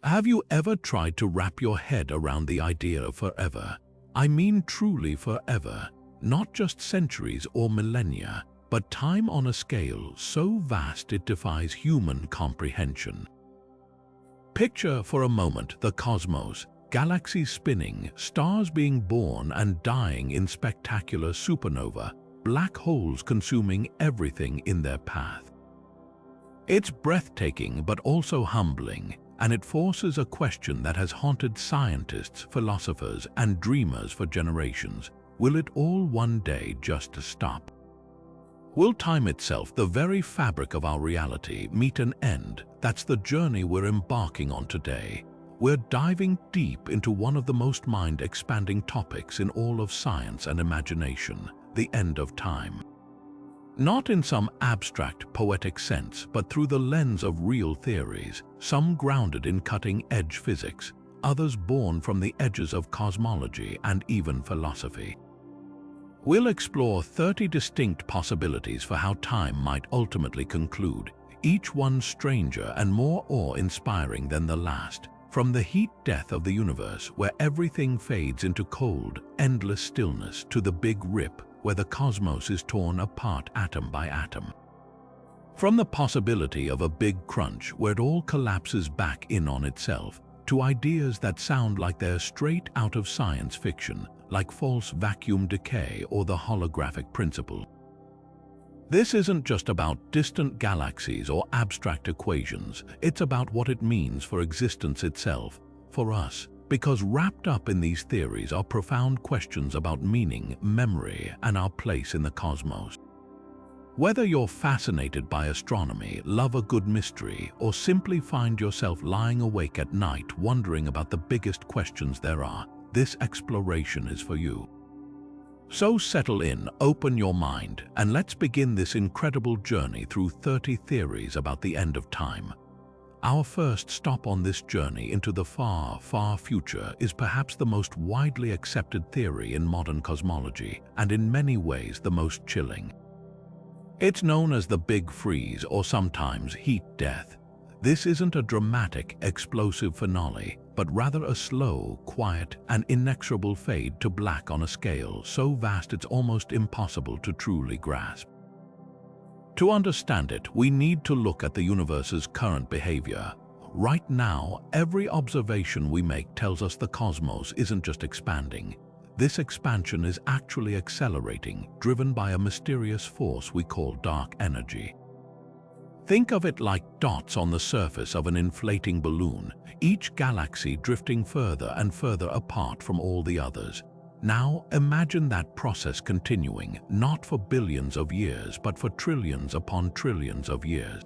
Have you ever tried to wrap your head around the idea of forever? I mean truly forever, not just centuries or millennia, but time on a scale so vast it defies human comprehension. Picture for a moment the cosmos, galaxies spinning, stars being born and dying in spectacular supernova, black holes consuming everything in their path. It's breathtaking but also humbling, and it forces a question that has haunted scientists, philosophers, and dreamers for generations. Will it all one day just stop? Will time itself, the very fabric of our reality, meet an end? That's the journey we're embarking on today. We're diving deep into one of the most mind-expanding topics in all of science and imagination, the end of time. Not in some abstract, poetic sense, but through the lens of real theories, some grounded in cutting-edge physics, others born from the edges of cosmology and even philosophy. We'll explore 30 distinct possibilities for how time might ultimately conclude, each one stranger and more awe-inspiring than the last, from the heat death of the universe, where everything fades into cold, endless stillness, to the Big Rip, where the cosmos is torn apart atom by atom. From the possibility of a big crunch where it all collapses back in on itself, to ideas that sound like they're straight out of science fiction, like false vacuum decay or the holographic principle. This isn't just about distant galaxies or abstract equations, it's about what it means for existence itself, for us, because wrapped up in these theories are profound questions about meaning, memory, and our place in the cosmos. Whether you're fascinated by astronomy, love a good mystery, or simply find yourself lying awake at night wondering about the biggest questions there are, this exploration is for you. So settle in, open your mind, and let's begin this incredible journey through 30 theories about the end of time. Our first stop on this journey into the far, far future is perhaps the most widely accepted theory in modern cosmology, and in many ways the most chilling. It's known as the Big Freeze, or sometimes heat death. This isn't a dramatic, explosive finale, but rather a slow, quiet, and inexorable fade to black on a scale so vast it's almost impossible to truly grasp. To understand it, we need to look at the universe's current behavior. Right now, every observation we make tells us the cosmos isn't just expanding. This expansion is actually accelerating, driven by a mysterious force we call dark energy. Think of it like dots on the surface of an inflating balloon, each galaxy drifting further and further apart from all the others. Now imagine that process continuing, not for billions of years, but for trillions upon trillions of years.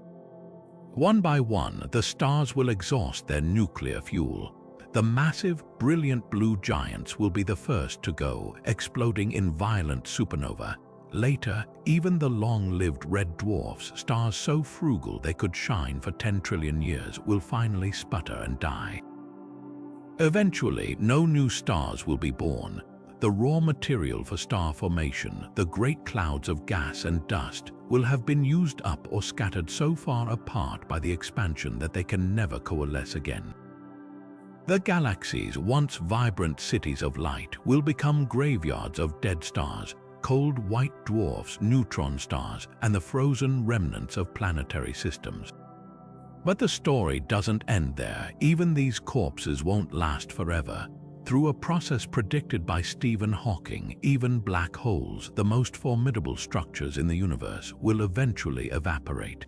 One by one, the stars will exhaust their nuclear fuel. The massive, brilliant blue giants will be the first to go, exploding in violent supernova. Later, even the long-lived red dwarfs, stars so frugal they could shine for 10 trillion years, will finally sputter and die. Eventually, no new stars will be born. The raw material for star formation, the great clouds of gas and dust, will have been used up or scattered so far apart by the expansion that they can never coalesce again. The galaxies, once vibrant cities of light, will become graveyards of dead stars, cold white dwarfs, neutron stars, and the frozen remnants of planetary systems. But the story doesn't end there. Even these corpses won't last forever. Through a process predicted by Stephen Hawking, even black holes, the most formidable structures in the universe, will eventually evaporate.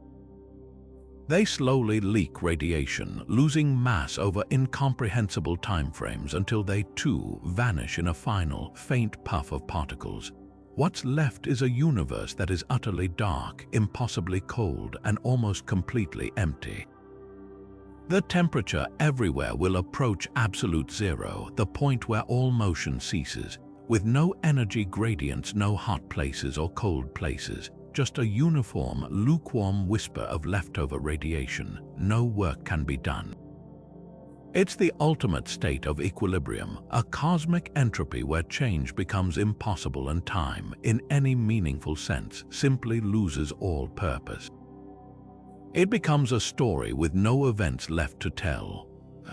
They slowly leak radiation, losing mass over incomprehensible timeframes until they too vanish in a final, faint puff of particles. What's left is a universe that is utterly dark, impossibly cold, and almost completely empty. The temperature everywhere will approach absolute zero, the point where all motion ceases, with no energy gradients, no hot places or cold places, just a uniform, lukewarm whisper of leftover radiation. No work can be done. It's the ultimate state of equilibrium, a cosmic entropy where change becomes impossible and time, in any meaningful sense, simply loses all purpose. It becomes a story with no events left to tell.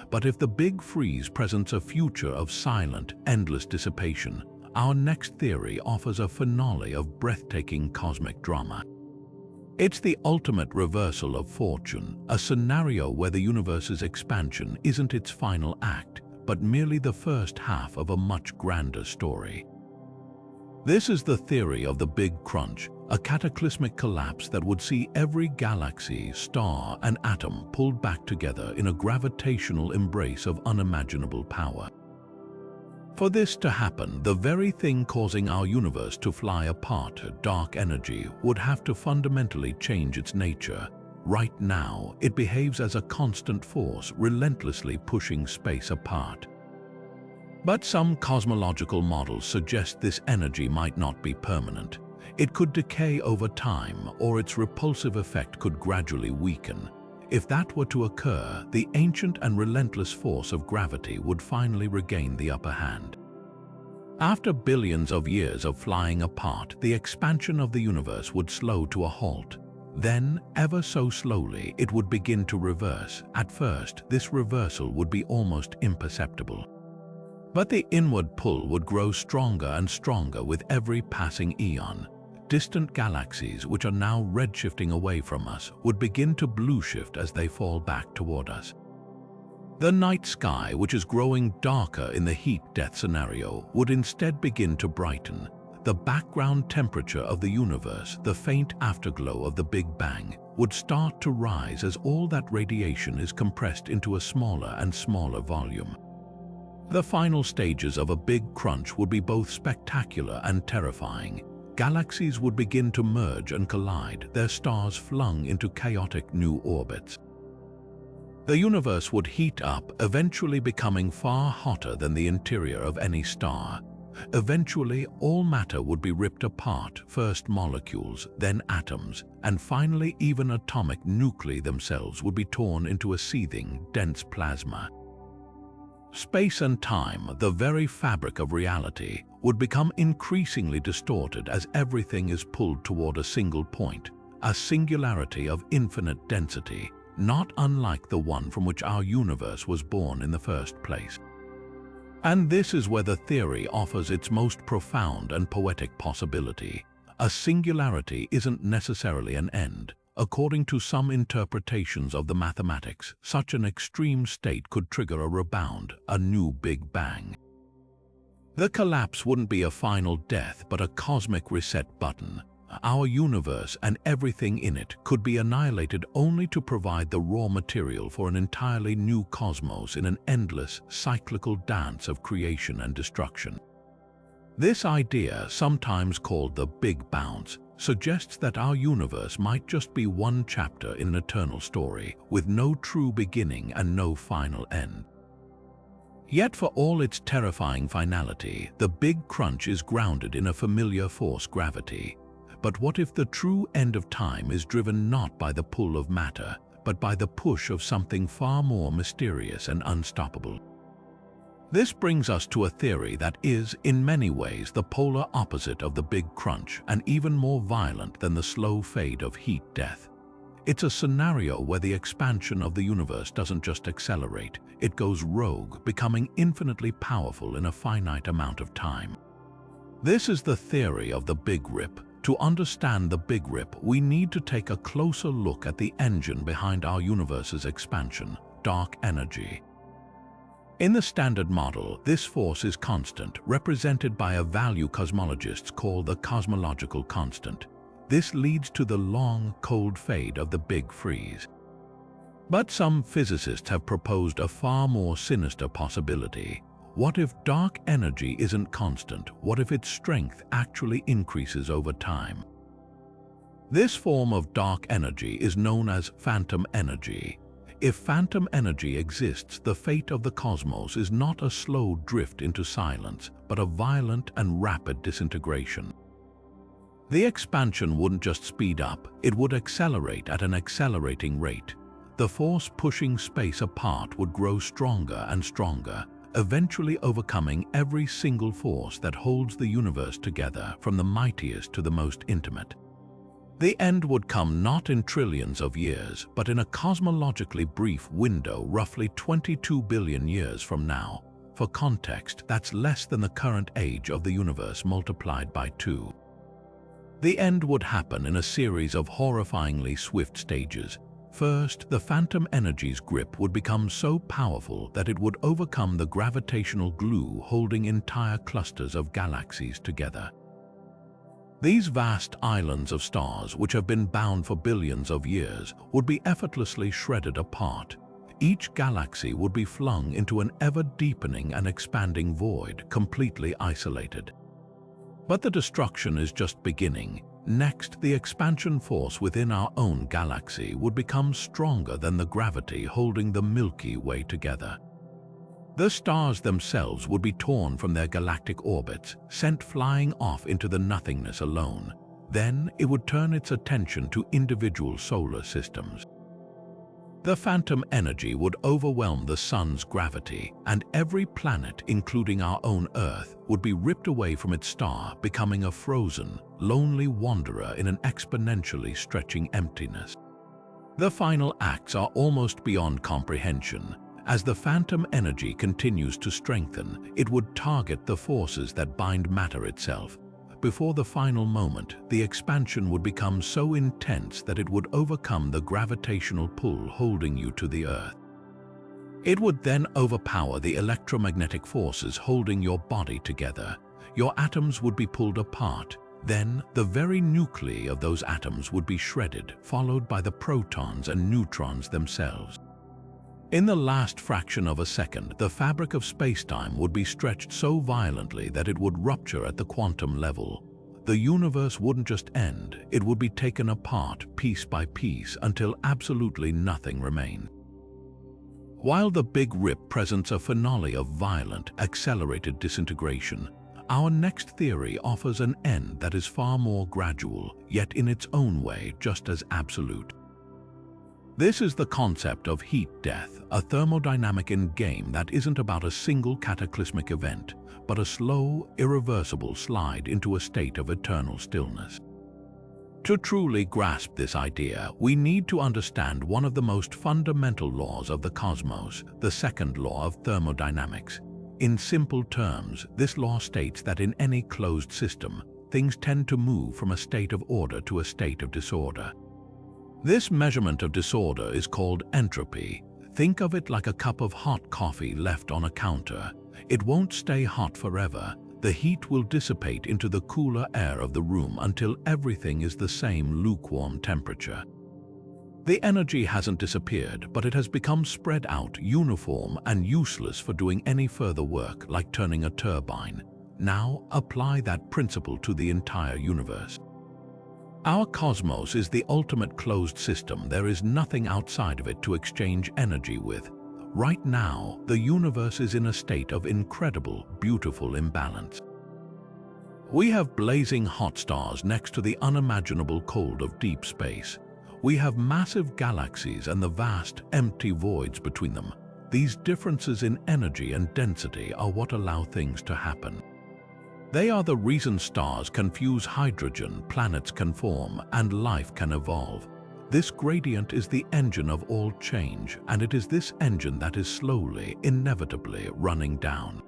But if the Big Freeze presents a future of silent, endless dissipation, our next theory offers a finale of breathtaking cosmic drama. It's the ultimate reversal of fortune, a scenario where the universe's expansion isn't its final act, but merely the first half of a much grander story. This is the theory of the Big Crunch, a cataclysmic collapse that would see every galaxy, star, and atom pulled back together in a gravitational embrace of unimaginable power. For this to happen, the very thing causing our universe to fly apart, dark energy, would have to fundamentally change its nature. Right now, it behaves as a constant force, relentlessly pushing space apart. But some cosmological models suggest this energy might not be permanent. It could decay over time, or its repulsive effect could gradually weaken. If that were to occur, the ancient and relentless force of gravity would finally regain the upper hand. After billions of years of flying apart, the expansion of the universe would slow to a halt. Then, ever so slowly, it would begin to reverse. At first, this reversal would be almost imperceptible. But the inward pull would grow stronger and stronger with every passing eon. Distant galaxies, which are now redshifting away from us, would begin to blue-shift as they fall back toward us. The night sky, which is growing darker in the heat-death scenario, would instead begin to brighten. The background temperature of the universe, the faint afterglow of the Big Bang, would start to rise as all that radiation is compressed into a smaller and smaller volume. The final stages of a Big Crunch would be both spectacular and terrifying. Galaxies would begin to merge and collide, their stars flung into chaotic new orbits. The universe would heat up, eventually becoming far hotter than the interior of any star. Eventually, all matter would be ripped apart, first molecules, then atoms, and finally even atomic nuclei themselves would be torn into a seething, dense plasma. Space and time, the very fabric of reality, would become increasingly distorted as everything is pulled toward a single point, a singularity of infinite density, not unlike the one from which our universe was born in the first place. And this is where the theory offers its most profound and poetic possibility. A singularity isn't necessarily an end. According to some interpretations of the mathematics, such an extreme state could trigger a rebound, a new Big Bang. The collapse wouldn't be a final death, but a cosmic reset button. Our universe and everything in it could be annihilated only to provide the raw material for an entirely new cosmos in an endless, cyclical dance of creation and destruction. This idea, sometimes called the Big Bounce, suggests that our universe might just be one chapter in an eternal story, with no true beginning and no final end. Yet for all its terrifying finality, the Big Crunch is grounded in a familiar force, gravity. But what if the true end of time is driven not by the pull of matter, but by the push of something far more mysterious and unstoppable? This brings us to a theory that is, in many ways, the polar opposite of the Big Crunch and even more violent than the slow fade of heat death. It's a scenario where the expansion of the universe doesn't just accelerate, it goes rogue, becoming infinitely powerful in a finite amount of time. This is the theory of the Big Rip. To understand the Big Rip, we need to take a closer look at the engine behind our universe's expansion, dark energy. In the Standard Model, this force is constant, represented by a value cosmologists call the cosmological constant. This leads to the long, cold fade of the Big Freeze. But some physicists have proposed a far more sinister possibility. What if dark energy isn't constant? What if its strength actually increases over time? This form of dark energy is known as phantom energy. If phantom energy exists, the fate of the cosmos is not a slow drift into silence, but a violent and rapid disintegration. The expansion wouldn't just speed up, it would accelerate at an accelerating rate. The force pushing space apart would grow stronger and stronger, eventually overcoming every single force that holds the universe together, from the mightiest to the most intimate. The end would come not in trillions of years, but in a cosmologically brief window roughly 22 billion years from now. For context, that's less than the current age of the universe multiplied by 2. The end would happen in a series of horrifyingly swift stages. First, the phantom energy's grip would become so powerful that it would overcome the gravitational glue holding entire clusters of galaxies together. These vast islands of stars, which have been bound for billions of years, would be effortlessly shredded apart. Each galaxy would be flung into an ever-deepening and expanding void, completely isolated. But the destruction is just beginning. Next, the expansion force within our own galaxy would become stronger than the gravity holding the Milky Way together. The stars themselves would be torn from their galactic orbits, sent flying off into the nothingness alone. Then it would turn its attention to individual solar systems. The phantom energy would overwhelm the sun's gravity, and every planet, including our own Earth, would be ripped away from its star, becoming a frozen, lonely wanderer in an exponentially stretching emptiness. The final acts are almost beyond comprehension. As the phantom energy continues to strengthen, it would target the forces that bind matter itself. Before the final moment, the expansion would become so intense that it would overcome the gravitational pull holding you to the Earth. It would then overpower the electromagnetic forces holding your body together. Your atoms would be pulled apart. Then, the very nuclei of those atoms would be shredded, followed by the protons and neutrons themselves. In the last fraction of a second, the fabric of spacetime would be stretched so violently that it would rupture at the quantum level. The universe wouldn't just end, it would be taken apart piece by piece until absolutely nothing remained. While the Big Rip presents a finale of violent, accelerated disintegration, our next theory offers an end that is far more gradual, yet in its own way just as absolute. This is the concept of heat death, a thermodynamic endgame that isn't about a single cataclysmic event, but a slow, irreversible slide into a state of eternal stillness. To truly grasp this idea, we need to understand one of the most fundamental laws of the cosmos, the second law of thermodynamics. In simple terms, this law states that in any closed system, things tend to move from a state of order to a state of disorder. This measurement of disorder is called entropy. Think of it like a cup of hot coffee left on a counter. It won't stay hot forever. The heat will dissipate into the cooler air of the room until everything is the same lukewarm temperature. The energy hasn't disappeared, but it has become spread out, uniform, and useless for doing any further work, like turning a turbine. Now, apply that principle to the entire universe. Our cosmos is the ultimate closed system. There is nothing outside of it to exchange energy with. Right now, the universe is in a state of incredible, beautiful imbalance. We have blazing hot stars next to the unimaginable cold of deep space. We have massive galaxies and the vast, empty voids between them. These differences in energy and density are what allow things to happen. They are the reason stars can fuse hydrogen, planets can form, and life can evolve. This gradient is the engine of all change, and it is this engine that is slowly, inevitably running down.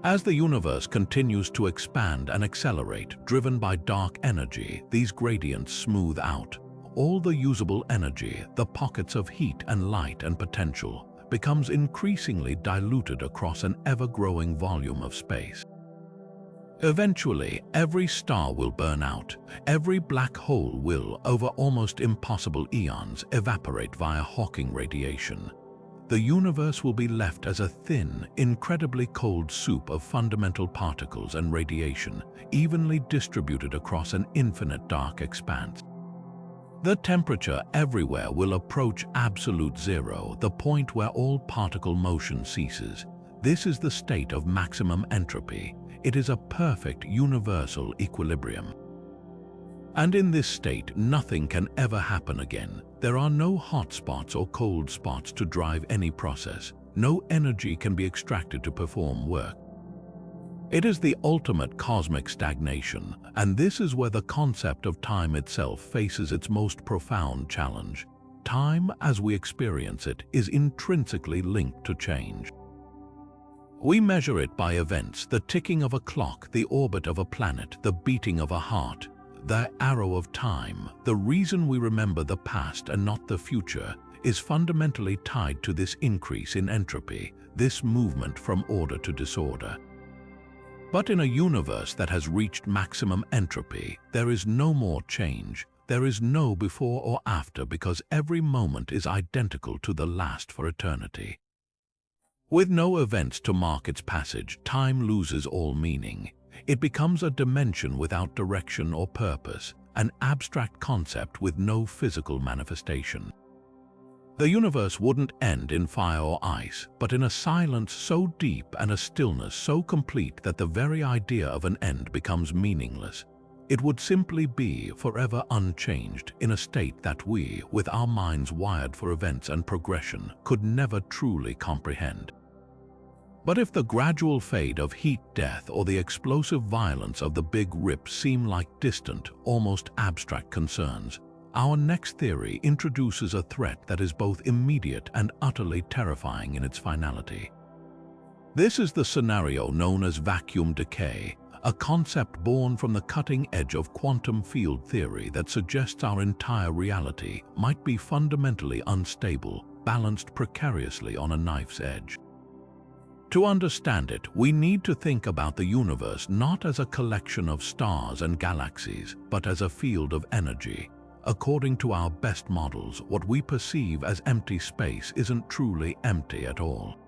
As the universe continues to expand and accelerate, driven by dark energy, these gradients smooth out. All the usable energy, the pockets of heat and light and potential, becomes increasingly diluted across an ever-growing volume of space. Eventually, every star will burn out. Every black hole will, over almost impossible eons, evaporate via Hawking radiation. The universe will be left as a thin, incredibly cold soup of fundamental particles and radiation, evenly distributed across an infinite dark expanse. The temperature everywhere will approach absolute zero, the point where all particle motion ceases. This is the state of maximum entropy. It is a perfect universal equilibrium. And in this state, nothing can ever happen again. There are no hot spots or cold spots to drive any process. No energy can be extracted to perform work. It is the ultimate cosmic stagnation, and this is where the concept of time itself faces its most profound challenge. Time, as we experience it, is intrinsically linked to change. We measure it by events: the ticking of a clock, the orbit of a planet, the beating of a heart, the arrow of time. The reason we remember the past and not the future is fundamentally tied to this increase in entropy, this movement from order to disorder. But in a universe that has reached maximum entropy, there is no more change. There is no before or after, because every moment is identical to the last for eternity. With no events to mark its passage, time loses all meaning. It becomes a dimension without direction or purpose, an abstract concept with no physical manifestation. The universe wouldn't end in fire or ice, but in a silence so deep and a stillness so complete that the very idea of an end becomes meaningless. It would simply be forever unchanged, in a state that we, with our minds wired for events and progression, could never truly comprehend. But if the gradual fade of heat death or the explosive violence of the Big Rip seem like distant, almost abstract concerns, our next theory introduces a threat that is both immediate and utterly terrifying in its finality. This is the scenario known as vacuum decay, a concept born from the cutting edge of quantum field theory that suggests our entire reality might be fundamentally unstable, balanced precariously on a knife's edge. To understand it, we need to think about the universe not as a collection of stars and galaxies, but as a field of energy. According to our best models, what we perceive as empty space isn't truly empty at all.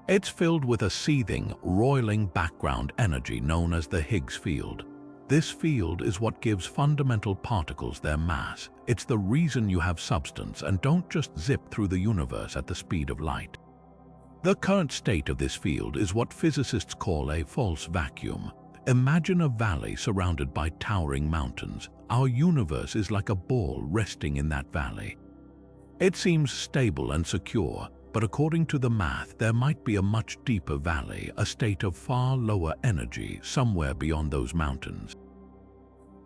It's filled with a seething, roiling background energy known as the Higgs field. This field is what gives fundamental particles their mass. It's the reason you have substance and don't just zip through the universe at the speed of light. The current state of this field is what physicists call a false vacuum. Imagine a valley surrounded by towering mountains. Our universe is like a ball resting in that valley. It seems stable and secure, but according to the math, there might be a much deeper valley, a state of far lower energy somewhere beyond those mountains.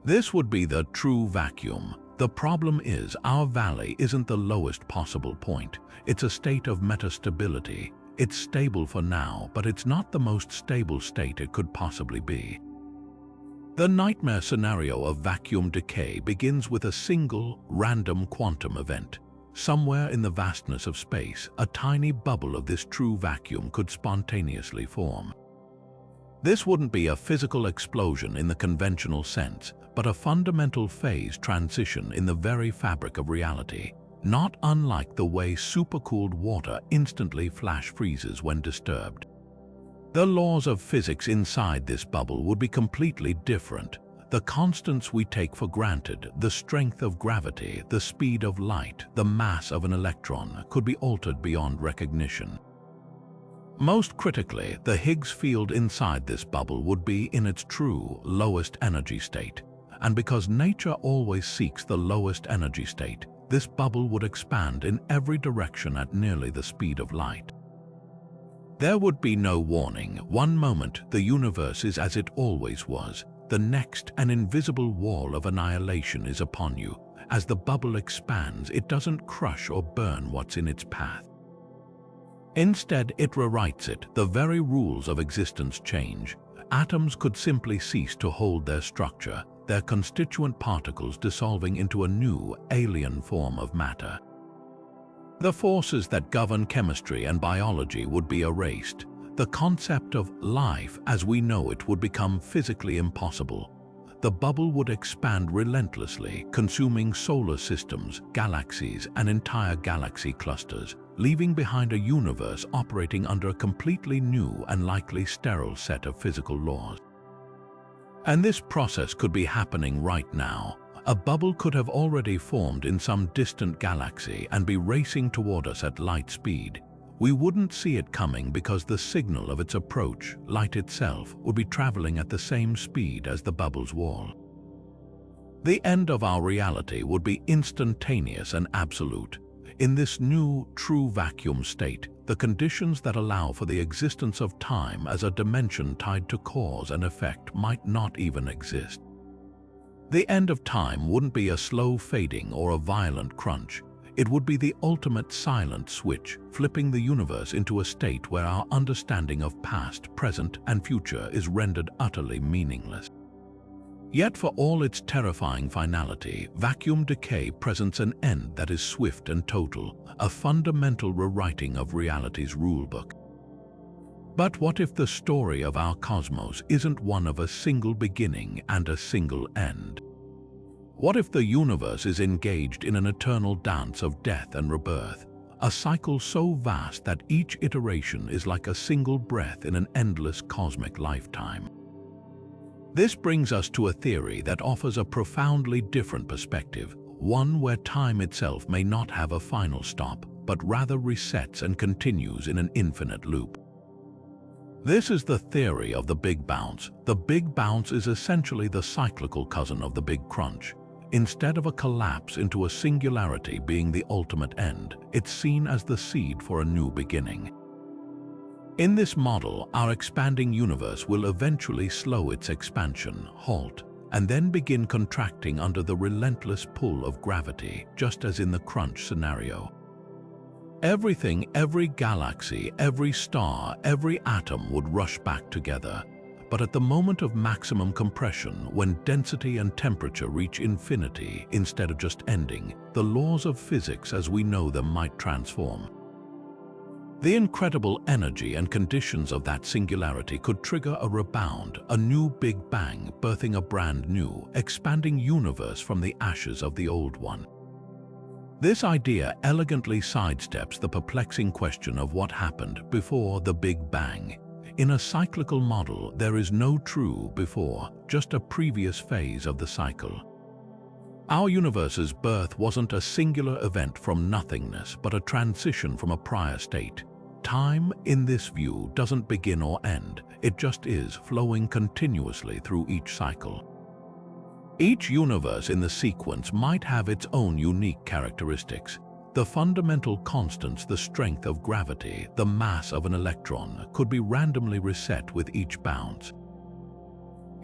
This would be the true vacuum. The problem is, our valley isn't the lowest possible point. It's a state of metastability. It's stable for now, but it's not the most stable state it could possibly be. The nightmare scenario of vacuum decay begins with a single, random quantum event. Somewhere in the vastness of space, a tiny bubble of this true vacuum could spontaneously form. This wouldn't be a physical explosion in the conventional sense, but a fundamental phase transition in the very fabric of reality, not unlike the way supercooled water instantly flash freezes when disturbed. The laws of physics inside this bubble would be completely different. The constants we take for granted, the strength of gravity, the speed of light, the mass of an electron, could be altered beyond recognition. Most critically, the Higgs field inside this bubble would be in its true, lowest energy state. And because nature always seeks the lowest energy state, this bubble would expand in every direction at nearly the speed of light. There would be no warning. One moment, the universe is as it always was. The next, an invisible wall of annihilation is upon you. As the bubble expands, it doesn't crush or burn what's in its path. Instead, it rewrites it. The very rules of existence change. Atoms could simply cease to hold their structure, their constituent particles dissolving into a new, alien form of matter. The forces that govern chemistry and biology would be erased. The concept of life as we know it would become physically impossible. The bubble would expand relentlessly, consuming solar systems, galaxies, and entire galaxy clusters, leaving behind a universe operating under a completely new and likely sterile set of physical laws. And this process could be happening right now. A bubble could have already formed in some distant galaxy and be racing toward us at light speed. We wouldn't see it coming because the signal of its approach, light itself, would be traveling at the same speed as the bubble's wall. The end of our reality would be instantaneous and absolute. In this new, true vacuum state, the conditions that allow for the existence of time as a dimension tied to cause and effect might not even exist. The end of time wouldn't be a slow fading or a violent crunch. It would be the ultimate silent switch, flipping the universe into a state where our understanding of past, present, and future is rendered utterly meaningless. Yet for all its terrifying finality, vacuum decay presents an end that is swift and total, a fundamental rewriting of reality's rulebook. But what if the story of our cosmos isn't one of a single beginning and a single end? What if the universe is engaged in an eternal dance of death and rebirth, a cycle so vast that each iteration is like a single breath in an endless cosmic lifetime? This brings us to a theory that offers a profoundly different perspective, one where time itself may not have a final stop, but rather resets and continues in an infinite loop. This is the theory of the Big Bounce. The Big Bounce is essentially the cyclical cousin of the Big Crunch. Instead of a collapse into a singularity being the ultimate end, it's seen as the seed for a new beginning. In this model, our expanding universe will eventually slow its expansion, halt, and then begin contracting under the relentless pull of gravity, just as in the crunch scenario. Everything, every galaxy, every star, every atom would rush back together. But at the moment of maximum compression, when density and temperature reach infinity instead of just ending, the laws of physics as we know them might transform. The incredible energy and conditions of that singularity could trigger a rebound, a new Big Bang, birthing a brand new, expanding universe from the ashes of the old one. This idea elegantly sidesteps the perplexing question of what happened before the Big Bang. In a cyclical model, there is no true before, just a previous phase of the cycle. Our universe's birth wasn't a singular event from nothingness, but a transition from a prior state. Time, in this view, doesn't begin or end. It just is, flowing continuously through each cycle. Each universe in the sequence might have its own unique characteristics. The fundamental constants, the strength of gravity, the mass of an electron, could be randomly reset with each bounce.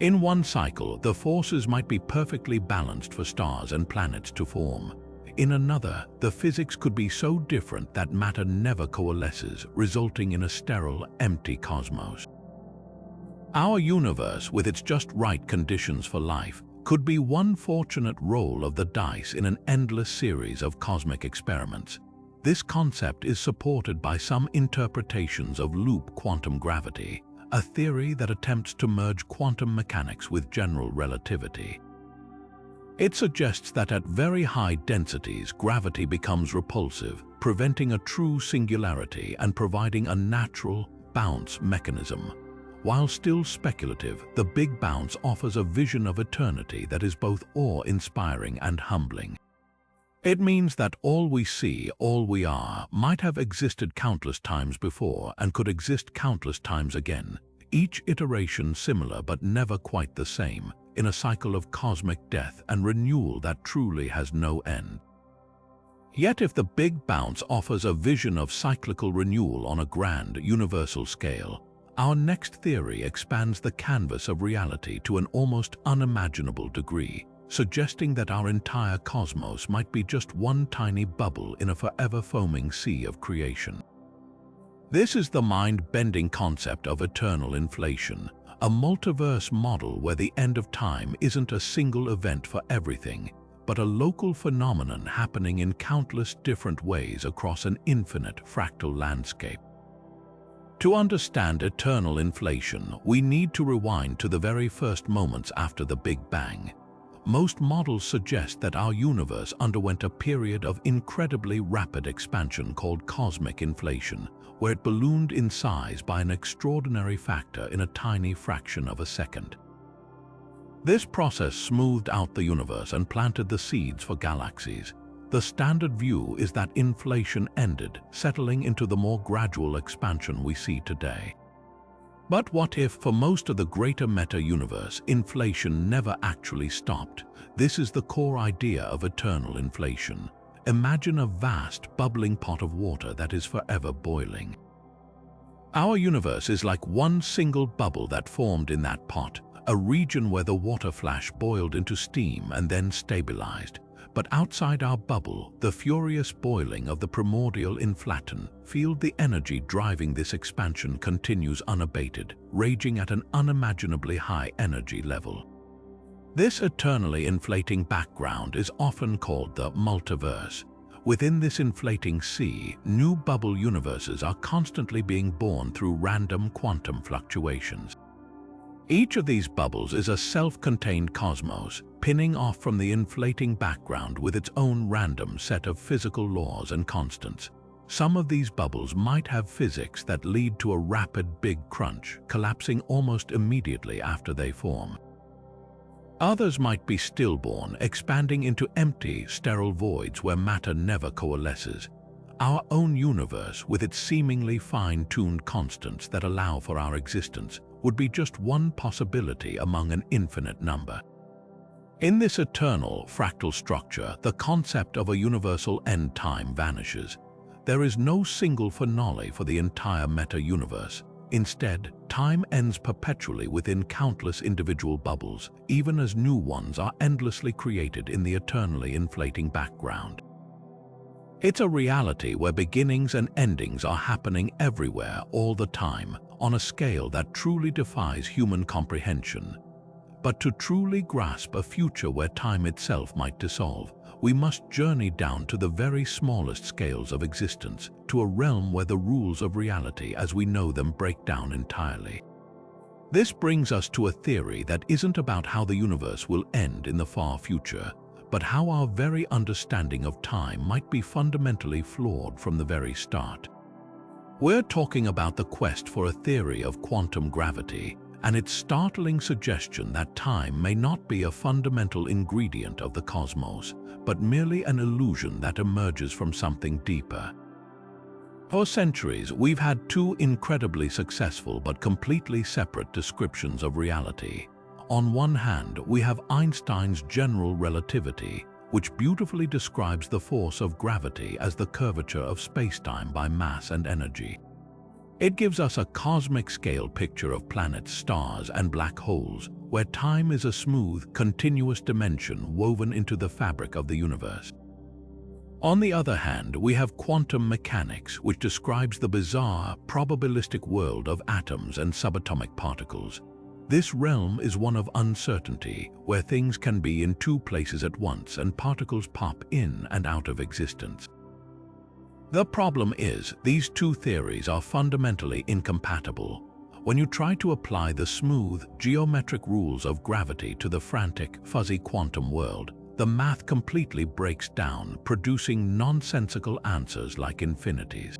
In one cycle, the forces might be perfectly balanced for stars and planets to form. In another, the physics could be so different that matter never coalesces, resulting in a sterile, empty cosmos. Our universe, with its just right conditions for life, could be one fortunate roll of the dice in an endless series of cosmic experiments. This concept is supported by some interpretations of loop quantum gravity, a theory that attempts to merge quantum mechanics with general relativity. It suggests that at very high densities, gravity becomes repulsive, preventing a true singularity and providing a natural bounce mechanism. While still speculative, the Big Bounce offers a vision of eternity that is both awe-inspiring and humbling. It means that all we see, all we are, might have existed countless times before and could exist countless times again, each iteration similar but never quite the same, in a cycle of cosmic death and renewal that truly has no end. Yet if the Big Bounce offers a vision of cyclical renewal on a grand, universal scale, our next theory expands the canvas of reality to an almost unimaginable degree, suggesting that our entire cosmos might be just one tiny bubble in a forever foaming sea of creation. This is the mind-bending concept of eternal inflation, a multiverse model where the end of time isn't a single event for everything, but a local phenomenon happening in countless different ways across an infinite fractal landscape. To understand eternal inflation, we need to rewind to the very first moments after the Big Bang. Most models suggest that our universe underwent a period of incredibly rapid expansion called cosmic inflation, where it ballooned in size by an extraordinary factor in a tiny fraction of a second. This process smoothed out the universe and planted the seeds for galaxies. The standard view is that inflation ended, settling into the more gradual expansion we see today. But what if, for most of the greater meta-universe, inflation never actually stopped? This is the core idea of eternal inflation. Imagine a vast, bubbling pot of water that is forever boiling. Our universe is like one single bubble that formed in that pot, a region where the water flash boiled into steam and then stabilized. But outside our bubble, the furious boiling of the primordial inflaton field, the energy driving this expansion continues unabated, raging at an unimaginably high energy level. This eternally inflating background is often called the multiverse. Within this inflating sea, new bubble universes are constantly being born through random quantum fluctuations. Each of these bubbles is a self-contained cosmos, pinning off from the inflating background with its own random set of physical laws and constants. Some of these bubbles might have physics that lead to a rapid Big Crunch, collapsing almost immediately after they form. Others might be stillborn, expanding into empty, sterile voids where matter never coalesces. Our own universe, with its seemingly fine-tuned constants that allow for our existence, would be just one possibility among an infinite number. In this eternal, fractal structure, the concept of a universal end time vanishes. There is no single finale for the entire meta-universe. Instead, time ends perpetually within countless individual bubbles, even as new ones are endlessly created in the eternally inflating background. It's a reality where beginnings and endings are happening everywhere all the time, on a scale that truly defies human comprehension. But to truly grasp a future where time itself might dissolve, we must journey down to the very smallest scales of existence, to a realm where the rules of reality as we know them break down entirely. This brings us to a theory that isn't about how the universe will end in the far future, but how our very understanding of time might be fundamentally flawed from the very start. We're talking about the quest for a theory of quantum gravity, and its startling suggestion that time may not be a fundamental ingredient of the cosmos, but merely an illusion that emerges from something deeper. For centuries, we've had two incredibly successful but completely separate descriptions of reality. On one hand, we have Einstein's general relativity, which beautifully describes the force of gravity as the curvature of spacetime by mass and energy. It gives us a cosmic-scale picture of planets, stars, and black holes, where time is a smooth, continuous dimension woven into the fabric of the universe. On the other hand, we have quantum mechanics, which describes the bizarre, probabilistic world of atoms and subatomic particles. This realm is one of uncertainty, where things can be in two places at once and particles pop in and out of existence. The problem is, these two theories are fundamentally incompatible. When you try to apply the smooth, geometric rules of gravity to the frantic, fuzzy quantum world, the math completely breaks down, producing nonsensical answers like infinities.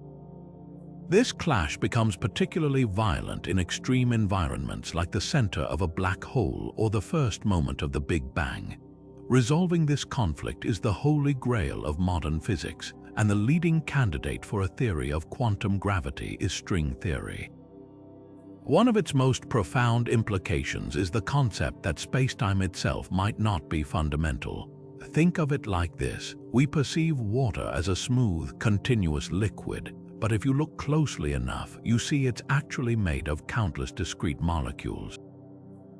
This clash becomes particularly violent in extreme environments like the center of a black hole or the first moment of the Big Bang. Resolving this conflict is the holy grail of modern physics, and the leading candidate for a theory of quantum gravity is string theory. One of its most profound implications is the concept that spacetime itself might not be fundamental. Think of it like this: we perceive water as a smooth, continuous liquid, but if you look closely enough, you see it's actually made of countless discrete molecules.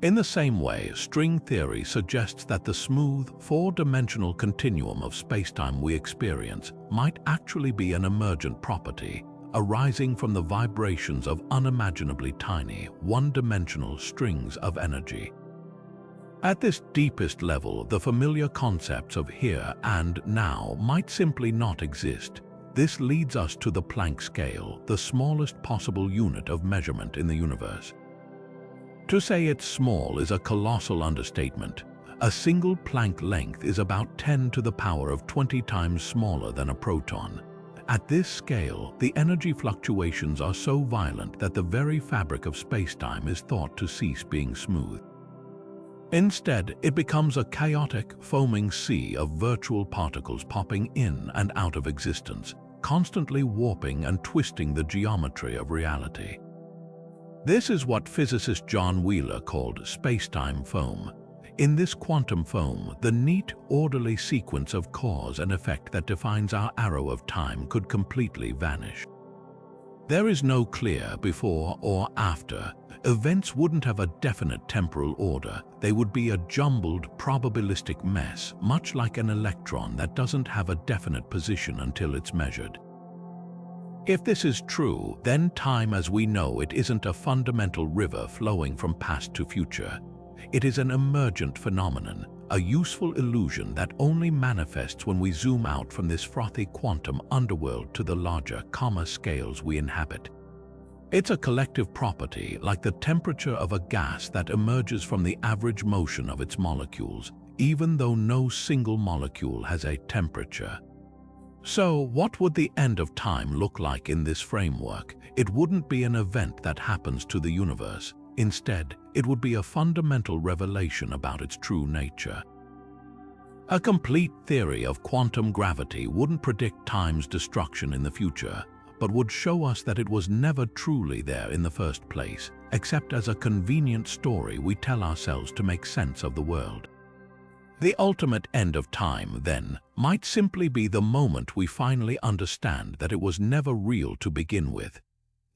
In the same way, string theory suggests that the smooth, four-dimensional continuum of spacetime we experience might actually be an emergent property, arising from the vibrations of unimaginably tiny, one-dimensional strings of energy. At this deepest level, the familiar concepts of here and now might simply not exist. This leads us to the Planck scale, the smallest possible unit of measurement in the universe. To say it's small is a colossal understatement. A single Planck length is about 10 to the power of 20 times smaller than a proton. At this scale, the energy fluctuations are so violent that the very fabric of spacetime is thought to cease being smooth. Instead, it becomes a chaotic, foaming sea of virtual particles popping in and out of existence, constantly warping and twisting the geometry of reality. This is what physicist John Wheeler called spacetime foam. In this quantum foam, the neat, orderly sequence of cause and effect that defines our arrow of time could completely vanish. There is no clear before or after. Events wouldn't have a definite temporal order. They would be a jumbled, probabilistic mess, much like an electron that doesn't have a definite position until it's measured. If this is true, then time as we know it isn't a fundamental river flowing from past to future. It is an emergent phenomenon, a useful illusion that only manifests when we zoom out from this frothy quantum underworld to the larger, calmer scales we inhabit. It's a collective property, like the temperature of a gas that emerges from the average motion of its molecules, even though no single molecule has a temperature. So, what would the end of time look like in this framework? It wouldn't be an event that happens to the universe. Instead, it would be a fundamental revelation about its true nature. A complete theory of quantum gravity wouldn't predict time's destruction in the future, but would show us that it was never truly there in the first place, except as a convenient story we tell ourselves to make sense of the world. The ultimate end of time, then, might simply be the moment we finally understand that it was never real to begin with.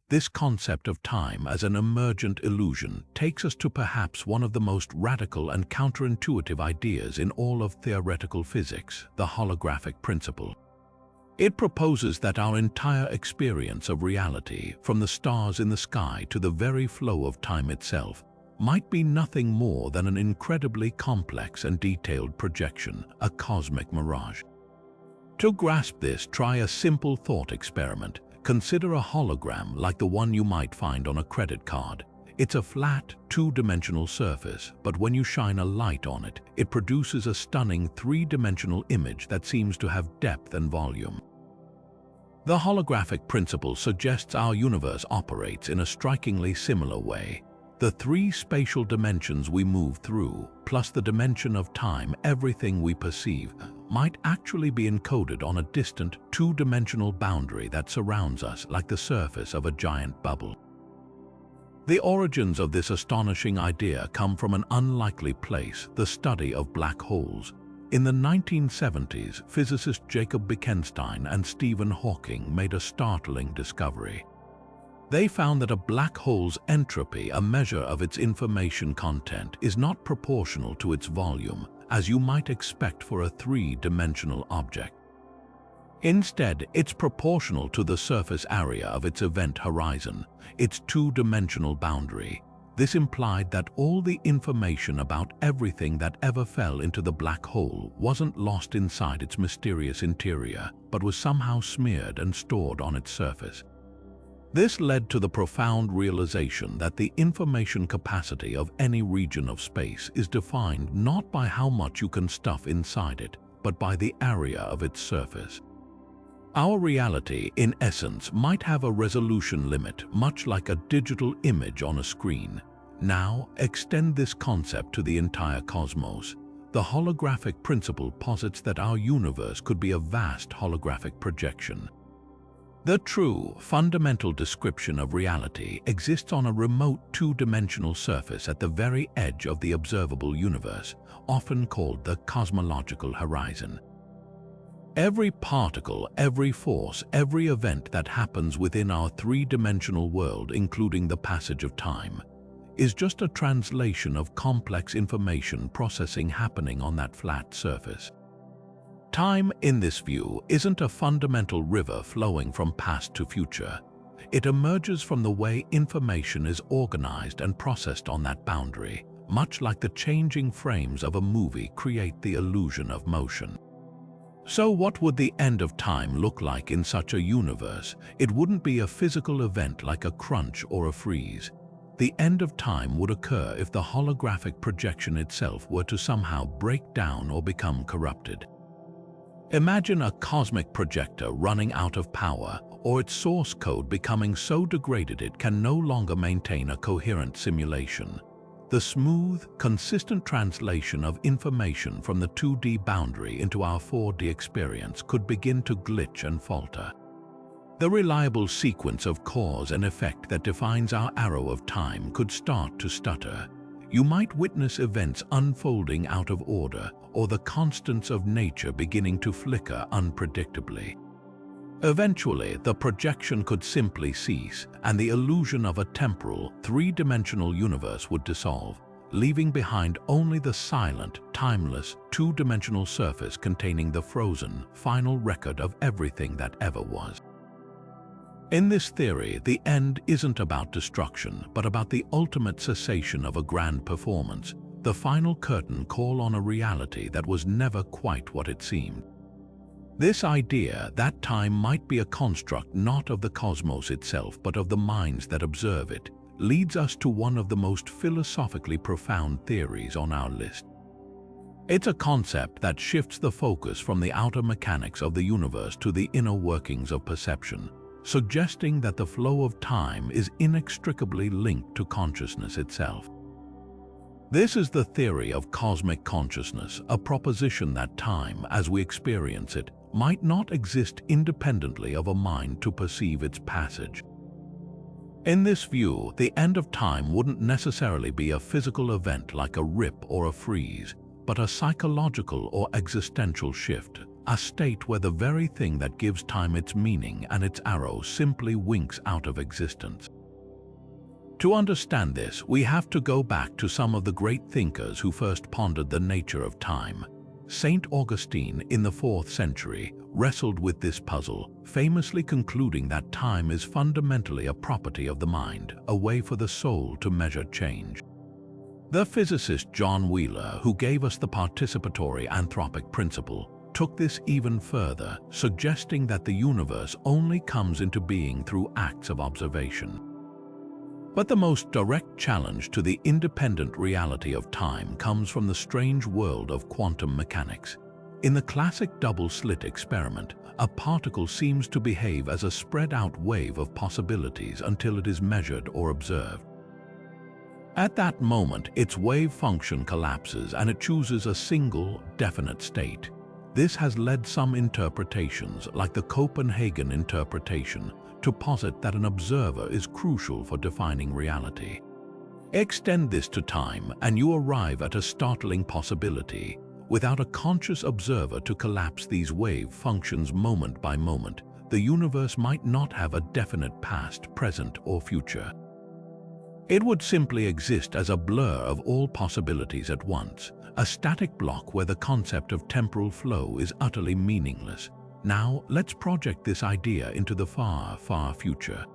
This concept of time as an emergent illusion takes us to perhaps one of the most radical and counterintuitive ideas in all of theoretical physics, the holographic principle. It proposes that our entire experience of reality, from the stars in the sky to the very flow of time itself, might be nothing more than an incredibly complex and detailed projection, a cosmic mirage. To grasp this, try a simple thought experiment. Consider a hologram like the one you might find on a credit card. It's a flat, two-dimensional surface, but when you shine a light on it, it produces a stunning three-dimensional image that seems to have depth and volume. The holographic principle suggests our universe operates in a strikingly similar way. The three spatial dimensions we move through, plus the dimension of time, everything we perceive, might actually be encoded on a distant, two-dimensional boundary that surrounds us like the surface of a giant bubble. The origins of this astonishing idea come from an unlikely place, the study of black holes. In the 1970s, physicists Jacob Bekenstein and Stephen Hawking made a startling discovery. They found that a black hole's entropy, a measure of its information content, is not proportional to its volume, as you might expect for a three-dimensional object. Instead, it's proportional to the surface area of its event horizon, its two-dimensional boundary. This implied that all the information about everything that ever fell into the black hole wasn't lost inside its mysterious interior, but was somehow smeared and stored on its surface. This led to the profound realization that the information capacity of any region of space is defined not by how much you can stuff inside it, but by the area of its surface. Our reality, in essence, might have a resolution limit, much like a digital image on a screen. Now, extend this concept to the entire cosmos. The holographic principle posits that our universe could be a vast holographic projection. The true, fundamental description of reality exists on a remote two-dimensional surface at the very edge of the observable universe, often called the cosmological horizon. Every particle, every force, every event that happens within our three-dimensional world, including the passage of time, is just a translation of complex information processing happening on that flat surface. Time, in this view, isn't a fundamental river flowing from past to future. It emerges from the way information is organized and processed on that boundary, much like the changing frames of a movie create the illusion of motion. So what would the end of time look like in such a universe? It wouldn't be a physical event like a crunch or a freeze. The end of time would occur if the holographic projection itself were to somehow break down or become corrupted. Imagine a cosmic projector running out of power, or its source code becoming so degraded it can no longer maintain a coherent simulation. The smooth, consistent translation of information from the 2D boundary into our 4D experience could begin to glitch and falter. The reliable sequence of cause and effect that defines our arrow of time could start to stutter. you might witness events unfolding out of order or the constants of nature beginning to flicker unpredictably. Eventually, the projection could simply cease, and the illusion of a temporal, three-dimensional universe would dissolve, leaving behind only the silent, timeless, two-dimensional surface containing the frozen, final record of everything that ever was. In this theory, the end isn't about destruction, but about the ultimate cessation of a grand performance, the final curtain call on a reality that was never quite what it seemed. This idea that time might be a construct not of the cosmos itself but of the minds that observe it, leads us to one of the most philosophically profound theories on our list. It's a concept that shifts the focus from the outer mechanics of the universe to the inner workings of perception, suggesting that the flow of time is inextricably linked to consciousness itself. This is the theory of cosmic consciousness, a proposition that time, as we experience it, might not exist independently of a mind to perceive its passage. In this view, the end of time wouldn't necessarily be a physical event like a rip or a freeze, but a psychological or existential shift, a state where the very thing that gives time its meaning and its arrow simply winks out of existence. To understand this, we have to go back to some of the great thinkers who first pondered the nature of time. Saint Augustine, in the 4th century, wrestled with this puzzle, famously concluding that time is fundamentally a property of the mind, a way for the soul to measure change. The physicist John Wheeler, who gave us the participatory anthropic principle, took this even further, suggesting that the universe only comes into being through acts of observation. But the most direct challenge to the independent reality of time comes from the strange world of quantum mechanics. In the classic double-slit experiment, a particle seems to behave as a spread-out wave of possibilities until it is measured or observed. At that moment, its wave function collapses and it chooses a single, definite state. This has led some interpretations, like the Copenhagen interpretation, to posit that an observer is crucial for defining reality. Extend this to time, and you arrive at a startling possibility. Without a conscious observer to collapse these wave functions moment by moment, the universe might not have a definite past, present, or future. It would simply exist as a blur of all possibilities at once, a static block where the concept of temporal flow is utterly meaningless. Now, let's project this idea into the far, far future.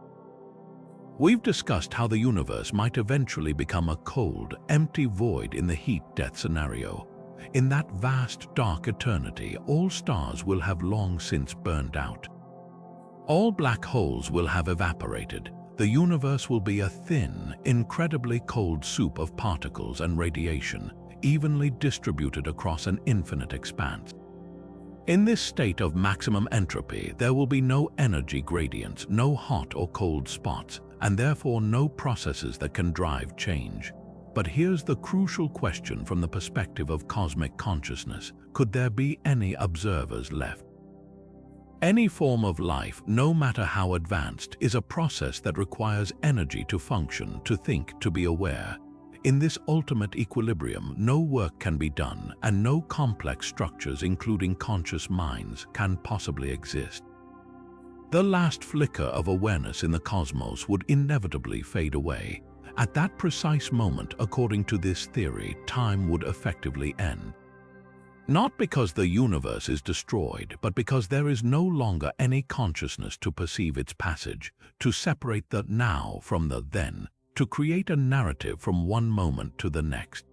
We've discussed how the universe might eventually become a cold, empty void in the heat-death scenario. In that vast, dark eternity, all stars will have long since burned out. All black holes will have evaporated. The universe will be a thin, incredibly cold soup of particles and radiation, evenly distributed across an infinite expanse. In this state of maximum entropy, there will be no energy gradients, no hot or cold spots, and therefore no processes that can drive change. But here's the crucial question from the perspective of cosmic consciousness. Could there be any observers left? Any form of life, no matter how advanced, is a process that requires energy to function, to think, to be aware. In this ultimate equilibrium, no work can be done, and no complex structures, including conscious minds, can possibly exist. The last flicker of awareness in the cosmos would inevitably fade away. At that precise moment, according to this theory, time would effectively end. Not because the universe is destroyed, but because there is no longer any consciousness to perceive its passage, to separate the now from the then, to create a narrative from one moment to the next.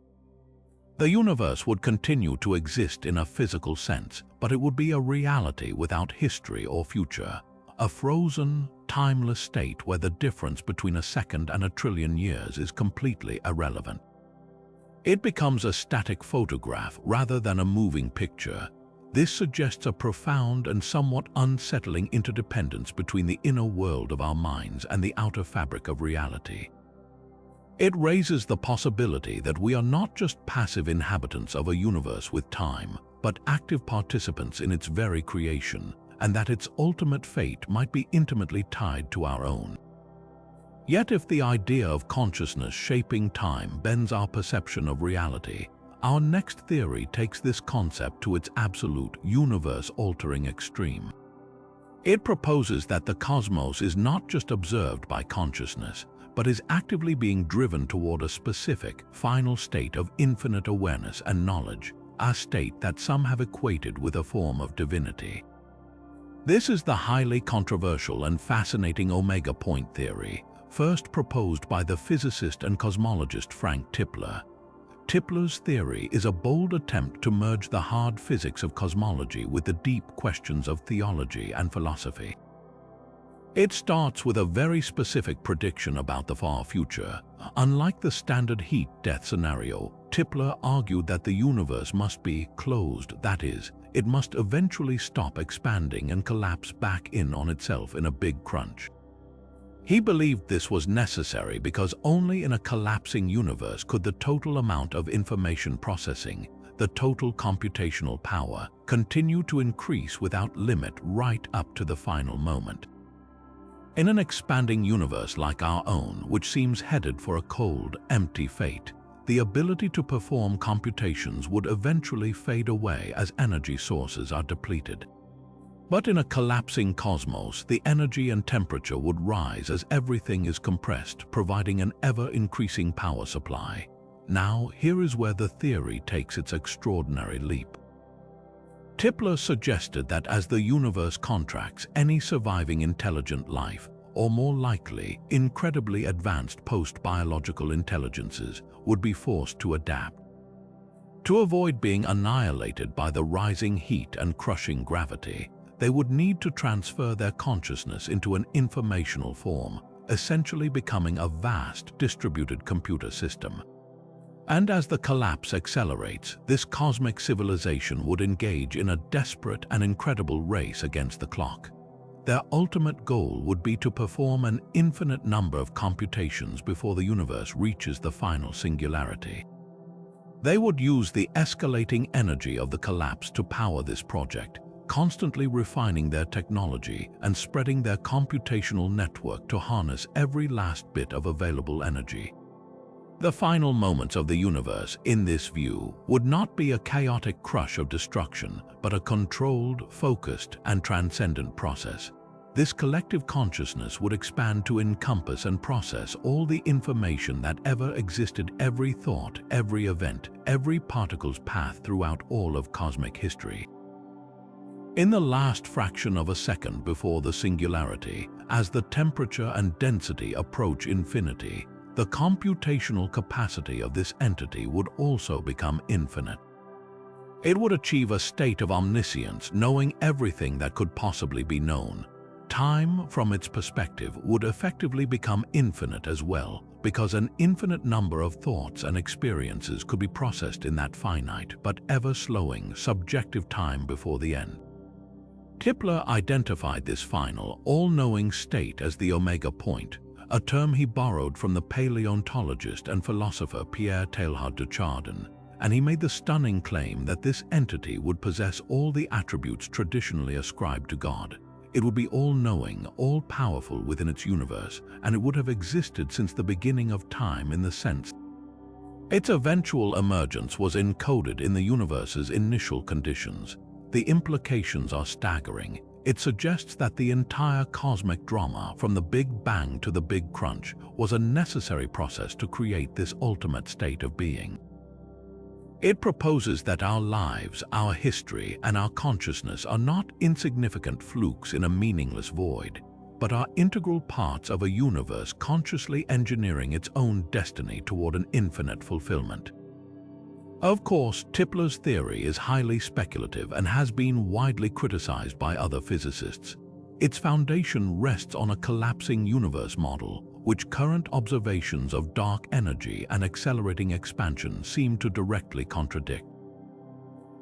The universe would continue to exist in a physical sense, but it would be a reality without history or future, a frozen, timeless state where the difference between a second and a trillion years is completely irrelevant. It becomes a static photograph rather than a moving picture. This suggests a profound and somewhat unsettling interdependence between the inner world of our minds and the outer fabric of reality. It raises the possibility that we are not just passive inhabitants of a universe with time, but active participants in its very creation, and that its ultimate fate might be intimately tied to our own. Yet if the idea of consciousness shaping time bends our perception of reality, our next theory takes this concept to its absolute, universe-altering extreme. It proposes that the cosmos is not just observed by consciousness, but is actively being driven toward a specific, final state of infinite awareness and knowledge, a state that some have equated with a form of divinity. This is the highly controversial and fascinating omega point theory, first proposed by the physicist and cosmologist Frank Tipler. Tipler's theory is a bold attempt to merge the hard physics of cosmology with the deep questions of theology and philosophy. It starts with a very specific prediction about the far future. Unlike the standard heat-death scenario, Tipler argued that the universe must be closed, that is, it must eventually stop expanding and collapse back in on itself in a big crunch. He believed this was necessary because only in a collapsing universe could the total amount of information processing, the total computational power, continue to increase without limit right up to the final moment. In an expanding universe like our own, which seems headed for a cold, empty fate, the ability to perform computations would eventually fade away as energy sources are depleted. But in a collapsing cosmos, the energy and temperature would rise as everything is compressed, providing an ever-increasing power supply. Now, here is where the theory takes its extraordinary leap. Tipler suggested that as the universe contracts, any surviving intelligent life, or more likely, incredibly advanced post-biological intelligences, would be forced to adapt. To avoid being annihilated by the rising heat and crushing gravity, they would need to transfer their consciousness into an informational form, essentially becoming a vast, distributed computer system. And as the collapse accelerates, this cosmic civilization would engage in a desperate and incredible race against the clock. Their ultimate goal would be to perform an infinite number of computations before the universe reaches the final singularity. They would use the escalating energy of the collapse to power this project, constantly refining their technology and spreading their computational network to harness every last bit of available energy. The final moments of the universe, in this view, would not be a chaotic crush of destruction, but a controlled, focused, and transcendent process. This collective consciousness would expand to encompass and process all the information that ever existed, every thought, every event, every particle's path throughout all of cosmic history. In the last fraction of a second before the singularity, as the temperature and density approach infinity, the computational capacity of this entity would also become infinite. It would achieve a state of omniscience, knowing everything that could possibly be known. Time, from its perspective, would effectively become infinite as well, because an infinite number of thoughts and experiences could be processed in that finite but ever-slowing, subjective time before the end. Tipler identified this final, all-knowing state as the omega point, a term he borrowed from the paleontologist and philosopher Pierre Teilhard de Chardin, and he made the stunning claim that this entity would possess all the attributes traditionally ascribed to God. It would be all-knowing, all-powerful within its universe, and it would have existed since the beginning of time in the sense its eventual emergence was encoded in the universe's initial conditions. The implications are staggering. It suggests that the entire cosmic drama, from the Big Bang to the Big Crunch, was a necessary process to create this ultimate state of being. It proposes that our lives, our history, and our consciousness are not insignificant flukes in a meaningless void, but are integral parts of a universe consciously engineering its own destiny toward an infinite fulfillment. Of course, Tipler's theory is highly speculative and has been widely criticized by other physicists. Its foundation rests on a collapsing universe model, which current observations of dark energy and accelerating expansion seem to directly contradict.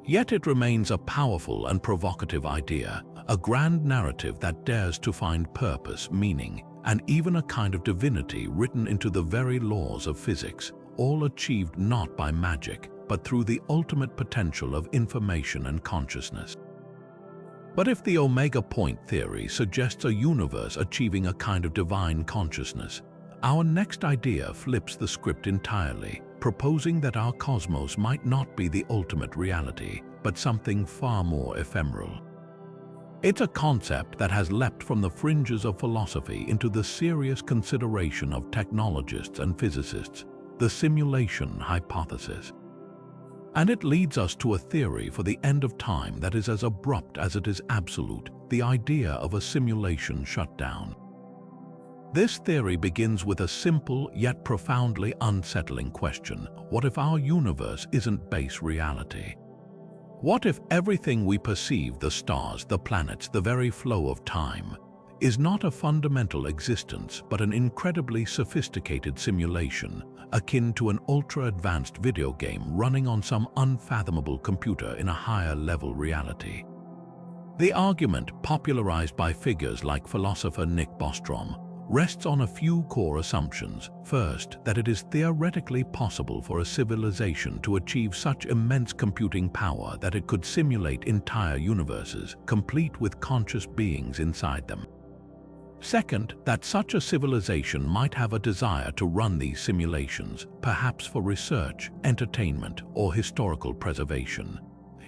Yet it remains a powerful and provocative idea, a grand narrative that dares to find purpose, meaning, and even a kind of divinity written into the very laws of physics, all achieved not by magic, but through the ultimate potential of information and consciousness. But if the omega point theory suggests a universe achieving a kind of divine consciousness, Our next idea flips the script entirely, proposing that our cosmos might not be the ultimate reality, but something far more ephemeral. It's a concept that has leapt from the fringes of philosophy into the serious consideration of technologists and physicists, the simulation hypothesis. And it leads us to a theory for the end of time that is as abrupt as it is absolute, the idea of a simulation shutdown. This theory begins with a simple yet profoundly unsettling question: what if our universe isn't base reality? What if everything we perceive, the stars, the planets, the very flow of time, is not a fundamental existence but an incredibly sophisticated simulation, akin to an ultra-advanced video game running on some unfathomable computer in a higher-level reality? The argument, popularized by figures like philosopher Nick Bostrom, rests on a few core assumptions. First, that it is theoretically possible for a civilization to achieve such immense computing power that it could simulate entire universes, complete with conscious beings inside them. Second, that such a civilization might have a desire to run these simulations, perhaps for research, entertainment, or historical preservation.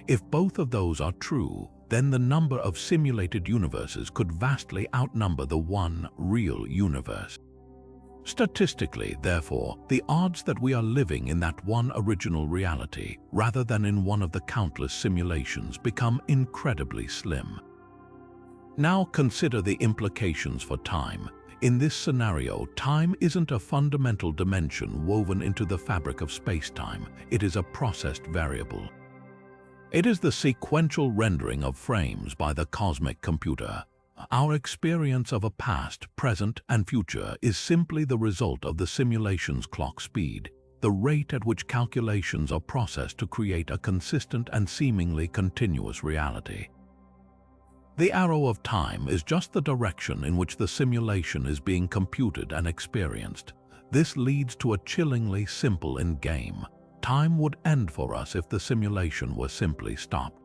If both of those are true, then the number of simulated universes could vastly outnumber the one real universe. Statistically, therefore, the odds that we are living in that one original reality, rather than in one of the countless simulations, become incredibly slim. Now consider the implications for time. In this scenario, time isn't a fundamental dimension woven into the fabric of spacetime. It is a processed variable. It is the sequential rendering of frames by the cosmic computer. Our experience of a past, present, and future is simply the result of the simulation's clock speed, the rate at which calculations are processed to create a consistent and seemingly continuous reality. The arrow of time is just the direction in which the simulation is being computed and experienced. This leads to a chillingly simple endgame. Time would end for us if the simulation were simply stopped.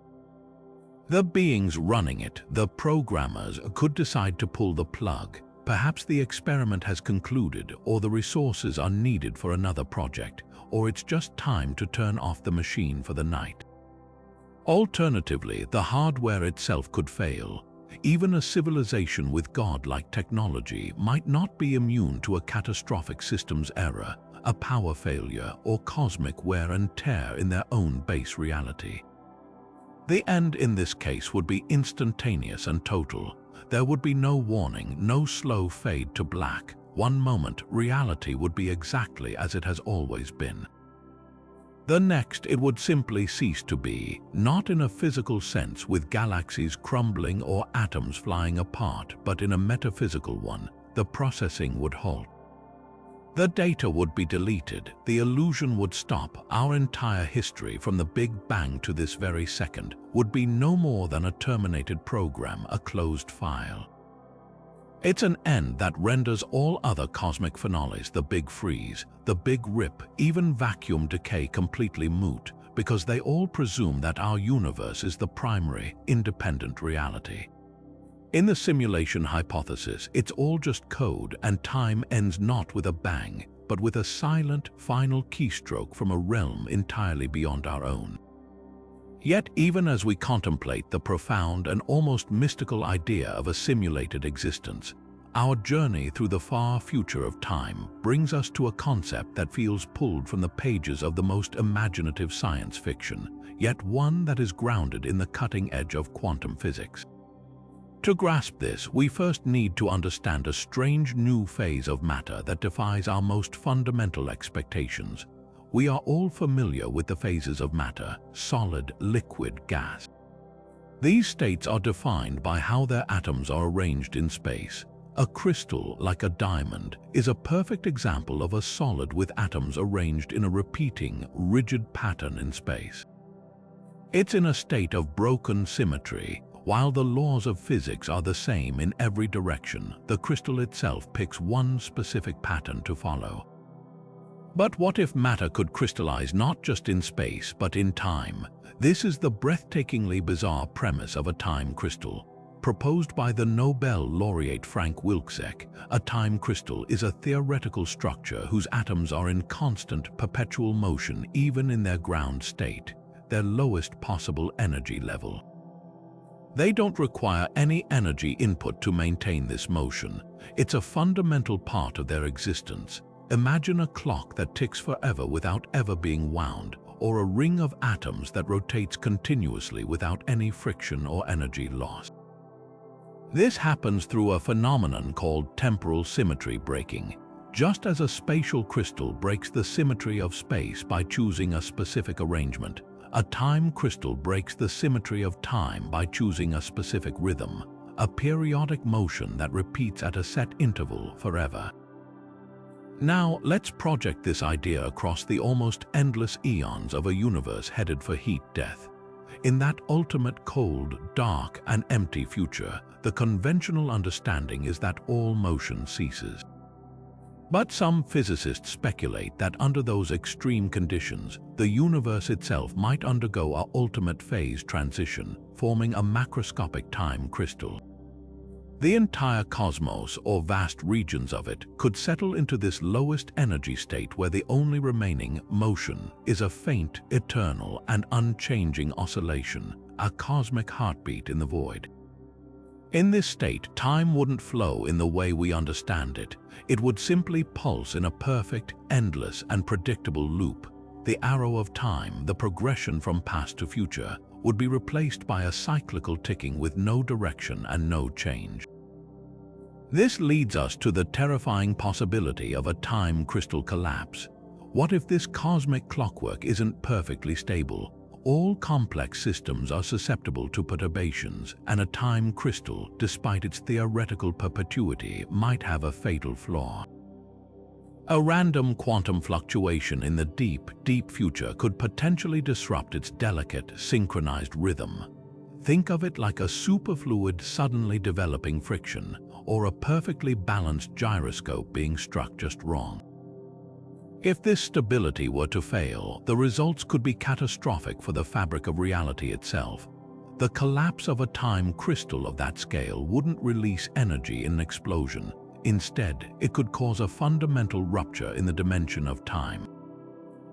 The beings running it, the programmers, could decide to pull the plug. Perhaps the experiment has concluded, or the resources are needed for another project, or it's just time to turn off the machine for the night. Alternatively, the hardware itself could fail. Even a civilization with God-like technology might not be immune to a catastrophic systems error, a power failure, or cosmic wear and tear in their own base reality. The end in this case would be instantaneous and total. There would be no warning, no slow fade to black. One moment, reality would be exactly as it has always been. The next, it would simply cease to be, not in a physical sense with galaxies crumbling or atoms flying apart, but in a metaphysical one. The processing would halt. The data would be deleted, the illusion would stop. Our entire history, from the Big Bang to this very second, would be no more than a terminated program, a closed file. It's an end that renders all other cosmic finales, the Big Freeze, the Big Rip, even vacuum decay, completely moot, because they all presume that our universe is the primary, independent reality. In the simulation hypothesis, it's all just code, and time ends not with a bang, but with a silent, final keystroke from a realm entirely beyond our own. Yet, even as we contemplate the profound and almost mystical idea of a simulated existence, our journey through the far future of time brings us to a concept that feels pulled from the pages of the most imaginative science fiction, yet one that is grounded in the cutting edge of quantum physics. To grasp this, we first need to understand a strange new phase of matter that defies our most fundamental expectations. We are all familiar with the phases of matter: solid, liquid, gas. These states are defined by how their atoms are arranged in space. A crystal, like a diamond, is a perfect example of a solid with atoms arranged in a repeating, rigid pattern in space. It's in a state of broken symmetry. While the laws of physics are the same in every direction, the crystal itself picks one specific pattern to follow. But what if matter could crystallize not just in space, but in time? This is the breathtakingly bizarre premise of a time crystal. proposed by the Nobel laureate Frank Wilczek, a time crystal is a theoretical structure whose atoms are in constant, perpetual motion even in their ground state, their lowest possible energy level. They don't require any energy input to maintain this motion. It's a fundamental part of their existence. Imagine a clock that ticks forever without ever being wound, or a ring of atoms that rotates continuously without any friction or energy loss. This happens through a phenomenon called temporal symmetry breaking. Just as a spatial crystal breaks the symmetry of space by choosing a specific arrangement, a time crystal breaks the symmetry of time by choosing a specific rhythm, a periodic motion that repeats at a set interval forever. Now, let's project this idea across the almost endless eons of a universe headed for heat death. In that ultimate cold, dark, and empty future, the conventional understanding is that all motion ceases. But some physicists speculate that under those extreme conditions, the universe itself might undergo a ultimate phase transition, forming a macroscopic time crystal. The entire cosmos, or vast regions of it, could settle into this lowest energy state where the only remaining motion is a faint, eternal, and unchanging oscillation, a cosmic heartbeat in the void. In this state, time wouldn't flow in the way we understand it. It would simply pulse in a perfect, endless, and predictable loop. The arrow of time, the progression from past to future, would be replaced by a cyclical ticking with no direction and no change. This leads us to the terrifying possibility of a time crystal collapse. What if this cosmic clockwork isn't perfectly stable? All complex systems are susceptible to perturbations, and a time crystal, despite its theoretical perpetuity, might have a fatal flaw. A random quantum fluctuation in the deep, deep future could potentially disrupt its delicate, synchronized rhythm. Think of it like a superfluid suddenly developing friction, or a perfectly balanced gyroscope being struck just wrong. If this stability were to fail, the results could be catastrophic for the fabric of reality itself. The collapse of a time crystal of that scale wouldn't release energy in an explosion. Instead, it could cause a fundamental rupture in the dimension of time.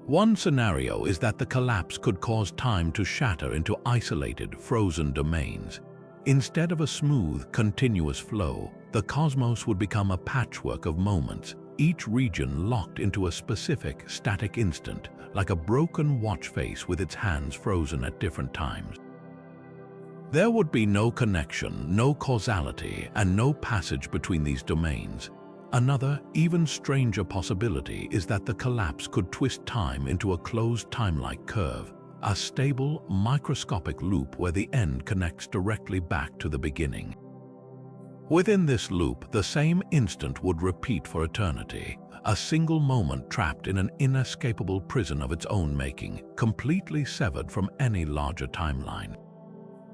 One scenario is that the collapse could cause time to shatter into isolated, frozen domains. Instead of a smooth, continuous flow, the cosmos would become a patchwork of moments, each region locked into a specific, static instant, like a broken watch face with its hands frozen at different times. There would be no connection, no causality, and no passage between these domains. Another, even stranger possibility is that the collapse could twist time into a closed time-like curve, a stable, microscopic loop where the end connects directly back to the beginning. Within this loop, the same instant would repeat for eternity, a single moment trapped in an inescapable prison of its own making, completely severed from any larger timeline.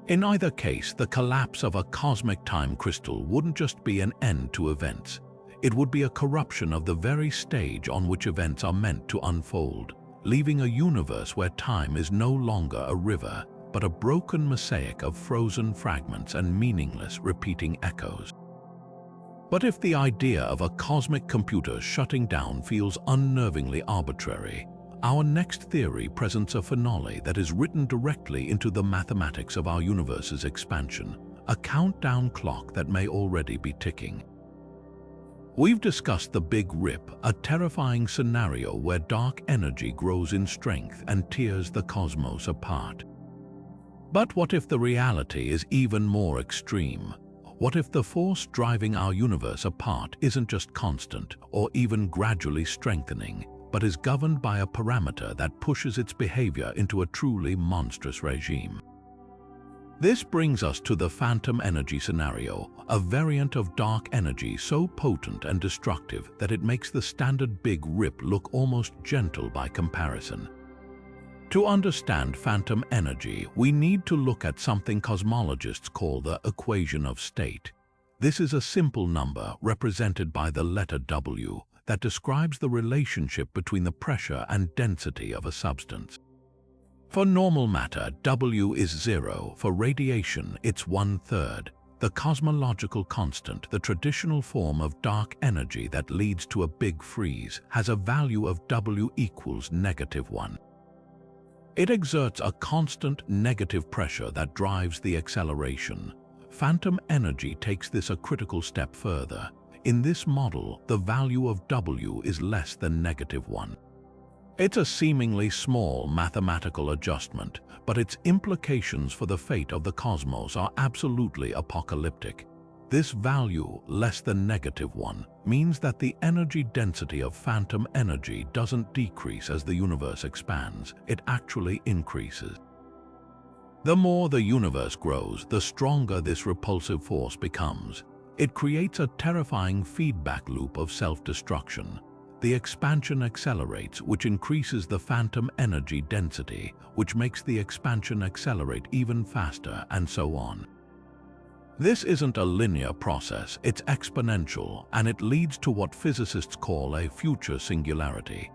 In either case, the collapse of a cosmic time crystal wouldn't just be an end to events. It would be a corruption of the very stage on which events are meant to unfold, leaving a universe where time is no longer a river, but a broken mosaic of frozen fragments and meaningless repeating echoes. But if the idea of a cosmic computer shutting down feels unnervingly arbitrary, our next theory presents a finale that is written directly into the mathematics of our universe's expansion, a countdown clock that may already be ticking. We've discussed the Big Rip, a terrifying scenario where dark energy grows in strength and tears the cosmos apart. But what if the reality is even more extreme? What if the force driving our universe apart isn't just constant or even gradually strengthening, but is governed by a parameter that pushes its behavior into a truly monstrous regime? This brings us to the phantom energy scenario, a variant of dark energy so potent and destructive that it makes the standard Big Rip look almost gentle by comparison. To understand phantom energy, we need to look at something cosmologists call the equation of state. This is a simple number represented by the letter W that describes the relationship between the pressure and density of a substance. For normal matter, W is 0. For radiation, it's 1/3. The cosmological constant, the traditional form of dark energy that leads to a big freeze, has a value of W equals -1. It exerts a constant negative pressure that drives the acceleration. Phantom energy takes this a critical step further. In this model, the value of W is less than -1. It's a seemingly small mathematical adjustment, but its implications for the fate of the cosmos are absolutely apocalyptic. This value, less than -1, means that the energy density of phantom energy doesn't decrease as the universe expands, it actually increases. The more the universe grows, the stronger this repulsive force becomes. It creates a terrifying feedback loop of self-destruction. The expansion accelerates, which increases the phantom energy density, which makes the expansion accelerate even faster, and so on. This isn't a linear process, it's exponential, and it leads to what physicists call a future singularity.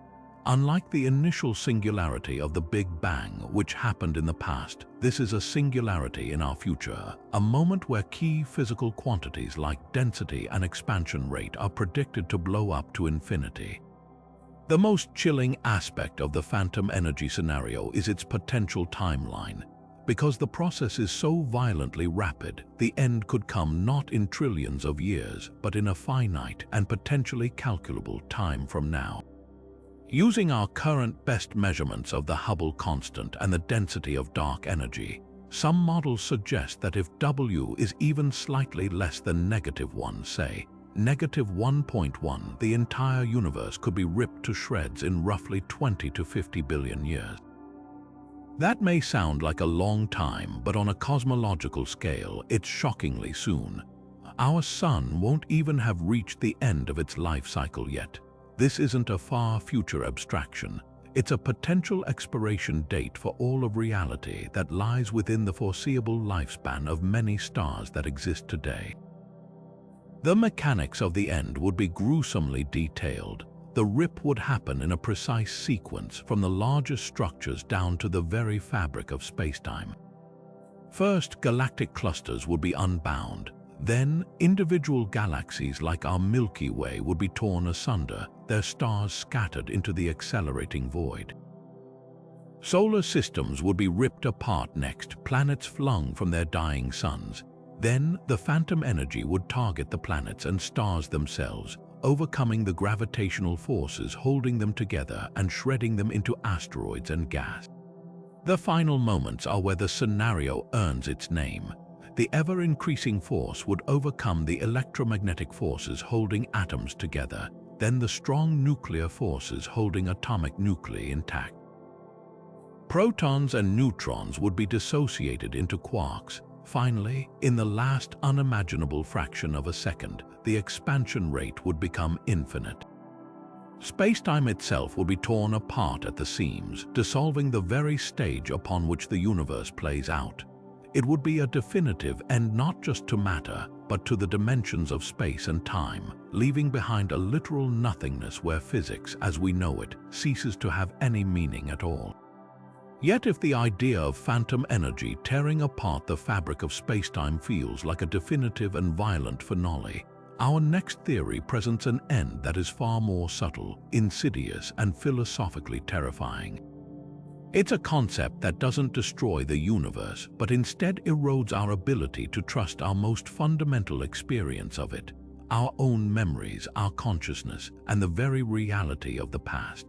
Unlike the initial singularity of the Big Bang, which happened in the past, this is a singularity in our future, a moment where key physical quantities like density and expansion rate are predicted to blow up to infinity. The most chilling aspect of the phantom energy scenario is its potential timeline. Because the process is so violently rapid, the end could come not in trillions of years, but in a finite and potentially calculable time from now. Using our current best measurements of the Hubble constant and the density of dark energy, some models suggest that if W is even slightly less than -1, say, -1.1, the entire universe could be ripped to shreds in roughly 20 to 50 billion years. That may sound like a long time, but on a cosmological scale, it's shockingly soon. Our sun won't even have reached the end of its life cycle yet. This isn't a far future abstraction. It's a potential expiration date for all of reality that lies within the foreseeable lifespan of many stars that exist today. The mechanics of the end would be gruesomely detailed. The rip would happen in a precise sequence from the largest structures down to the very fabric of spacetime. First, galactic clusters would be unbound. Then, individual galaxies like our Milky Way would be torn asunder, their stars scattered into the accelerating void. Solar systems would be ripped apart next, planets flung from their dying suns. Then, the phantom energy would target the planets and stars themselves, overcoming the gravitational forces holding them together and shredding them into asteroids and gas. The final moments are where the scenario earns its name. The ever-increasing force would overcome the electromagnetic forces holding atoms together, then the strong nuclear forces holding atomic nuclei intact. Protons and neutrons would be dissociated into quarks. Finally, in the last unimaginable fraction of a second, the expansion rate would become infinite. Spacetime itself would be torn apart at the seams, dissolving the very stage upon which the universe plays out. It would be a definitive end not just to matter, but to the dimensions of space and time, leaving behind a literal nothingness where physics, as we know it, ceases to have any meaning at all. Yet if the idea of phantom energy tearing apart the fabric of spacetime feels like a definitive and violent finale, our next theory presents an end that is far more subtle, insidious, and philosophically terrifying. It's a concept that doesn't destroy the universe, but instead erodes our ability to trust our most fundamental experience of it, our own memories, our consciousness, and the very reality of the past.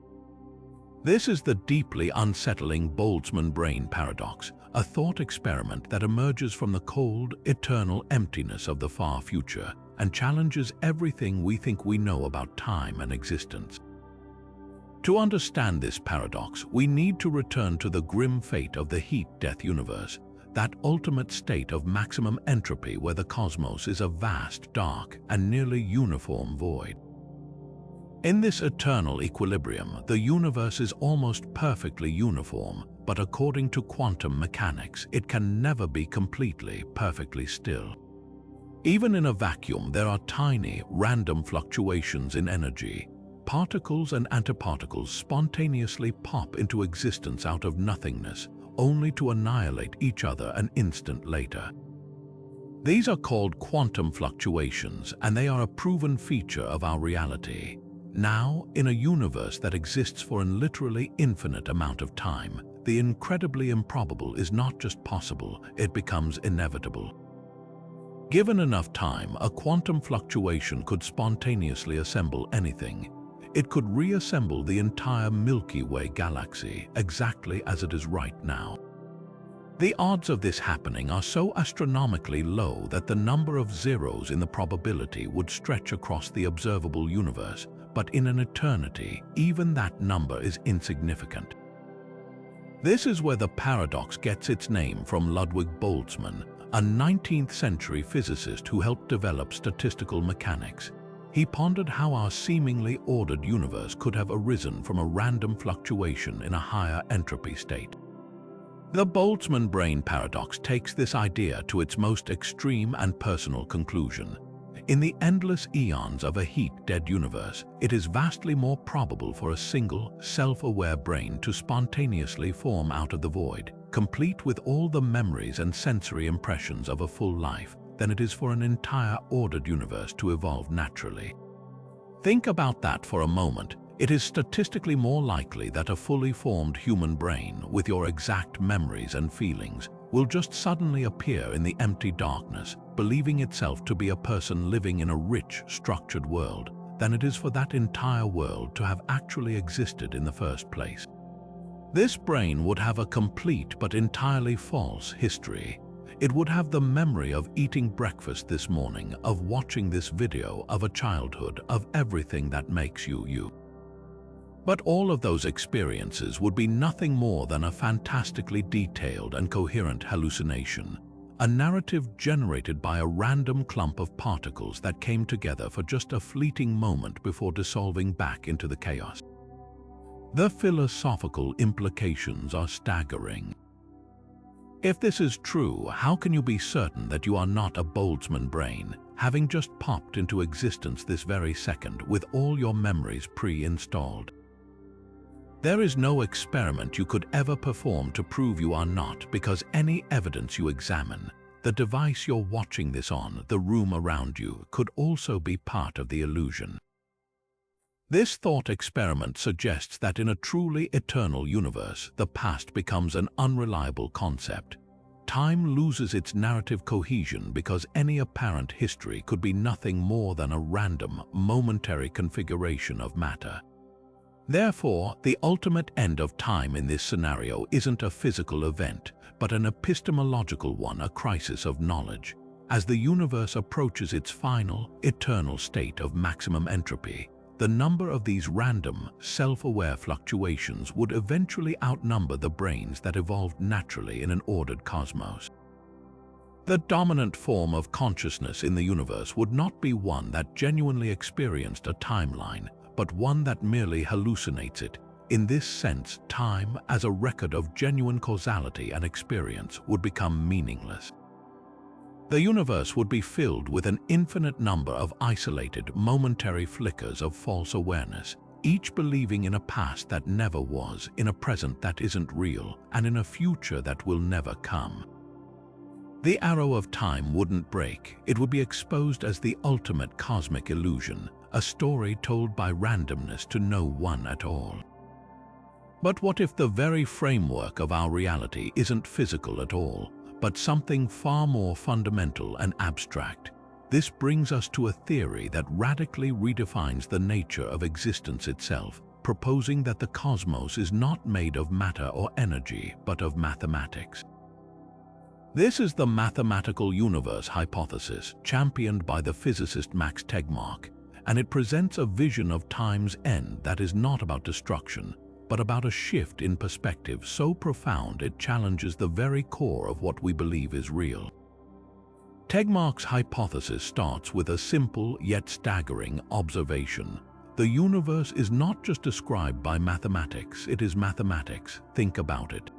This is the deeply unsettling Boltzmann brain paradox, a thought experiment that emerges from the cold, eternal emptiness of the far future and challenges everything we think we know about time and existence. To understand this paradox, we need to return to the grim fate of the heat-death universe, that ultimate state of maximum entropy where the cosmos is a vast, dark, and nearly uniform void. In this eternal equilibrium, the universe is almost perfectly uniform, but according to quantum mechanics, it can never be completely, perfectly still. Even in a vacuum, there are tiny, random fluctuations in energy. Particles and antiparticles spontaneously pop into existence out of nothingness, only to annihilate each other an instant later. These are called quantum fluctuations, and they are a proven feature of our reality. Now, in a universe that exists for an literally infinite amount of time, the incredibly improbable is not just possible, it becomes inevitable. Given enough time, a quantum fluctuation could spontaneously assemble anything. It could reassemble the entire Milky Way galaxy exactly as it is right now. The odds of this happening are so astronomically low that the number of zeros in the probability would stretch across the observable universe, but in an eternity, even that number is insignificant. This is where the paradox gets its name from Ludwig Boltzmann, a 19th century physicist who helped develop statistical mechanics. He pondered how our seemingly ordered universe could have arisen from a random fluctuation in a higher entropy state. The Boltzmann brain paradox takes this idea to its most extreme and personal conclusion. In the endless eons of a heat-dead universe, it is vastly more probable for a single, self-aware brain to spontaneously form out of the void, complete with all the memories and sensory impressions of a full life, than it is for an entire ordered universe to evolve naturally. Think about that for a moment. It is statistically more likely that a fully formed human brain, with your exact memories and feelings, will just suddenly appear in the empty darkness, believing itself to be a person living in a rich, structured world, than it is for that entire world to have actually existed in the first place. This brain would have a complete but entirely false history. It would have the memory of eating breakfast this morning, of watching this video, of a childhood, of everything that makes you you. But all of those experiences would be nothing more than a fantastically detailed and coherent hallucination, a narrative generated by a random clump of particles that came together for just a fleeting moment before dissolving back into the chaos. The philosophical implications are staggering. If this is true, how can you be certain that you are not a Boltzmann brain, having just popped into existence this very second with all your memories pre-installed? There is no experiment you could ever perform to prove you are not, because any evidence you examine, the device you're watching this on, the room around you, could also be part of the illusion. This thought experiment suggests that in a truly eternal universe, the past becomes an unreliable concept. Time loses its narrative cohesion because any apparent history could be nothing more than a random, momentary configuration of matter. Therefore, the ultimate end of time in this scenario isn't a physical event, but an epistemological one, a crisis of knowledge. As the universe approaches its final, eternal state of maximum entropy, the number of these random, self-aware fluctuations would eventually outnumber the brains that evolved naturally in an ordered cosmos. The dominant form of consciousness in the universe would not be one that genuinely experienced a timeline, but one that merely hallucinates it. In this sense, time, as a record of genuine causality and experience, would become meaningless. The universe would be filled with an infinite number of isolated, momentary flickers of false awareness, each believing in a past that never was, in a present that isn't real, and in a future that will never come. The arrow of time wouldn't break. It would be exposed as the ultimate cosmic illusion, a story told by randomness to no one at all. But what if the very framework of our reality isn't physical at all, but something far more fundamental and abstract? This brings us to a theory that radically redefines the nature of existence itself, proposing that the cosmos is not made of matter or energy, but of mathematics. This is the mathematical universe hypothesis, championed by the physicist Max Tegmark, and it presents a vision of time's end that is not about destruction, but about a shift in perspective so profound it challenges the very core of what we believe is real. Tegmark's hypothesis starts with a simple yet staggering observation. The universe is not just described by mathematics, it is mathematics. Think about it.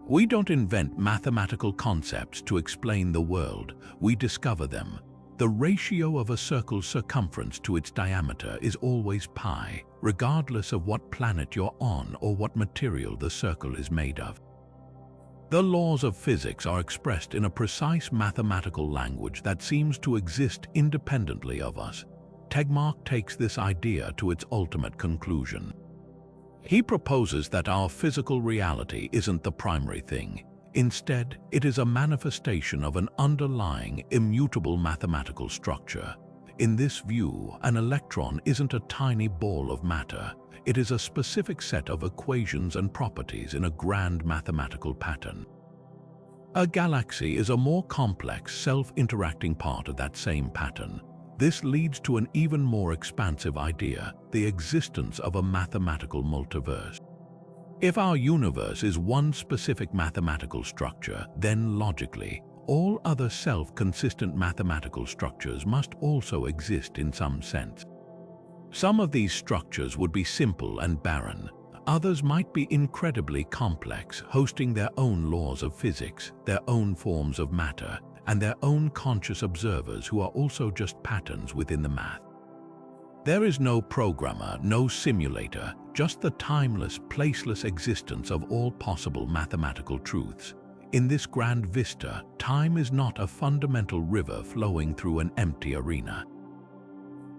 We don't invent mathematical concepts to explain the world, we discover them. The ratio of a circle's circumference to its diameter is always pi, regardless of what planet you're on or what material the circle is made of. The laws of physics are expressed in a precise mathematical language that seems to exist independently of us. Tegmark takes this idea to its ultimate conclusion. He proposes that our physical reality isn't the primary thing. Instead, it is a manifestation of an underlying, immutable mathematical structure. In this view, an electron isn't a tiny ball of matter. It is a specific set of equations and properties in a grand mathematical pattern. A galaxy is a more complex, self-interacting part of that same pattern. This leads to an even more expansive idea, the existence of a mathematical multiverse. If our universe is one specific mathematical structure, then logically, all other self-consistent mathematical structures must also exist in some sense. Some of these structures would be simple and barren. Others might be incredibly complex, hosting their own laws of physics, their own forms of matter, and their own conscious observers who are also just patterns within the math. There is no programmer, no simulator, just the timeless, placeless existence of all possible mathematical truths. In this grand vista, time is not a fundamental river flowing through an empty arena.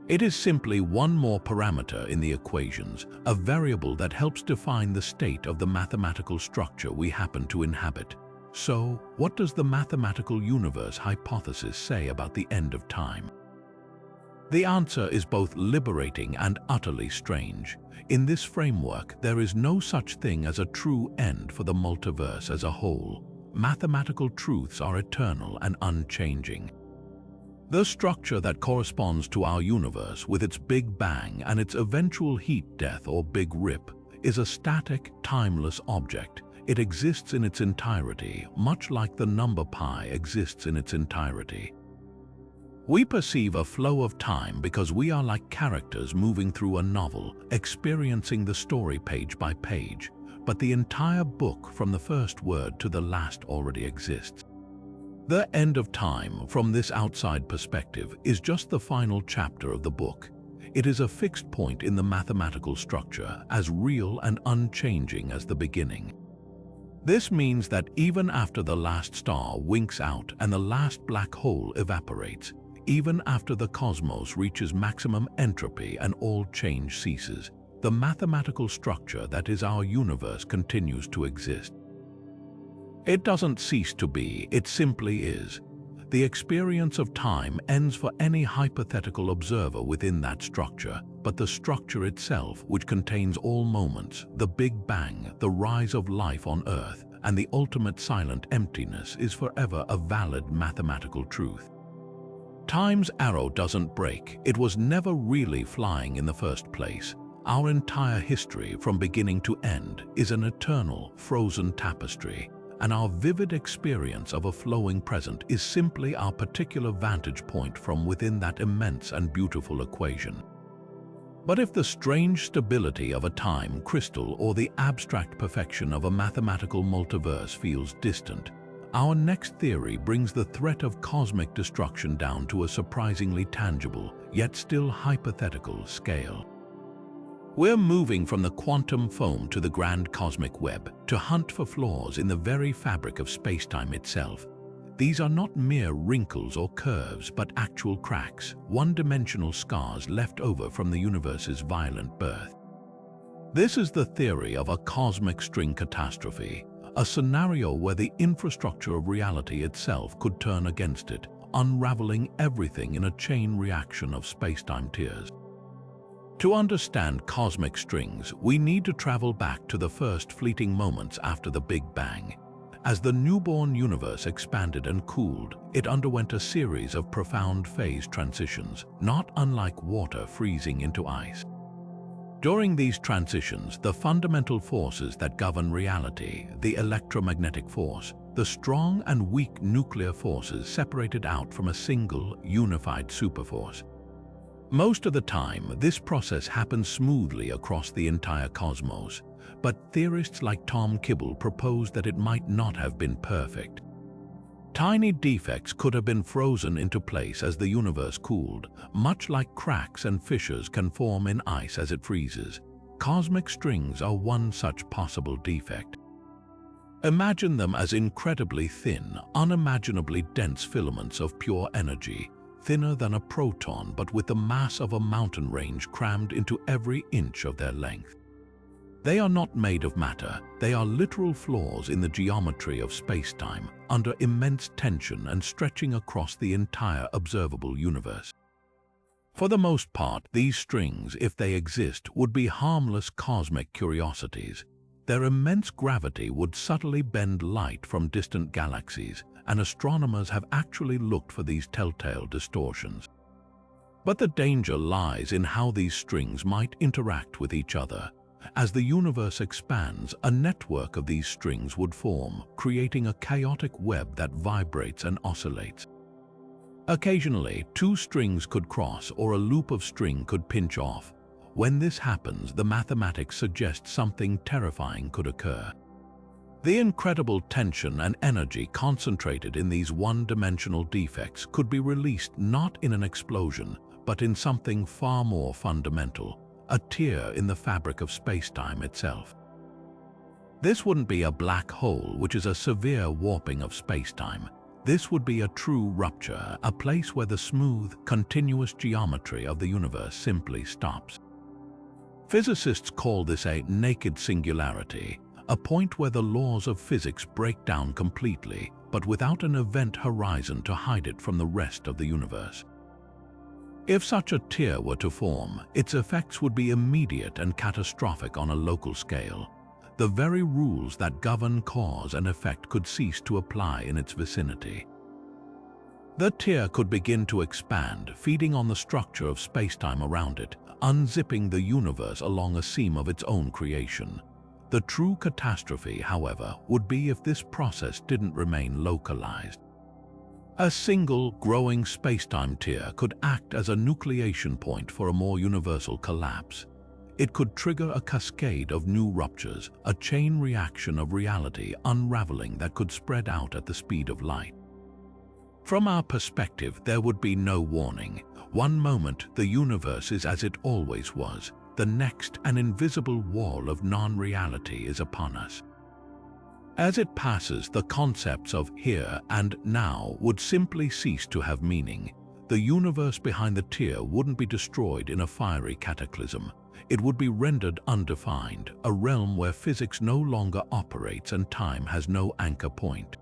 It is simply one more parameter in the equations, a variable that helps define the state of the mathematical structure we happen to inhabit. So, what does the mathematical universe hypothesis say about the end of time? The answer is both liberating and utterly strange. In this framework, there is no such thing as a true end for the multiverse as a whole. Mathematical truths are eternal and unchanging. The structure that corresponds to our universe, with its Big Bang and its eventual heat death or Big Rip, is a static, timeless object. It exists in its entirety, much like the number pi exists in its entirety. We perceive a flow of time because we are like characters moving through a novel, experiencing the story page by page, but the entire book from the first word to the last already exists. The end of time, from this outside perspective, is just the final chapter of the book. It is a fixed point in the mathematical structure, as real and unchanging as the beginning. This means that even after the last star winks out and the last black hole evaporates, even after the cosmos reaches maximum entropy and all change ceases, the mathematical structure that is our universe continues to exist. It doesn't cease to be, it simply is. The experience of time ends for any hypothetical observer within that structure, but the structure itself, which contains all moments, the Big Bang, the rise of life on Earth, and the ultimate silent emptiness, is forever a valid mathematical truth. Time's arrow doesn't break. It was never really flying in the first place. Our entire history, from beginning to end, is an eternal, frozen tapestry, and our vivid experience of a flowing present is simply our particular vantage point from within that immense and beautiful equation. But if the strange stability of a time crystal or the abstract perfection of a mathematical multiverse feels distant, our next theory brings the threat of cosmic destruction down to a surprisingly tangible, yet still hypothetical, scale. We're moving from the quantum foam to the grand cosmic web to hunt for flaws in the very fabric of spacetime itself. These are not mere wrinkles or curves, but actual cracks, one-dimensional scars left over from the universe's violent birth. This is the theory of a cosmic string catastrophe, a scenario where the infrastructure of reality itself could turn against it, unraveling everything in a chain reaction of spacetime tears. To understand cosmic strings, we need to travel back to the first fleeting moments after the Big Bang. As the newborn universe expanded and cooled, it underwent a series of profound phase transitions, not unlike water freezing into ice. During these transitions, the fundamental forces that govern reality, the electromagnetic force, the strong and weak nuclear forces, separated out from a single, unified superforce. Most of the time, this process happens smoothly across the entire cosmos, but theorists like Tom Kibble propose that it might not have been perfect. Tiny defects could have been frozen into place as the universe cooled, much like cracks and fissures can form in ice as it freezes. Cosmic strings are one such possible defect. Imagine them as incredibly thin, unimaginably dense filaments of pure energy, thinner than a proton but with the mass of a mountain range crammed into every inch of their length. They are not made of matter, they are literal flaws in the geometry of spacetime, under immense tension and stretching across the entire observable universe. For the most part, these strings, if they exist, would be harmless cosmic curiosities. Their immense gravity would subtly bend light from distant galaxies, and astronomers have actually looked for these telltale distortions. But the danger lies in how these strings might interact with each other. As the universe expands, a network of these strings would form, creating a chaotic web that vibrates and oscillates. Occasionally, two strings could cross or a loop of string could pinch off. When this happens, the mathematics suggest something terrifying could occur. The incredible tension and energy concentrated in these one-dimensional defects could be released not in an explosion, but in something far more fundamental, a tear in the fabric of spacetime itself. This wouldn't be a black hole, which is a severe warping of spacetime. This would be a true rupture, a place where the smooth, continuous geometry of the universe simply stops. Physicists call this a naked singularity, a point where the laws of physics break down completely, but without an event horizon to hide it from the rest of the universe. If such a tear were to form, its effects would be immediate and catastrophic on a local scale. The very rules that govern cause and effect could cease to apply in its vicinity. The tear could begin to expand, feeding on the structure of spacetime around it, unzipping the universe along a seam of its own creation. The true catastrophe, however, would be if this process didn't remain localized. A single, growing spacetime tear could act as a nucleation point for a more universal collapse. It could trigger a cascade of new ruptures, a chain reaction of reality unraveling that could spread out at the speed of light. From our perspective, there would be no warning. One moment, the universe is as it always was. The next, an invisible wall of non-reality is upon us. As it passes, the concepts of here and now would simply cease to have meaning. The universe behind the tear wouldn't be destroyed in a fiery cataclysm. It would be rendered undefined, a realm where physics no longer operates and time has no anchor point.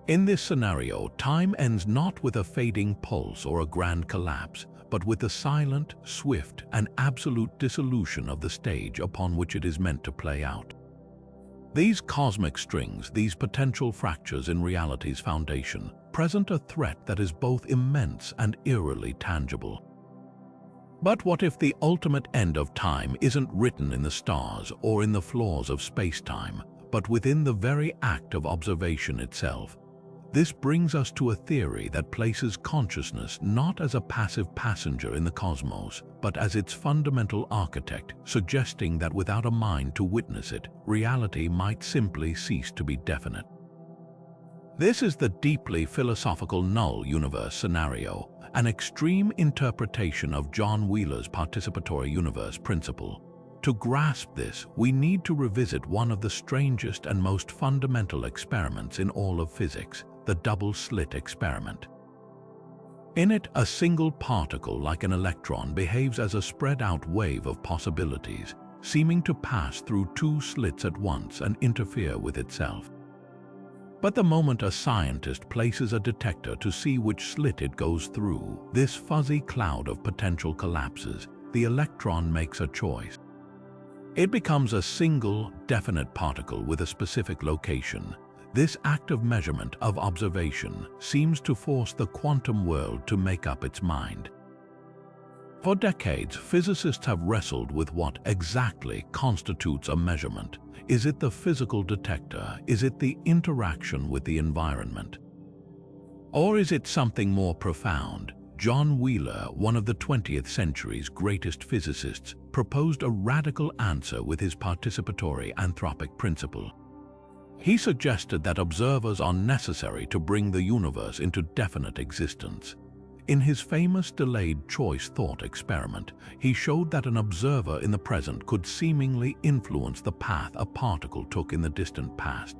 In this scenario, time ends not with a fading pulse or a grand collapse, but with the silent, swift, and absolute dissolution of the stage upon which it is meant to play out. These cosmic strings, these potential fractures in reality's foundation, present a threat that is both immense and eerily tangible. But what if the ultimate end of time isn't written in the stars or in the flaws of space-time, but within the very act of observation itself? This brings us to a theory that places consciousness not as a passive passenger in the cosmos, but as its fundamental architect, suggesting that without a mind to witness it, reality might simply cease to be definite. This is the deeply philosophical null universe scenario, an extreme interpretation of John Wheeler's participatory universe principle. To grasp this, we need to revisit one of the strangest and most fundamental experiments in all of physics, the double-slit experiment. In it, a single particle like an electron behaves as a spread-out wave of possibilities, seeming to pass through two slits at once and interfere with itself. But the moment a scientist places a detector to see which slit it goes through, this fuzzy cloud of potential collapses, the electron makes a choice. It becomes a single, definite particle with a specific location. This act of measurement, of observation, seems to force the quantum world to make up its mind. For decades, physicists have wrestled with what exactly constitutes a measurement. Is it the physical detector? Is it the interaction with the environment? Or is it something more profound? John Wheeler, one of the 20th century's greatest physicists, proposed a radical answer with his participatory anthropic principle. He suggested that observers are necessary to bring the universe into definite existence. In his famous delayed choice thought experiment, he showed that an observer in the present could seemingly influence the path a particle took in the distant past.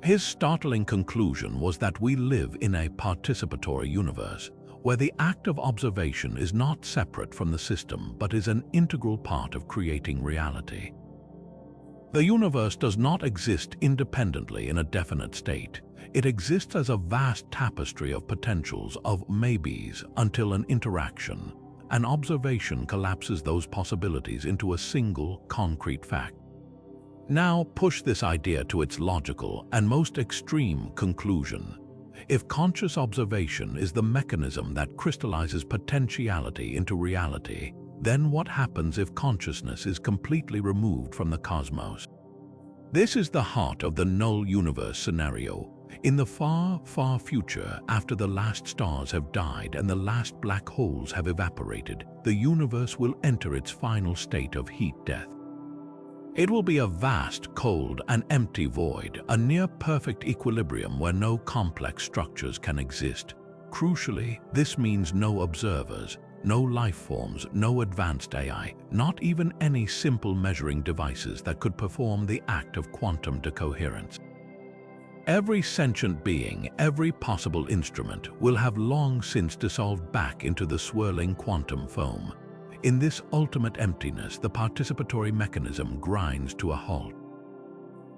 His startling conclusion was that we live in a participatory universe, where the act of observation is not separate from the system but is an integral part of creating reality. The universe does not exist independently in a definite state. It exists as a vast tapestry of potentials, of maybes, until an interaction, an observation collapses those possibilities into a single, concrete fact. Now push this idea to its logical and most extreme conclusion. If conscious observation is the mechanism that crystallizes potentiality into reality, then what happens if consciousness is completely removed from the cosmos? This is the heart of the null universe scenario. In the far, far future, after the last stars have died and the last black holes have evaporated, the universe will enter its final state of heat death. It will be a vast, cold, and empty void, a near-perfect equilibrium where no complex structures can exist. Crucially, this means no observers, no life forms, no advanced AI, not even any simple measuring devices that could perform the act of quantum decoherence. Every sentient being, every possible instrument, will have long since dissolved back into the swirling quantum foam. In this ultimate emptiness, the participatory mechanism grinds to a halt.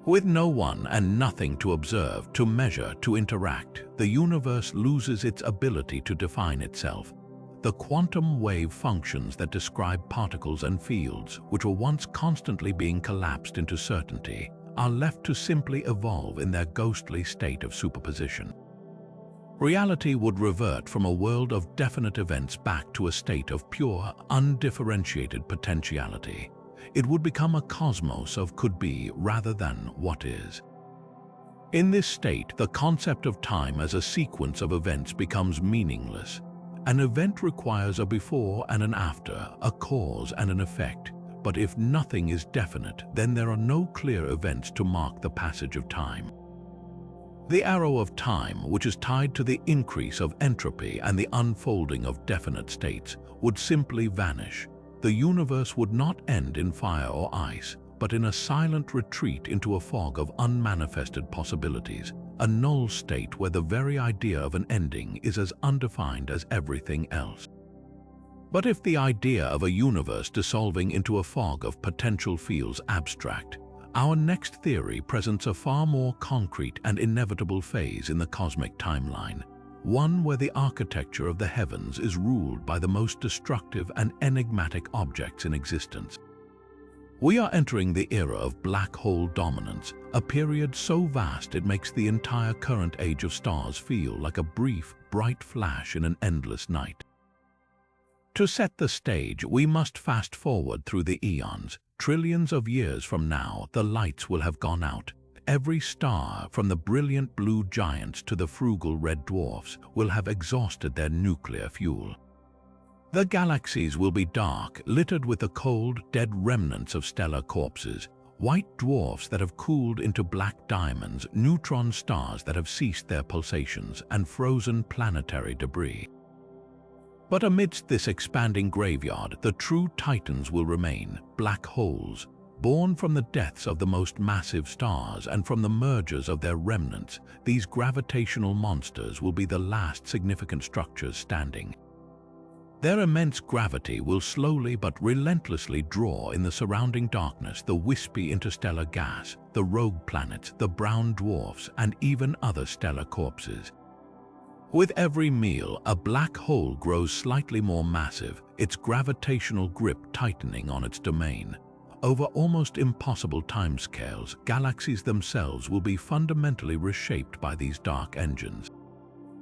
With no one and nothing to observe, to measure, to interact, the universe loses its ability to define itself. The quantum wave functions that describe particles and fields, which were once constantly being collapsed into certainty, are left to simply evolve in their ghostly state of superposition. Reality would revert from a world of definite events back to a state of pure, undifferentiated potentiality. It would become a cosmos of could be rather than what is. In this state, the concept of time as a sequence of events becomes meaningless. An event requires a before and an after, a cause and an effect. But if nothing is definite, then there are no clear events to mark the passage of time. The arrow of time, which is tied to the increase of entropy and the unfolding of definite states, would simply vanish. The universe would not end in fire or ice, but in a silent retreat into a fog of unmanifested possibilities, a null state where the very idea of an ending is as undefined as everything else. But if the idea of a universe dissolving into a fog of potential feels abstract, our next theory presents a far more concrete and inevitable phase in the cosmic timeline, one where the architecture of the heavens is ruled by the most destructive and enigmatic objects in existence. We are entering the era of black hole dominance, a period so vast it makes the entire current age of stars feel like a brief, bright flash in an endless night. To set the stage, we must fast forward through the eons. Trillions of years from now, the lights will have gone out. Every star, from the brilliant blue giants to the frugal red dwarfs, will have exhausted their nuclear fuel. The galaxies will be dark, littered with the cold, dead remnants of stellar corpses, white dwarfs that have cooled into black diamonds, neutron stars that have ceased their pulsations, and frozen planetary debris. But amidst this expanding graveyard, the true titans will remain, black holes, born from the deaths of the most massive stars and from the mergers of their remnants. These gravitational monsters will be the last significant structures standing. Their immense gravity will slowly but relentlessly draw in the surrounding darkness the wispy interstellar gas, the rogue planets, the brown dwarfs, and even other stellar corpses. With every meal, a black hole grows slightly more massive, its gravitational grip tightening on its domain. Over almost impossible timescales, galaxies themselves will be fundamentally reshaped by these dark engines.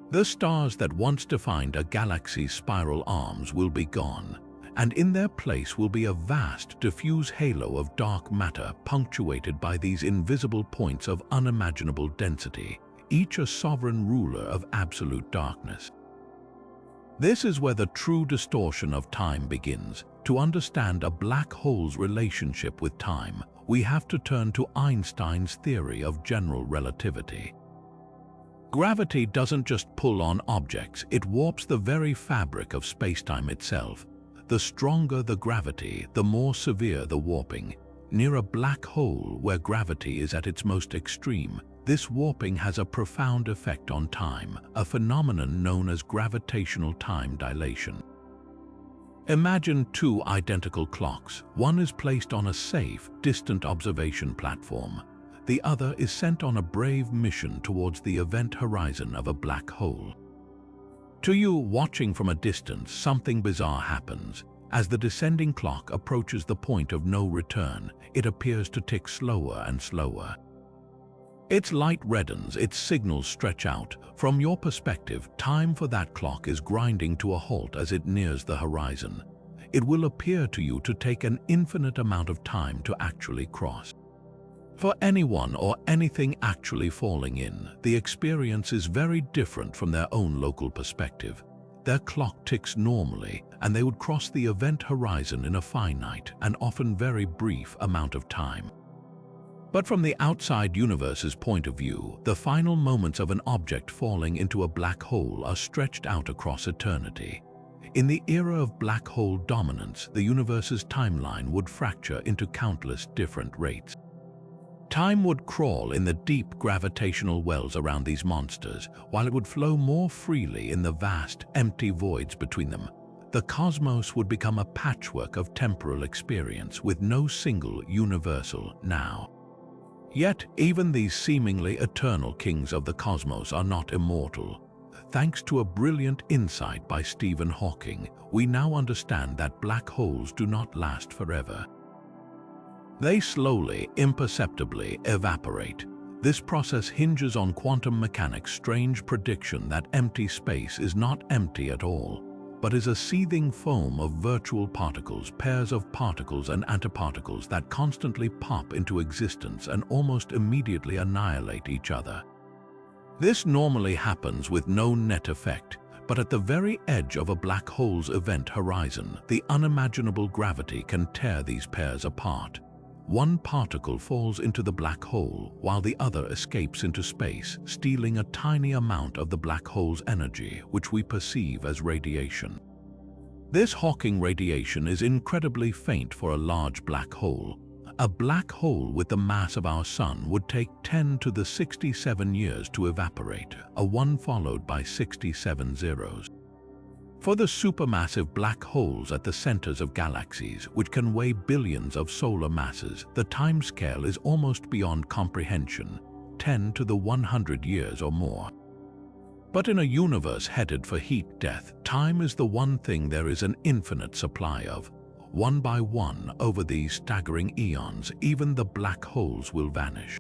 The stars that once defined a galaxy's spiral arms will be gone, and in their place will be a vast, diffuse halo of dark matter punctuated by these invisible points of unimaginable density, each a sovereign ruler of absolute darkness. This is where the true distortion of time begins. To understand a black hole's relationship with time, we have to turn to Einstein's theory of general relativity. Gravity doesn't just pull on objects, it warps the very fabric of spacetime itself. The stronger the gravity, the more severe the warping. Near a black hole, where gravity is at its most extreme, This warping has a profound effect on time, a phenomenon known as gravitational time dilation. Imagine two identical clocks. One is placed on a safe, distant observation platform. The other is sent on a brave mission towards the event horizon of a black hole. To you, watching from a distance, something bizarre happens. As the descending clock approaches the point of no return, it appears to tick slower and slower. Its light reddens, its signals stretch out. From your perspective, time for that clock is grinding to a halt as it nears the horizon. It will appear to you to take an infinite amount of time to actually cross. For anyone or anything actually falling in, the experience is very different from their own local perspective. Their clock ticks normally, and they would cross the event horizon in a finite and often very brief amount of time. But from the outside universe's point of view, the final moments of an object falling into a black hole are stretched out across eternity. In the era of black hole dominance, the universe's timeline would fracture into countless different rates. Time would crawl in the deep gravitational wells around these monsters, while it would flow more freely in the vast, empty voids between them. The cosmos would become a patchwork of temporal experience with no single universal now. Yet, even these seemingly eternal kings of the cosmos are not immortal. Thanks to a brilliant insight by Stephen Hawking, we now understand that black holes do not last forever. They slowly, imperceptibly evaporate. This process hinges on quantum mechanics' strange prediction that empty space is not empty at all, but is a seething foam of virtual particles, pairs of particles and antiparticles that constantly pop into existence and almost immediately annihilate each other. This normally happens with no net effect, but at the very edge of a black hole's event horizon, the unimaginable gravity can tear these pairs apart. One particle falls into the black hole, while the other escapes into space, stealing a tiny amount of the black hole's energy, which we perceive as radiation. This Hawking radiation is incredibly faint for a large black hole. A black hole with the mass of our Sun would take 10 to the 67 years to evaporate, a 1 followed by 67 zeros. For the supermassive black holes at the centers of galaxies, which can weigh billions of solar masses, the timescale is almost beyond comprehension, 10 to the 100 years or more. But in a universe headed for heat death, time is the one thing there is an infinite supply of. One by one, over these staggering eons, even the black holes will vanish.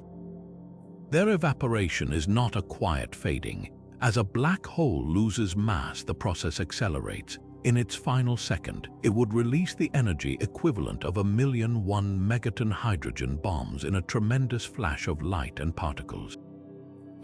Their evaporation is not a quiet fading. As a black hole loses mass, the process accelerates. In its final second, it would release the energy equivalent of 1,000,001 megaton hydrogen bombs in a tremendous flash of light and particles.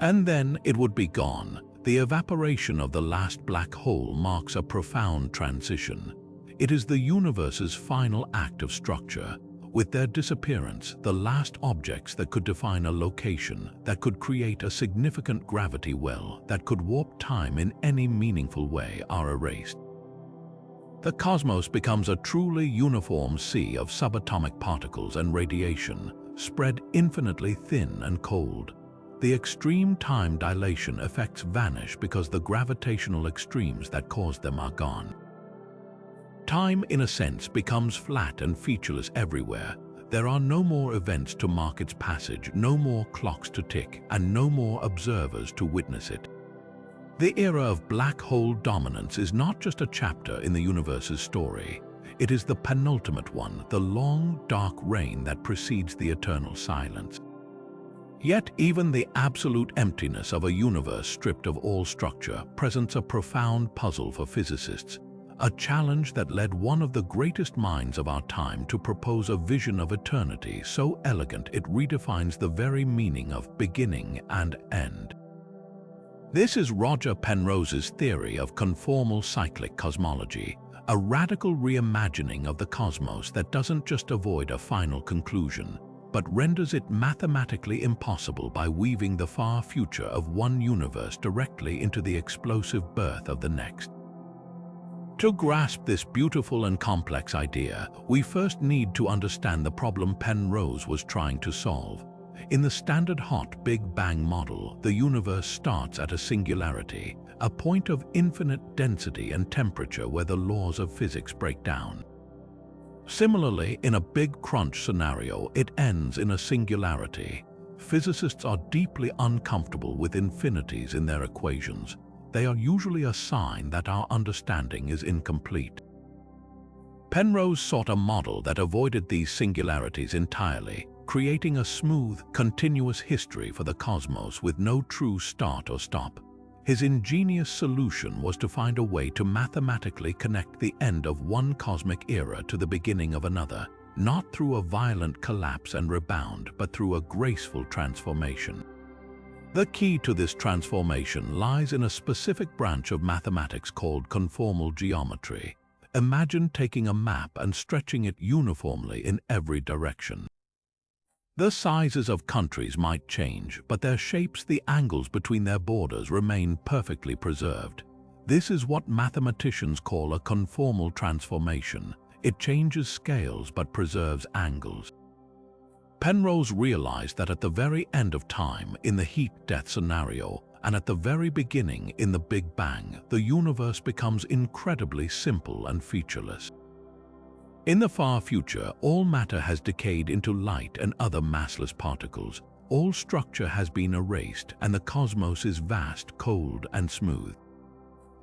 And then it would be gone. The evaporation of the last black hole marks a profound transition. It is the universe's final act of structure. With their disappearance, the last objects that could define a location, that could create a significant gravity well, that could warp time in any meaningful way, are erased. The cosmos becomes a truly uniform sea of subatomic particles and radiation, spread infinitely thin and cold. The extreme time dilation effects vanish because the gravitational extremes that caused them are gone. Time, in a sense, becomes flat and featureless everywhere. There are no more events to mark its passage, no more clocks to tick, and no more observers to witness it. The era of black hole dominance is not just a chapter in the universe's story. It is the penultimate one, the long, dark reign that precedes the eternal silence. Yet even the absolute emptiness of a universe stripped of all structure presents a profound puzzle for physicists. A challenge that led one of the greatest minds of our time to propose a vision of eternity so elegant it redefines the very meaning of beginning and end. This is Roger Penrose's theory of conformal cyclic cosmology, a radical reimagining of the cosmos that doesn't just avoid a final conclusion, but renders it mathematically impossible by weaving the far future of one universe directly into the explosive birth of the next. To grasp this beautiful and complex idea, we first need to understand the problem Penrose was trying to solve. In the standard hot Big Bang model, the universe starts at a singularity, a point of infinite density and temperature where the laws of physics break down. Similarly, in a Big Crunch scenario, it ends in a singularity. Physicists are deeply uncomfortable with infinities in their equations. They are usually a sign that our understanding is incomplete. Penrose sought a model that avoided these singularities entirely, creating a smooth, continuous history for the cosmos with no true start or stop. His ingenious solution was to find a way to mathematically connect the end of one cosmic era to the beginning of another, not through a violent collapse and rebound, but through a graceful transformation. The key to this transformation lies in a specific branch of mathematics called conformal geometry. Imagine taking a map and stretching it uniformly in every direction. The sizes of countries might change, but their shapes, the angles between their borders, remain perfectly preserved. This is what mathematicians call a conformal transformation. It changes scales but preserves angles. Penrose realized that at the very end of time, in the heat-death scenario, and at the very beginning in the Big Bang, the universe becomes incredibly simple and featureless. In the far future, all matter has decayed into light and other massless particles. All structure has been erased, and the cosmos is vast, cold, and smooth.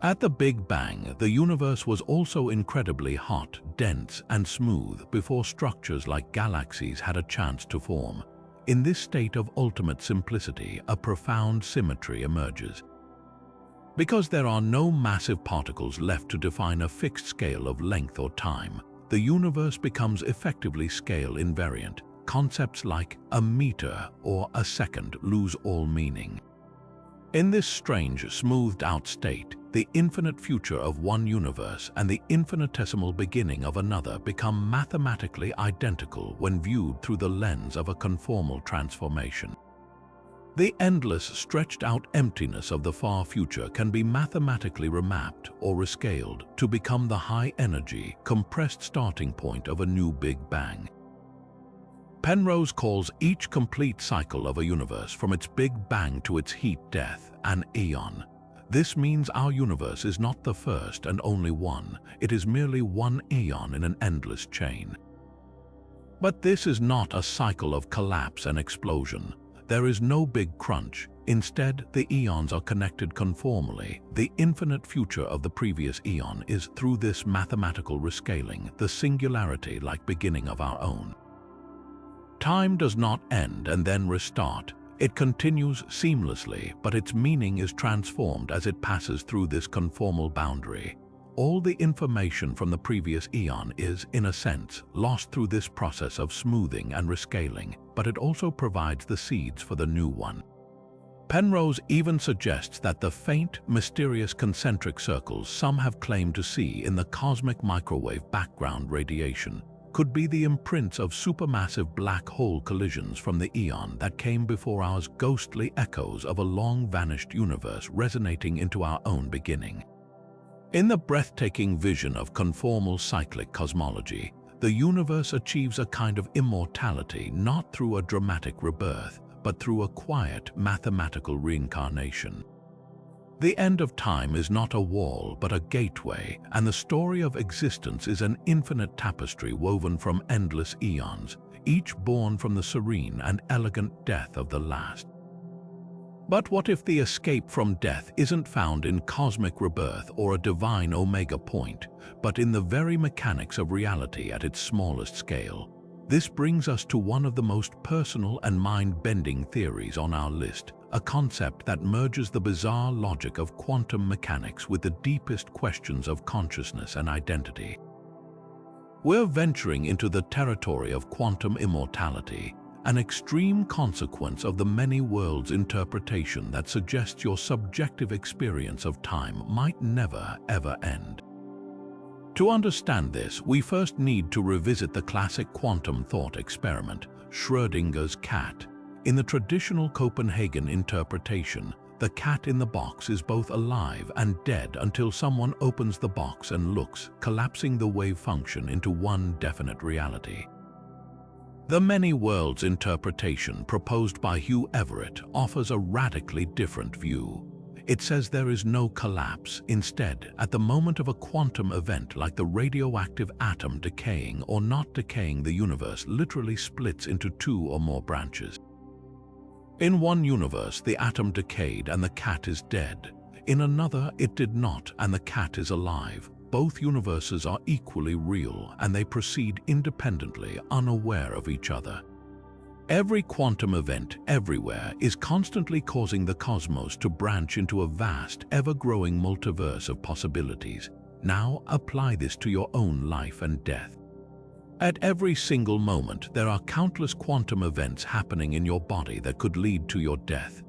At the Big Bang, the universe was also incredibly hot, dense, and smooth before structures like galaxies had a chance to form. In this state of ultimate simplicity, a profound symmetry emerges. Because there are no massive particles left to define a fixed scale of length or time, the universe becomes effectively scale invariant. Concepts like a meter or a second lose all meaning. In this strange, smoothed-out state, the infinite future of one universe and the infinitesimal beginning of another become mathematically identical when viewed through the lens of a conformal transformation. The endless, stretched-out emptiness of the far future can be mathematically remapped or rescaled to become the high-energy, compressed starting point of a new Big Bang. Penrose calls each complete cycle of a universe from its Big Bang to its heat-death an eon. This means our universe is not the first and only one, it is merely one eon in an endless chain. But this is not a cycle of collapse and explosion. There is no Big Crunch. Instead, the eons are connected conformally. The infinite future of the previous eon is, through this mathematical rescaling, the singularity-like beginning of our own. Time does not end and then restart. It continues seamlessly, but its meaning is transformed as it passes through this conformal boundary. All the information from the previous eon is, in a sense, lost through this process of smoothing and rescaling, but it also provides the seeds for the new one. Penrose even suggests that the faint, mysterious concentric circles some have claimed to see in the cosmic microwave background radiation could be the imprints of supermassive black hole collisions from the eon that came before ours, ghostly echoes of a long-vanished universe resonating into our own beginning. In the breathtaking vision of conformal cyclic cosmology, the universe achieves a kind of immortality not through a dramatic rebirth, but through a quiet mathematical reincarnation. The end of time is not a wall, but a gateway, and the story of existence is an infinite tapestry woven from endless eons, each born from the serene and elegant death of the last. But what if the escape from death isn't found in cosmic rebirth or a divine omega point, but in the very mechanics of reality at its smallest scale? This brings us to one of the most personal and mind-bending theories on our list, a concept that merges the bizarre logic of quantum mechanics with the deepest questions of consciousness and identity. We're venturing into the territory of quantum immortality, an extreme consequence of the many worlds interpretation that suggests your subjective experience of time might never, ever end. To understand this, we first need to revisit the classic quantum thought experiment, Schrödinger's cat. In the traditional Copenhagen interpretation, the cat in the box is both alive and dead until someone opens the box and looks, collapsing the wave function into one definite reality. The many worlds interpretation proposed by Hugh Everett offers a radically different view. It says there is no collapse. Instead, at the moment of a quantum event like the radioactive atom decaying or not decaying, the universe literally splits into two or more branches. In one universe, the atom decayed and the cat is dead. In another, it did not and the cat is alive. Both universes are equally real and they proceed independently, unaware of each other. Every quantum event everywhere is constantly causing the cosmos to branch into a vast, ever-growing multiverse of possibilities. Now apply this to your own life and death. At every single moment, there are countless quantum events happening in your body that could lead to your death.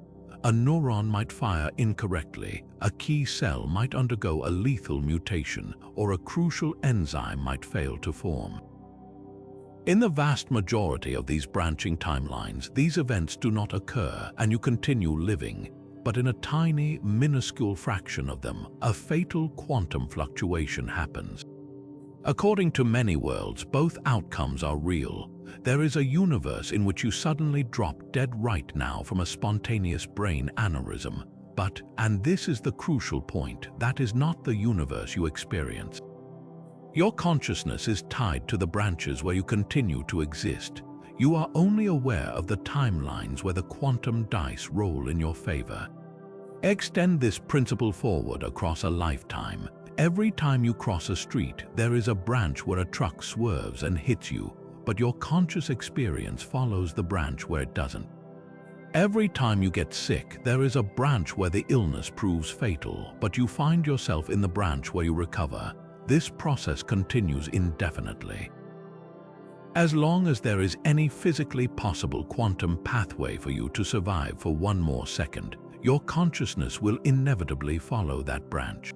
A neuron might fire incorrectly, a key cell might undergo a lethal mutation, or a crucial enzyme might fail to form. In the vast majority of these branching timelines, these events do not occur and you continue living, but in a tiny, minuscule fraction of them, a fatal quantum fluctuation happens. According to many worlds, both outcomes are real. There is a universe in which you suddenly drop dead right now from a spontaneous brain aneurysm. But, and this is the crucial point, that is not the universe you experience. Your consciousness is tied to the branches where you continue to exist. You are only aware of the timelines where the quantum dice roll in your favor. Extend this principle forward across a lifetime. Every time you cross a street, there is a branch where a truck swerves and hits you, but your conscious experience follows the branch where it doesn't. Every time you get sick, there is a branch where the illness proves fatal, but you find yourself in the branch where you recover. This process continues indefinitely. As long as there is any physically possible quantum pathway for you to survive for one more second, your consciousness will inevitably follow that branch.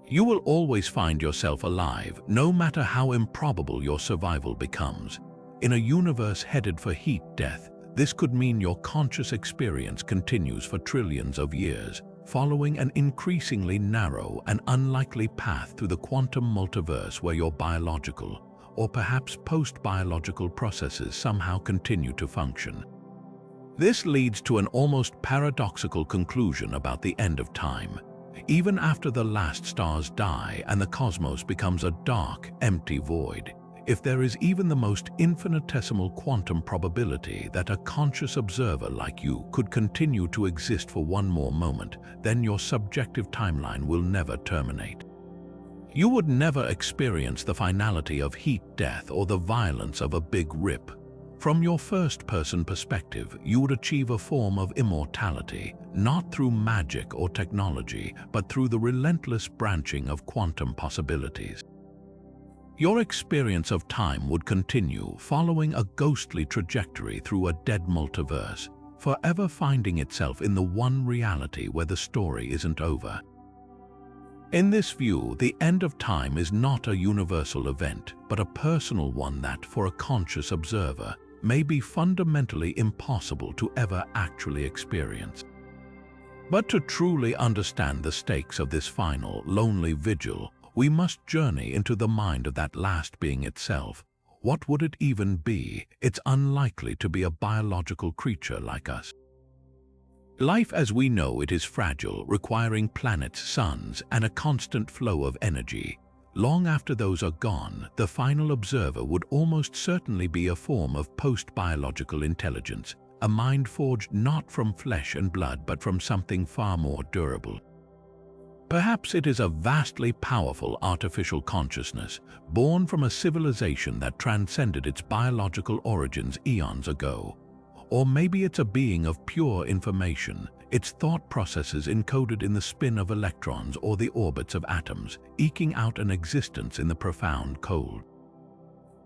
You will always find yourself alive, no matter how improbable your survival becomes. In a universe headed for heat death, this could mean your conscious experience continues for trillions of years, following an increasingly narrow and unlikely path through the quantum multiverse where your biological, or perhaps post-biological processes somehow continue to function. This leads to an almost paradoxical conclusion about the end of time. Even after the last stars die and the cosmos becomes a dark, empty void, if there is even the most infinitesimal quantum probability that a conscious observer like you could continue to exist for one more moment, then your subjective timeline will never terminate. You would never experience the finality of heat death or the violence of a big rip. From your first-person perspective, you would achieve a form of immortality, not through magic or technology, but through the relentless branching of quantum possibilities. Your experience of time would continue, following a ghostly trajectory through a dead multiverse, forever finding itself in the one reality where the story isn't over. In this view, the end of time is not a universal event, but a personal one that, for a conscious observer, may be fundamentally impossible to ever actually experience. But to truly understand the stakes of this final, lonely vigil, we must journey into the mind of that last being itself. What would it even be? It's unlikely to be a biological creature like us. Life as we know it is fragile, requiring planets, suns, and a constant flow of energy. Long after those are gone, the final observer would almost certainly be a form of post-biological intelligence, a mind forged not from flesh and blood but from something far more durable. Perhaps it is a vastly powerful artificial consciousness, born from a civilization that transcended its biological origins eons ago. Or maybe it's a being of pure information, its thought processes encoded in the spin of electrons or the orbits of atoms, eking out an existence in the profound cold.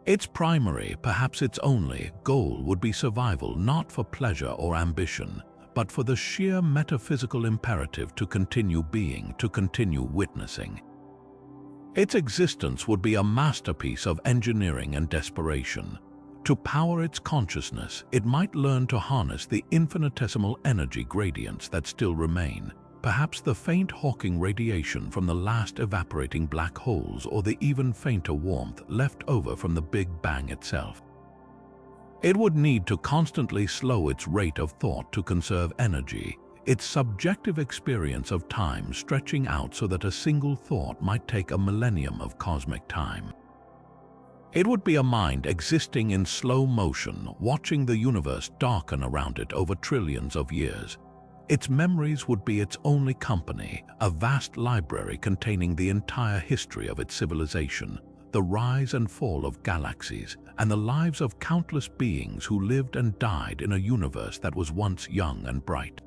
Its primary, perhaps its only, goal would be survival, not for pleasure or ambition, but for the sheer metaphysical imperative to continue being, to continue witnessing. Its existence would be a masterpiece of engineering and desperation. To power its consciousness, it might learn to harness the infinitesimal energy gradients that still remain, perhaps the faint Hawking radiation from the last evaporating black holes or the even fainter warmth left over from the Big Bang itself. It would need to constantly slow its rate of thought to conserve energy, its subjective experience of time stretching out so that a single thought might take a millennium of cosmic time. It would be a mind existing in slow motion, watching the universe darken around it over trillions of years. Its memories would be its only company, a vast library containing the entire history of its civilization, the rise and fall of galaxies, and the lives of countless beings who lived and died in a universe that was once young and bright.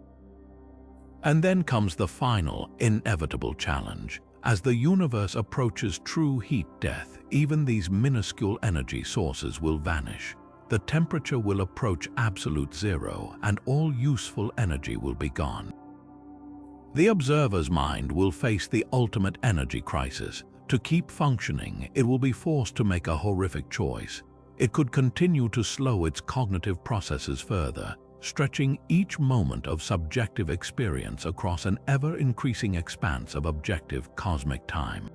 And then comes the final, inevitable challenge. As the universe approaches true heat death, even these minuscule energy sources will vanish. The temperature will approach absolute zero, and all useful energy will be gone. The observer's mind will face the ultimate energy crisis. To keep functioning, it will be forced to make a horrific choice. It could continue to slow its cognitive processes further, stretching each moment of subjective experience across an ever-increasing expanse of objective cosmic time.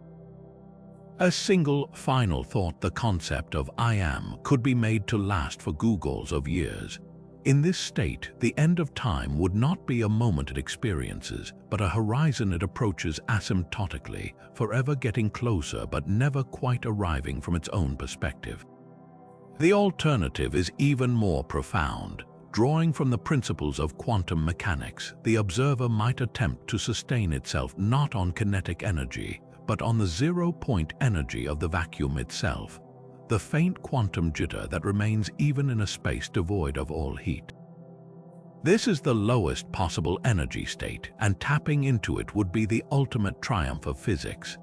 A single final thought, the concept of I am, could be made to last for googles of years. In this state, the end of time would not be a moment it experiences, but a horizon it approaches asymptotically, forever getting closer but never quite arriving from its own perspective. The alternative is even more profound. Drawing from the principles of quantum mechanics, the observer might attempt to sustain itself not on kinetic energy, but on the zero-point energy of the vacuum itself, the faint quantum jitter that remains even in a space devoid of all heat. This is the lowest possible energy state, and tapping into it would be the ultimate triumph of physics.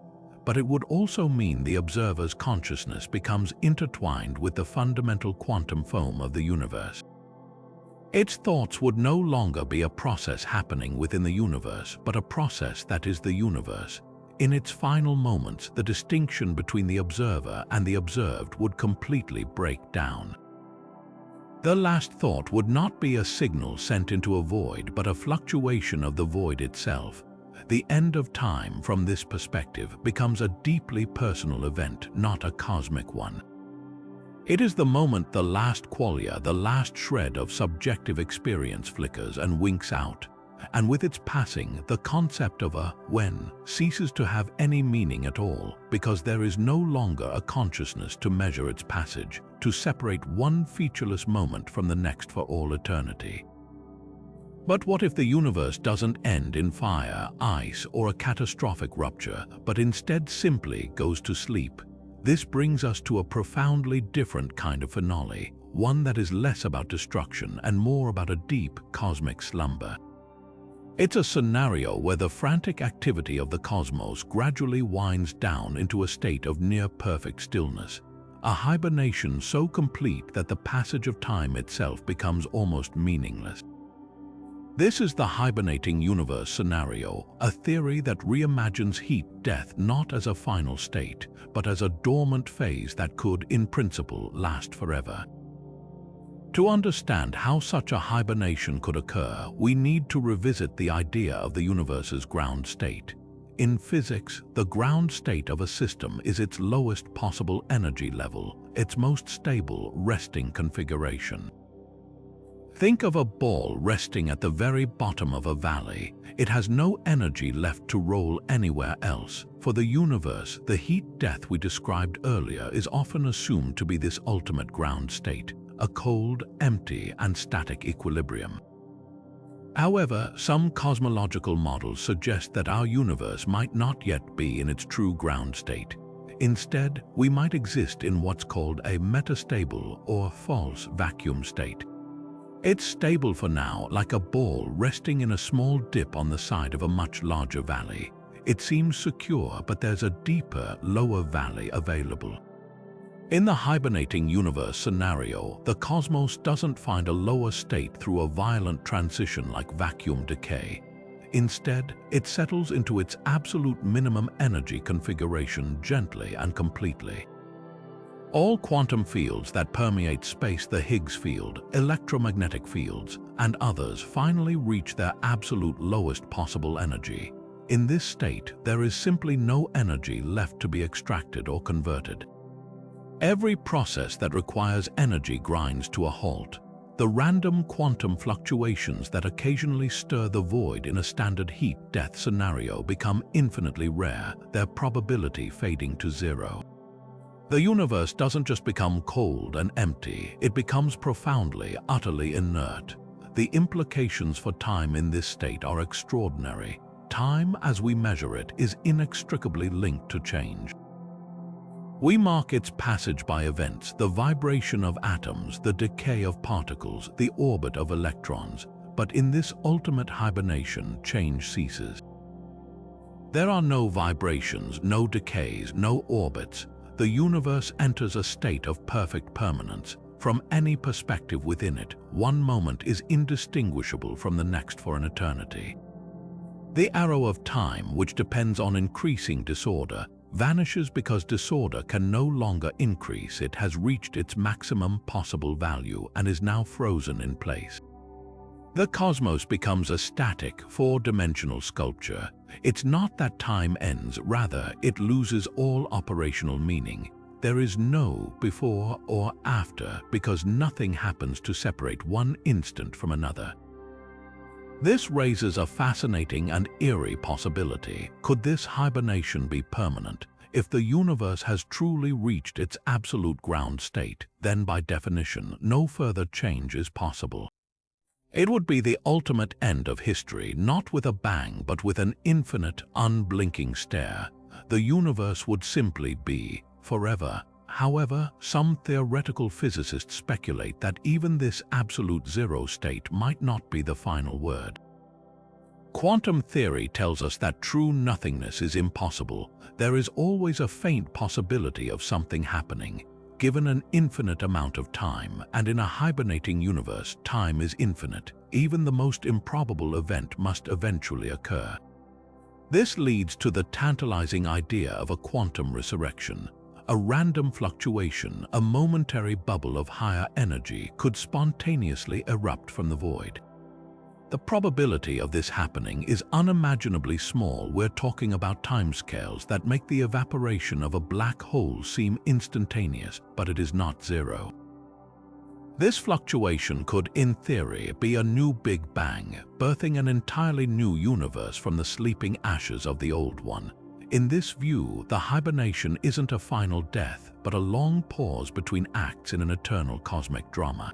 But it would also mean the observer's consciousness becomes intertwined with the fundamental quantum foam of the universe. Its thoughts would no longer be a process happening within the universe, but a process that is the universe. In its final moments, the distinction between the observer and the observed would completely break down. The last thought would not be a signal sent into a void, but a fluctuation of the void itself. The end of time, from this perspective, becomes a deeply personal event, not a cosmic one. It is the moment the last qualia, the last shred of subjective experience flickers and winks out, and with its passing, the concept of a when ceases to have any meaning at all, because there is no longer a consciousness to measure its passage, to separate one featureless moment from the next for all eternity. But what if the universe doesn't end in fire, ice, or a catastrophic rupture, but instead simply goes to sleep? This brings us to a profoundly different kind of finale, one that is less about destruction and more about a deep cosmic slumber. It's a scenario where the frantic activity of the cosmos gradually winds down into a state of near-perfect stillness, a hibernation so complete that the passage of time itself becomes almost meaningless. This is the hibernating universe scenario, a theory that reimagines heat death not as a final state, but as a dormant phase that could, in principle, last forever. To understand how such a hibernation could occur, we need to revisit the idea of the universe's ground state. In physics, the ground state of a system is its lowest possible energy level, its most stable, resting configuration. Think of a ball resting at the very bottom of a valley. It has no energy left to roll anywhere else. For the universe, the heat death we described earlier is often assumed to be this ultimate ground state, a cold, empty, and static equilibrium. However, some cosmological models suggest that our universe might not yet be in its true ground state. Instead, we might exist in what's called a metastable or false vacuum state. It's stable for now, like a ball resting in a small dip on the side of a much larger valley. It seems secure, but there's a deeper, lower valley available. In the hibernating universe scenario, the cosmos doesn't find a lower state through a violent transition like vacuum decay. Instead, it settles into its absolute minimum energy configuration gently and completely. All quantum fields that permeate space, the Higgs field, electromagnetic fields, and others finally reach their absolute lowest possible energy. In this state, there is simply no energy left to be extracted or converted. Every process that requires energy grinds to a halt. The random quantum fluctuations that occasionally stir the void in a standard heat-death scenario become infinitely rare, their probability fading to zero. The universe doesn't just become cold and empty, it becomes profoundly, utterly inert. The implications for time in this state are extraordinary. Time, as we measure it, is inextricably linked to change. We mark its passage by events, the vibration of atoms, the decay of particles, the orbit of electrons. But in this ultimate hibernation, change ceases. There are no vibrations, no decays, no orbits. The universe enters a state of perfect permanence. From any perspective within it, one moment is indistinguishable from the next for an eternity. The arrow of time, which depends on increasing disorder, vanishes because disorder can no longer increase. It has reached its maximum possible value and is now frozen in place. The cosmos becomes a static, four-dimensional sculpture. It's not that time ends, rather it loses all operational meaning. There is no before or after because nothing happens to separate one instant from another. This raises a fascinating and eerie possibility. Could this hibernation be permanent? If the universe has truly reached its absolute ground state, then by definition, no further change is possible. It would be the ultimate end of history, not with a bang, but with an infinite, unblinking stare. The universe would simply be forever. However, some theoretical physicists speculate that even this absolute zero state might not be the final word. Quantum theory tells us that true nothingness is impossible. There is always a faint possibility of something happening, given an infinite amount of time, and in a hibernating universe, time is infinite. Even the most improbable event must eventually occur. This leads to the tantalizing idea of a quantum resurrection. A random fluctuation, a momentary bubble of higher energy could spontaneously erupt from the void. The probability of this happening is unimaginably small. We're talking about timescales that make the evaporation of a black hole seem instantaneous, but it is not zero. This fluctuation could, in theory, be a new Big Bang, birthing an entirely new universe from the sleeping ashes of the old one. In this view, the hibernation isn't a final death, but a long pause between acts in an eternal cosmic drama.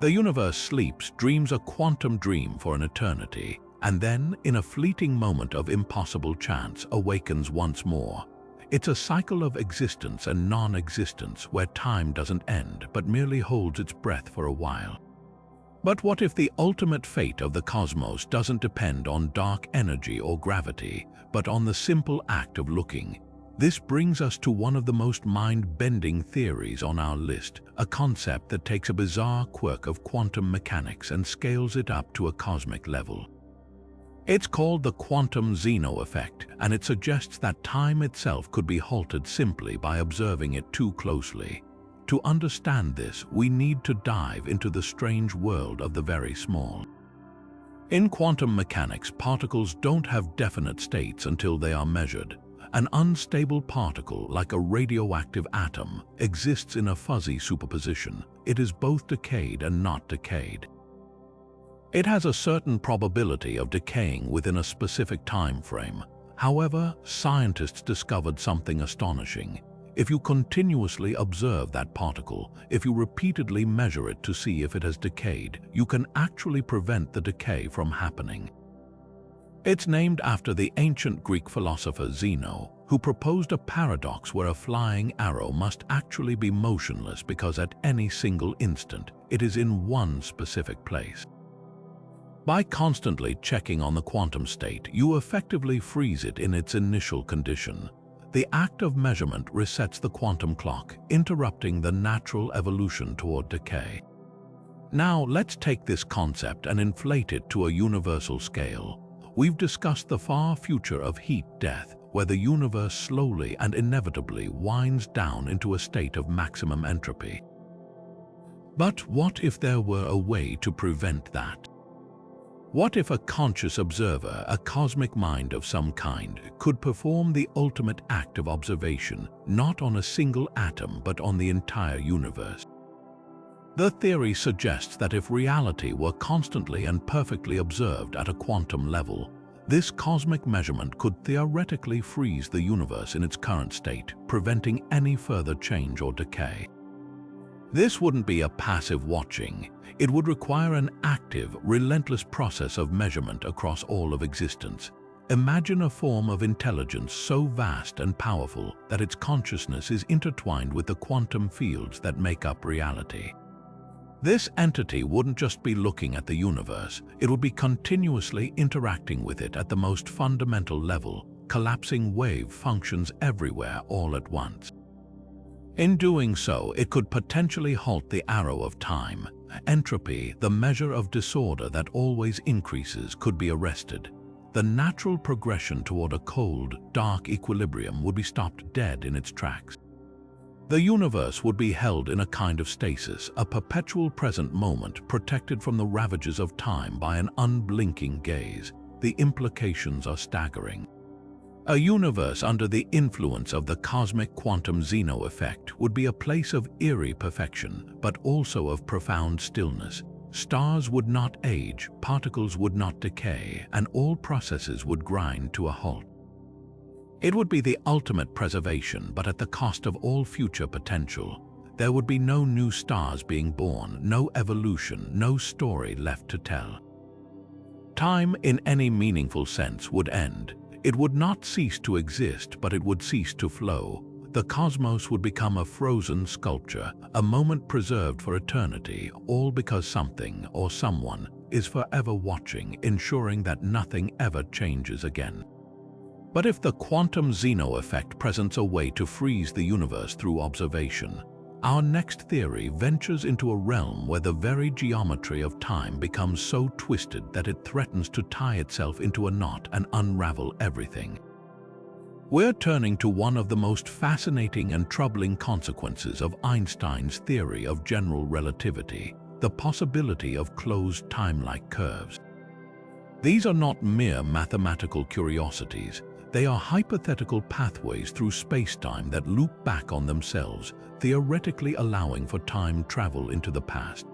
The universe sleeps, dreams a quantum dream for an eternity, and then, in a fleeting moment of impossible chance, awakens once more. It's a cycle of existence and non-existence where time doesn't end, but merely holds its breath for a while. But what if the ultimate fate of the cosmos doesn't depend on dark energy or gravity, but on the simple act of looking? This brings us to one of the most mind-bending theories on our list, a concept that takes a bizarre quirk of quantum mechanics and scales it up to a cosmic level. It's called the quantum Zeno effect, and it suggests that time itself could be halted simply by observing it too closely. To understand this, we need to dive into the strange world of the very small. In quantum mechanics, particles don't have definite states until they are measured. An unstable particle, like a radioactive atom, exists in a fuzzy superposition. It is both decayed and not decayed. It has a certain probability of decaying within a specific time frame. However, scientists discovered something astonishing. If you continuously observe that particle, if you repeatedly measure it to see if it has decayed, you can actually prevent the decay from happening. It's named after the ancient Greek philosopher Zeno, who proposed a paradox where a flying arrow must actually be motionless because at any single instant, it is in one specific place. By constantly checking on the quantum state, you effectively freeze it in its initial condition. The act of measurement resets the quantum clock, interrupting the natural evolution toward decay. Now, let's take this concept and inflate it to a universal scale. We've discussed the far future of heat-death, where the universe slowly and inevitably winds down into a state of maximum entropy. But what if there were a way to prevent that? What if a conscious observer, a cosmic mind of some kind, could perform the ultimate act of observation, not on a single atom but on the entire universe? The theory suggests that if reality were constantly and perfectly observed at a quantum level, this cosmic measurement could theoretically freeze the universe in its current state, preventing any further change or decay. This wouldn't be a passive watching. It would require an active, relentless process of measurement across all of existence. Imagine a form of intelligence so vast and powerful that its consciousness is intertwined with the quantum fields that make up reality. This entity wouldn't just be looking at the universe, it would be continuously interacting with it at the most fundamental level, collapsing wave functions everywhere all at once. In doing so, it could potentially halt the arrow of time. Entropy, the measure of disorder that always increases, could be arrested. The natural progression toward a cold, dark equilibrium would be stopped dead in its tracks. The universe would be held in a kind of stasis, a perpetual present moment protected from the ravages of time by an unblinking gaze. The implications are staggering. A universe under the influence of the cosmic quantum Zeno effect would be a place of eerie perfection, but also of profound stillness. Stars would not age, particles would not decay, and all processes would grind to a halt. It would be the ultimate preservation, but at the cost of all future potential. There would be no new stars being born, no evolution, no story left to tell. Time, in any meaningful sense, would end. It would not cease to exist, but it would cease to flow. The cosmos would become a frozen sculpture, a moment preserved for eternity, all because something or someone is forever watching, ensuring that nothing ever changes again. But if the quantum Zeno effect presents a way to freeze the universe through observation, our next theory ventures into a realm where the very geometry of time becomes so twisted that it threatens to tie itself into a knot and unravel everything. We're turning to one of the most fascinating and troubling consequences of Einstein's theory of general relativity, the possibility of closed time-like curves. These are not mere mathematical curiosities. They are hypothetical pathways through spacetime that loop back on themselves, theoretically allowing for time travel into the past.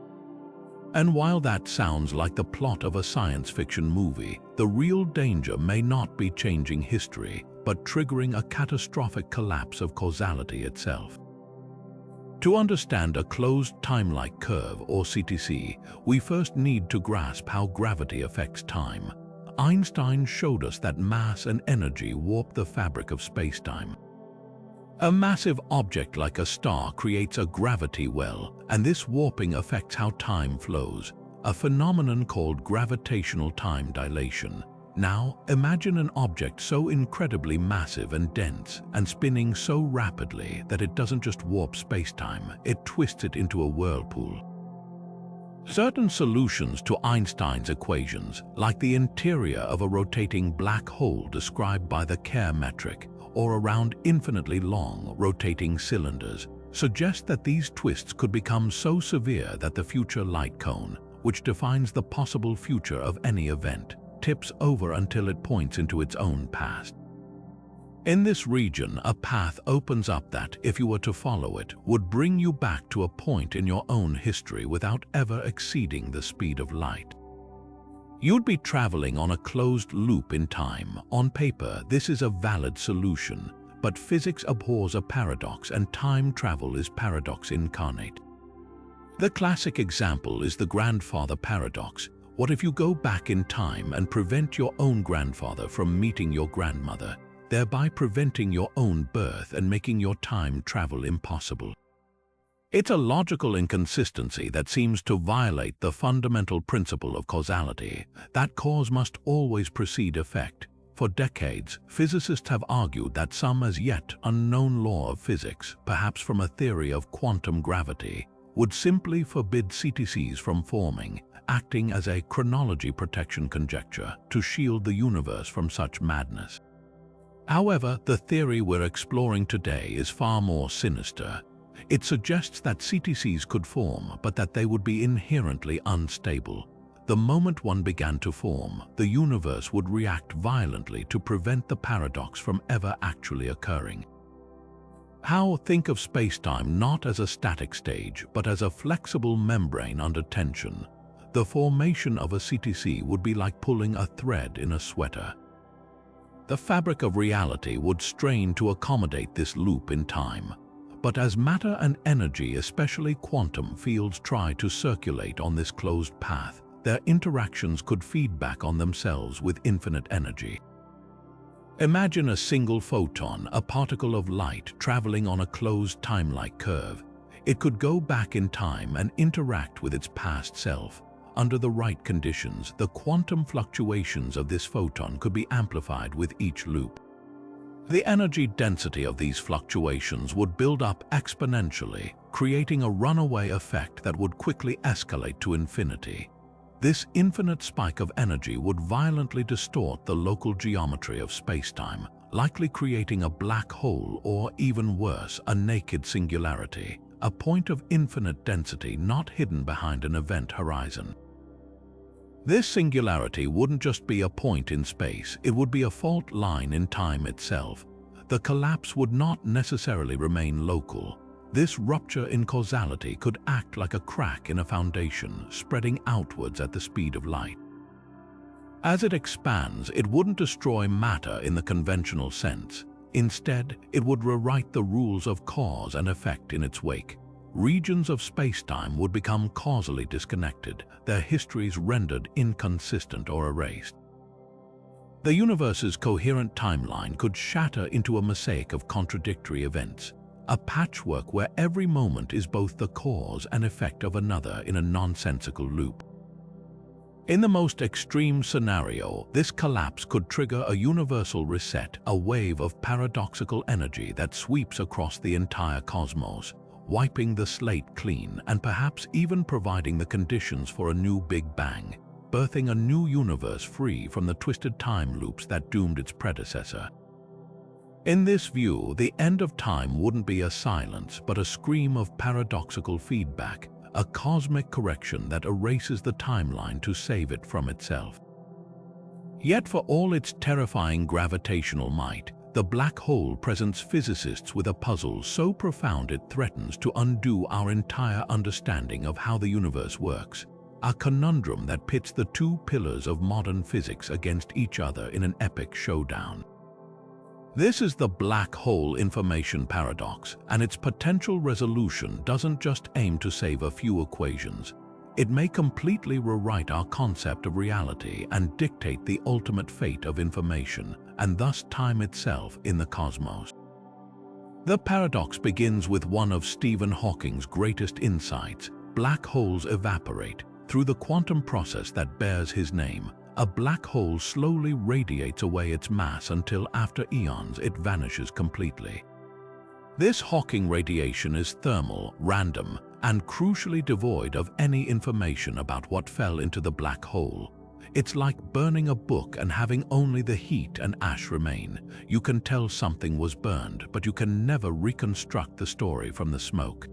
And while that sounds like the plot of a science fiction movie, the real danger may not be changing history, but triggering a catastrophic collapse of causality itself. To understand a closed time-like curve, or CTC, we first need to grasp how gravity affects time. Einstein showed us that mass and energy warp the fabric of spacetime. A massive object like a star creates a gravity well, and this warping affects how time flows, a phenomenon called gravitational time dilation. Now, imagine an object so incredibly massive and dense and spinning so rapidly that it doesn't just warp spacetime, it twists it into a whirlpool. Certain solutions to Einstein's equations, like the interior of a rotating black hole described by the Kerr metric, or around infinitely long rotating cylinders, suggest that these twists could become so severe that the future light cone, which defines the possible future of any event, tips over until it points into its own past. In this region, a path opens up that, if you were to follow it, would bring you back to a point in your own history without ever exceeding the speed of light. You'd be traveling on a closed loop in time. On paper, this is a valid solution, but physics abhors a paradox, and time travel is paradox incarnate. The classic example is the grandfather paradox. What if you go back in time and prevent your own grandfather from meeting your grandmother, thereby preventing your own birth and making your time travel impossible? It's a logical inconsistency that seems to violate the fundamental principle of causality, that cause must always precede effect. For decades, physicists have argued that some as yet unknown law of physics, perhaps from a theory of quantum gravity, would simply forbid CTCs from forming, acting as a chronology protection conjecture to shield the universe from such madness. However, the theory we're exploring today is far more sinister. It suggests that CTCs could form, but that they would be inherently unstable. The moment one began to form, the universe would react violently to prevent the paradox from ever actually occurring. How? Think of spacetime not as a static stage, but as a flexible membrane under tension. The formation of a CTC would be like pulling a thread in a sweater. The fabric of reality would strain to accommodate this loop in time. But as matter and energy, especially quantum fields, try to circulate on this closed path, their interactions could feed back on themselves with infinite energy. Imagine a single photon, a particle of light traveling on a closed time-like curve. It could go back in time and interact with its past self. Under the right conditions, the quantum fluctuations of this photon could be amplified with each loop. The energy density of these fluctuations would build up exponentially, creating a runaway effect that would quickly escalate to infinity. This infinite spike of energy would violently distort the local geometry of spacetime, likely creating a black hole or, even worse, a naked singularity, a point of infinite density not hidden behind an event horizon. This singularity wouldn't just be a point in space, it would be a fault line in time itself. The collapse would not necessarily remain local. This rupture in causality could act like a crack in a foundation, spreading outwards at the speed of light. As it expands, it wouldn't destroy matter in the conventional sense. Instead, it would rewrite the rules of cause and effect in its wake. Regions of spacetime would become causally disconnected, their histories rendered inconsistent or erased. The universe's coherent timeline could shatter into a mosaic of contradictory events, a patchwork where every moment is both the cause and effect of another in a nonsensical loop. In the most extreme scenario, this collapse could trigger a universal reset, a wave of paradoxical energy that sweeps across the entire cosmos, wiping the slate clean and perhaps even providing the conditions for a new Big Bang, birthing a new universe free from the twisted time loops that doomed its predecessor. In this view, the end of time wouldn't be a silence, but a scream of paradoxical feedback, a cosmic correction that erases the timeline to save it from itself. Yet for all its terrifying gravitational might, the black hole presents physicists with a puzzle so profound it threatens to undo our entire understanding of how the universe works, a conundrum that pits the two pillars of modern physics against each other in an epic showdown. This is the black hole information paradox, and its potential resolution doesn't just aim to save a few equations. It may completely rewrite our concept of reality and dictate the ultimate fate of information, and thus time itself in the cosmos. The paradox begins with one of Stephen Hawking's greatest insights. Black holes evaporate. Through the quantum process that bears his name, a black hole slowly radiates away its mass until after eons it vanishes completely. This Hawking radiation is thermal, random, and crucially devoid of any information about what fell into the black hole. It's like burning a book and having only the heat and ash remain. You can tell something was burned, but you can never reconstruct the story from the smoke.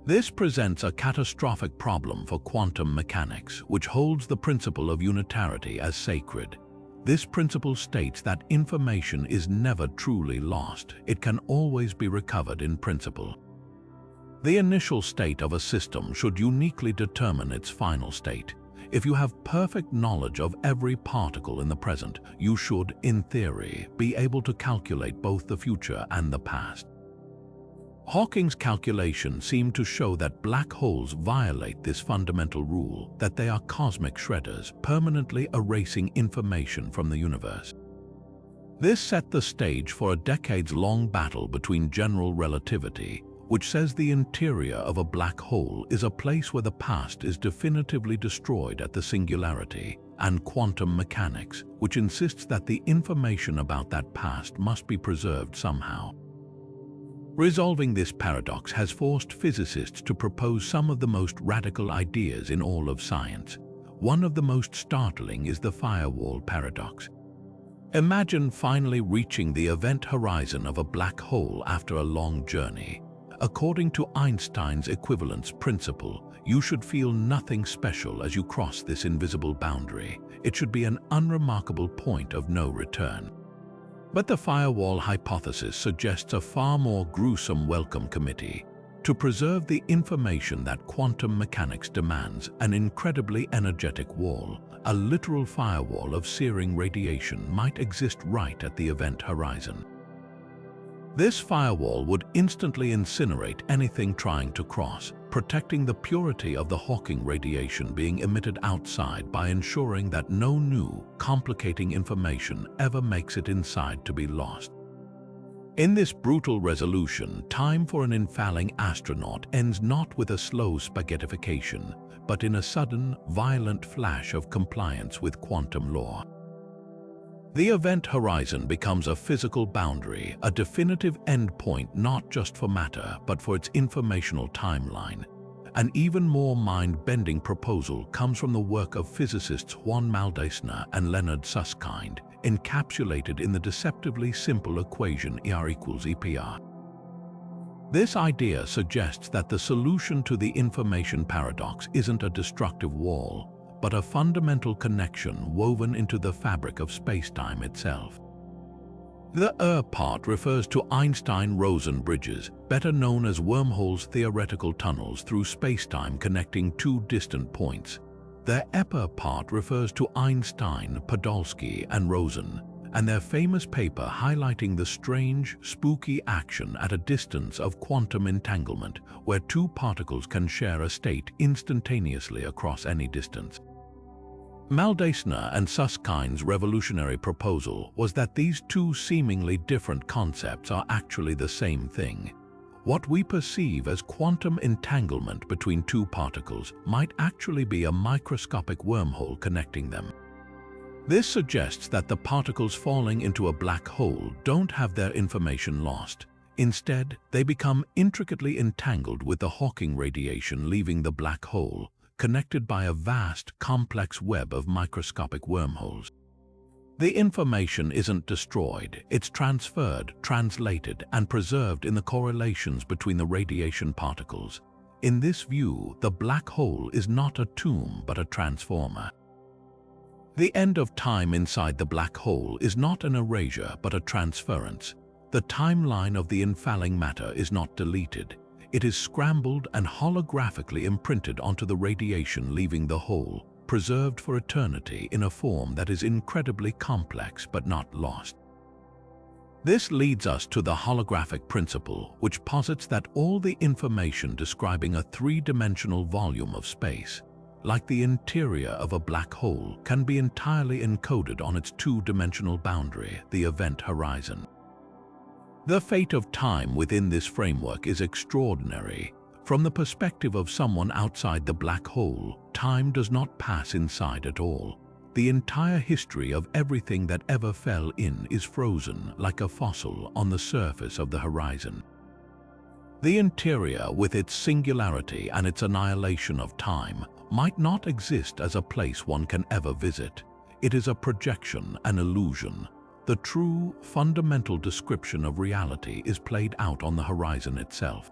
This presents a catastrophic problem for quantum mechanics, which holds the principle of unitarity as sacred. This principle states that information is never truly lost. It can always be recovered in principle. The initial state of a system should uniquely determine its final state. If you have perfect knowledge of every particle in the present, you should, in theory, be able to calculate both the future and the past. Hawking's calculations seem to show that black holes violate this fundamental rule, that they are cosmic shredders, permanently erasing information from the universe. This set the stage for a decades-long battle between general relativity, which says the interior of a black hole is a place where the past is definitively destroyed at the singularity, and quantum mechanics, which insists that the information about that past must be preserved somehow. Resolving this paradox has forced physicists to propose some of the most radical ideas in all of science. One of the most startling is the firewall paradox. Imagine finally reaching the event horizon of a black hole after a long journey. According to Einstein's equivalence principle, You should feel nothing special as you cross this invisible boundary. It should be an unremarkable point of no return. But the firewall hypothesis suggests a far more gruesome welcome committee. To preserve the information that quantum mechanics demands, an incredibly energetic wall, a literal firewall of searing radiation, might exist right at the event horizon. This firewall would instantly incinerate anything trying to cross, protecting the purity of the Hawking radiation being emitted outside by ensuring that no new, complicating information ever makes it inside to be lost. In this brutal resolution, time for an infalling astronaut ends not with a slow spaghettification, but in a sudden, violent flash of compliance with quantum law. The event horizon becomes a physical boundary, a definitive endpoint not just for matter, but for its informational timeline. An even more mind-bending proposal comes from the work of physicists Juan Maldaisner and Leonard Susskind, encapsulated in the deceptively simple equation ER=EPR. This idea suggests that the solution to the information paradox isn't a destructive wall, but a fundamental connection woven into the fabric of spacetime itself. The part refers to Einstein-Rosen bridges, better known as wormholes, theoretical tunnels through spacetime connecting two distant points. The part refers to Einstein, Podolsky, and Rosen, and their famous paper highlighting the strange, spooky action at a distance of quantum entanglement, where two particles can share a state instantaneously across any distance. Maldaisner and Susskind's revolutionary proposal was that these two seemingly different concepts are actually the same thing. What we perceive as quantum entanglement between two particles might actually be a microscopic wormhole connecting them. This suggests that the particles falling into a black hole don't have their information lost. Instead, they become intricately entangled with the Hawking radiation leaving the black hole, connected by a vast, complex web of microscopic wormholes. The information isn't destroyed, it's transferred, translated, and preserved in the correlations between the radiation particles. In this view, the black hole is not a tomb but a transformer. The end of time inside the black hole is not an erasure but a transference. The timeline of the infalling matter is not deleted. It is scrambled and holographically imprinted onto the radiation leaving the hole, preserved for eternity in a form that is incredibly complex but not lost. This leads us to the holographic principle, which posits that all the information describing a three-dimensional volume of space, like the interior of a black hole, can be entirely encoded on its two-dimensional boundary, the event horizon. The fate of time within this framework is extraordinary. From the perspective of someone outside the black hole, time does not pass inside at all. The entire history of everything that ever fell in is frozen like a fossil on the surface of the horizon. The interior, with its singularity and its annihilation of time, might not exist as a place one can ever visit. It is a projection, an illusion. The true, fundamental description of reality is played out on the horizon itself.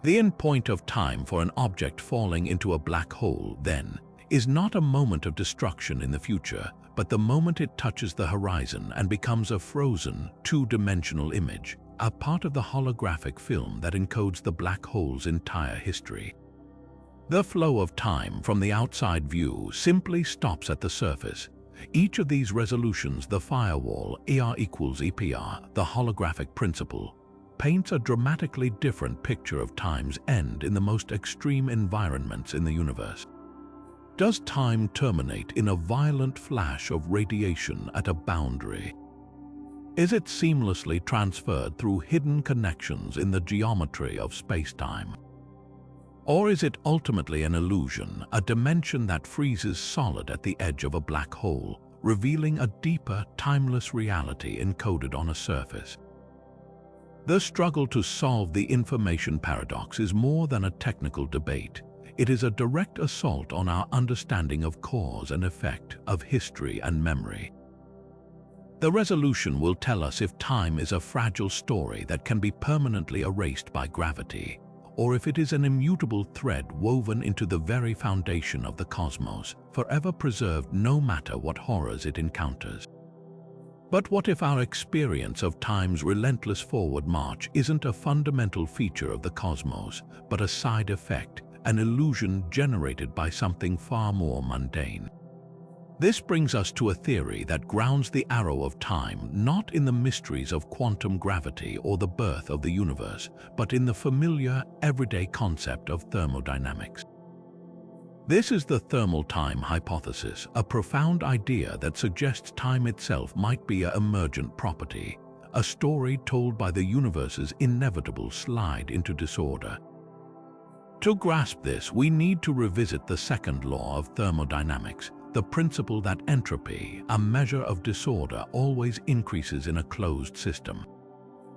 The endpoint of time for an object falling into a black hole, then, is not a moment of destruction in the future, but the moment it touches the horizon and becomes a frozen, two-dimensional image, a part of the holographic film that encodes the black hole's entire history. The flow of time from the outside view simply stops at the surface. Each of these resolutions, the firewall, ER=EPR, the holographic principle, paints a dramatically different picture of time's end in the most extreme environments in the universe. Does time terminate in a violent flash of radiation at a boundary? Is it seamlessly transferred through hidden connections in the geometry of space-time? Or is it ultimately an illusion, a dimension that freezes solid at the edge of a black hole, revealing a deeper, timeless reality encoded on a surface? The struggle to solve the information paradox is more than a technical debate. It is a direct assault on our understanding of cause and effect, of history and memory. The resolution will tell us if time is a fragile story that can be permanently erased by gravity, or if it is an immutable thread woven into the very foundation of the cosmos, forever preserved no matter what horrors it encounters. But what if our experience of time's relentless forward march isn't a fundamental feature of the cosmos, but a side effect, an illusion generated by something far more mundane? This brings us to a theory that grounds the arrow of time not in the mysteries of quantum gravity or the birth of the universe, but in the familiar, everyday concept of thermodynamics. This is the thermal time hypothesis, a profound idea that suggests time itself might be an emergent property, a story told by the universe's inevitable slide into disorder. To grasp this, we need to revisit the second law of thermodynamics, the principle that entropy, a measure of disorder, always increases in a closed system.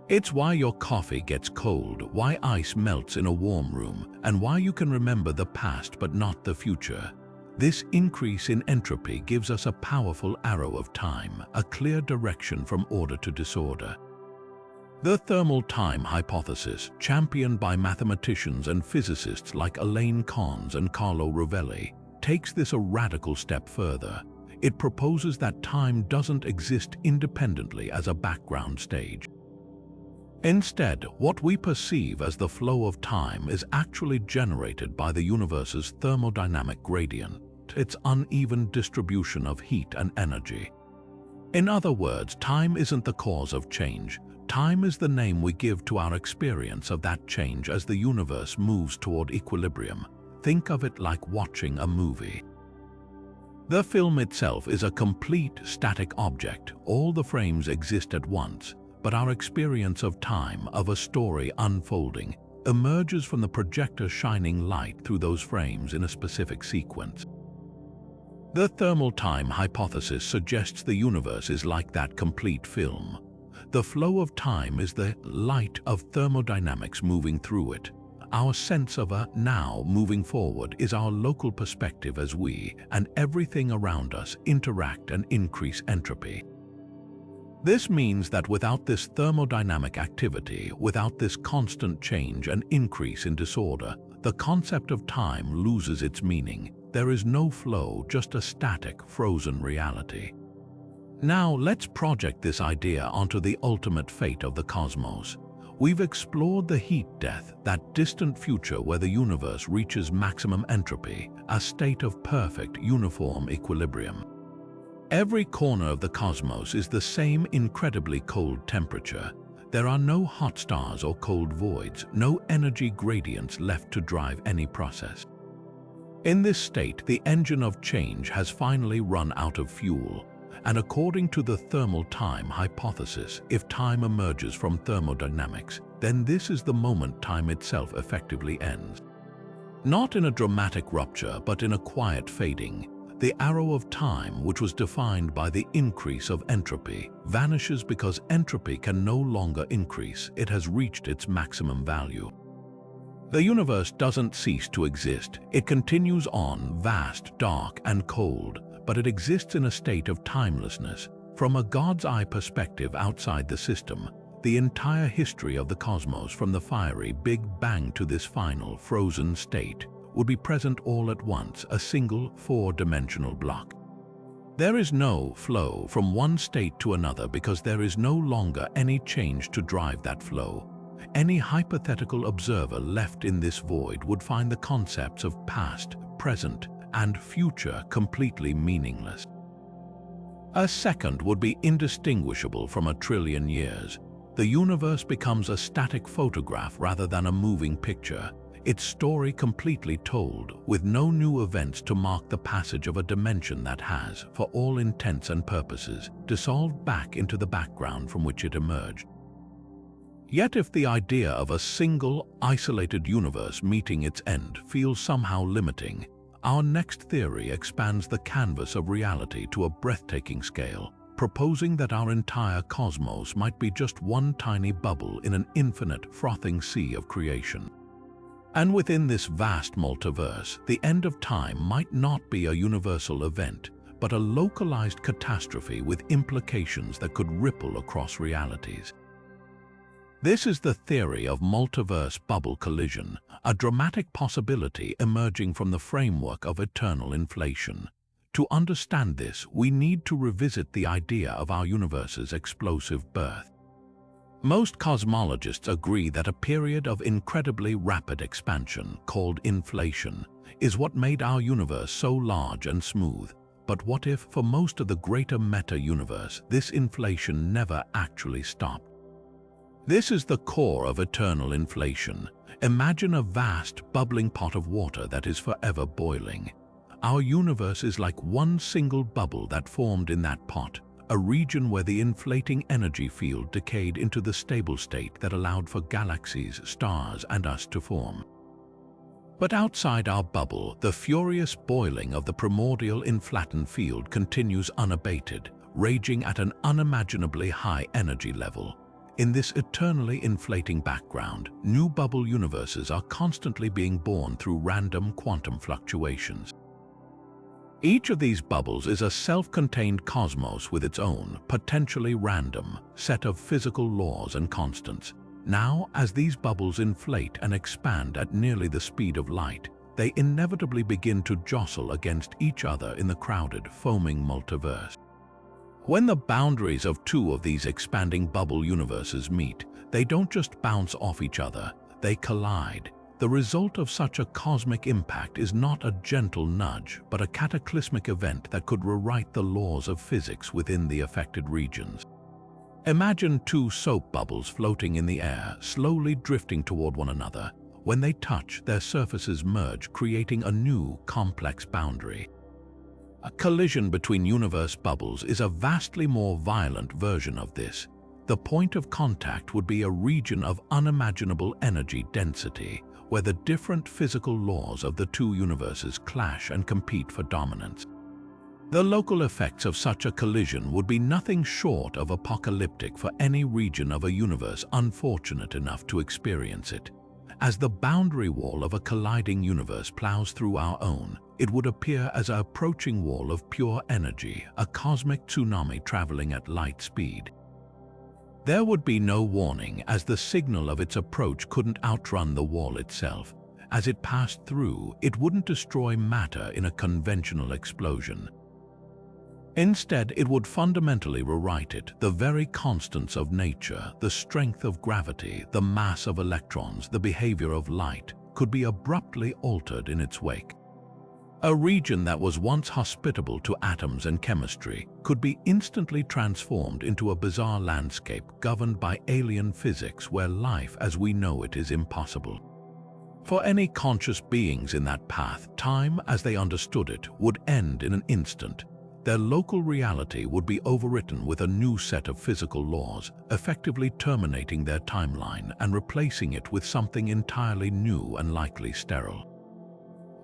It's why your coffee gets cold, why ice melts in a warm room, and why you can remember the past but not the future. This increase in entropy gives us a powerful arrow of time, a clear direction from order to disorder. The thermal time hypothesis, championed by mathematicians and physicists like Elaine Connes and Carlo Rovelli, takes this a radical step further. It proposes that time doesn't exist independently as a background stage. Instead, what we perceive as the flow of time is actually generated by the universe's thermodynamic gradient, its uneven distribution of heat and energy. In other words, time isn't the cause of change. Time is the name we give to our experience of that change as the universe moves toward equilibrium. Think of it like watching a movie. The film itself is a complete static object. All the frames exist at once. But our experience of time, of a story unfolding, emerges from the projector shining light through those frames in a specific sequence. The thermal time hypothesis suggests the universe is like that complete film. The flow of time is the light of thermodynamics moving through it. Our sense of a now moving forward is our local perspective as we and everything around us interact and increase entropy. This means that without this thermodynamic activity, without this constant change and increase in disorder, the concept of time loses its meaning. There is no flow, just a static, frozen reality. Now let's project this idea onto the ultimate fate of the cosmos. We've explored the heat death, that distant future where the universe reaches maximum entropy, a state of perfect, uniform equilibrium. Every corner of the cosmos is the same incredibly cold temperature. There are no hot stars or cold voids, no energy gradients left to drive any process. In this state, the engine of change has finally run out of fuel, and according to the thermal time hypothesis, if time emerges from thermodynamics, then this is the moment time itself effectively ends. Not in a dramatic rupture, but in a quiet fading. The arrow of time, which was defined by the increase of entropy, vanishes because entropy can no longer increase. It has reached its maximum value. The universe doesn't cease to exist. It continues on, vast, dark, and cold, but it exists in a state of timelessness. From a God's eye perspective outside the system, the entire history of the cosmos, from the fiery Big Bang to this final, frozen state, would be present all at once, a single four-dimensional block. There is no flow from one state to another because there is no longer any change to drive that flow. Any hypothetical observer left in this void would find the concepts of past, present, and future completely meaningless. A second would be indistinguishable from a trillion years. The universe becomes a static photograph rather than a moving picture. Its story completely told, with no new events to mark the passage of a dimension that has, for all intents and purposes, dissolved back into the background from which it emerged. Yet if the idea of a single, isolated universe meeting its end feels somehow limiting, our next theory expands the canvas of reality to a breathtaking scale, proposing that our entire cosmos might be just one tiny bubble in an infinite, frothing sea of creation. And within this vast multiverse, the end of time might not be a universal event, but a localized catastrophe with implications that could ripple across realities. This is the theory of multiverse bubble collision, a dramatic possibility emerging from the framework of eternal inflation. To understand this, we need to revisit the idea of our universe's explosive birth. Most cosmologists agree that a period of incredibly rapid expansion, called inflation, is what made our universe so large and smooth. But what if, for most of the greater meta-universe, this inflation never actually stopped? This is the core of eternal inflation. Imagine a vast, bubbling pot of water that is forever boiling. Our universe is like one single bubble that formed in that pot, a region where the inflating energy field decayed into the stable state that allowed for galaxies, stars, and us to form. But outside our bubble, the furious boiling of the primordial inflaton field continues unabated, raging at an unimaginably high energy level. In this eternally inflating background, new bubble universes are constantly being born through random quantum fluctuations. Each of these bubbles is a self-contained cosmos with its own, potentially random, set of physical laws and constants. Now, as these bubbles inflate and expand at nearly the speed of light, they inevitably begin to jostle against each other in the crowded, foaming multiverse. When the boundaries of two of these expanding bubble universes meet, they don't just bounce off each other, they collide. The result of such a cosmic impact is not a gentle nudge, but a cataclysmic event that could rewrite the laws of physics within the affected regions. Imagine two soap bubbles floating in the air, slowly drifting toward one another. When they touch, their surfaces merge, creating a new, complex boundary. A collision between universe bubbles is a vastly more violent version of this. The point of contact would be a region of unimaginable energy density, where the different physical laws of the two universes clash and compete for dominance. The local effects of such a collision would be nothing short of apocalyptic for any region of a universe unfortunate enough to experience it. As the boundary wall of a colliding universe plows through our own, it would appear as an approaching wall of pure energy, a cosmic tsunami traveling at light speed. There would be no warning, as the signal of its approach couldn't outrun the wall itself. As it passed through, it wouldn't destroy matter in a conventional explosion. Instead, it would fundamentally rewrite it. The very constants of nature, the strength of gravity, the mass of electrons, the behavior of light, could be abruptly altered in its wake. A region that was once hospitable to atoms and chemistry could be instantly transformed into a bizarre landscape governed by alien physics where life as we know it is impossible. For any conscious beings in that path, time as they understood it would end in an instant. Their local reality would be overwritten with a new set of physical laws, effectively terminating their timeline and replacing it with something entirely new and likely sterile.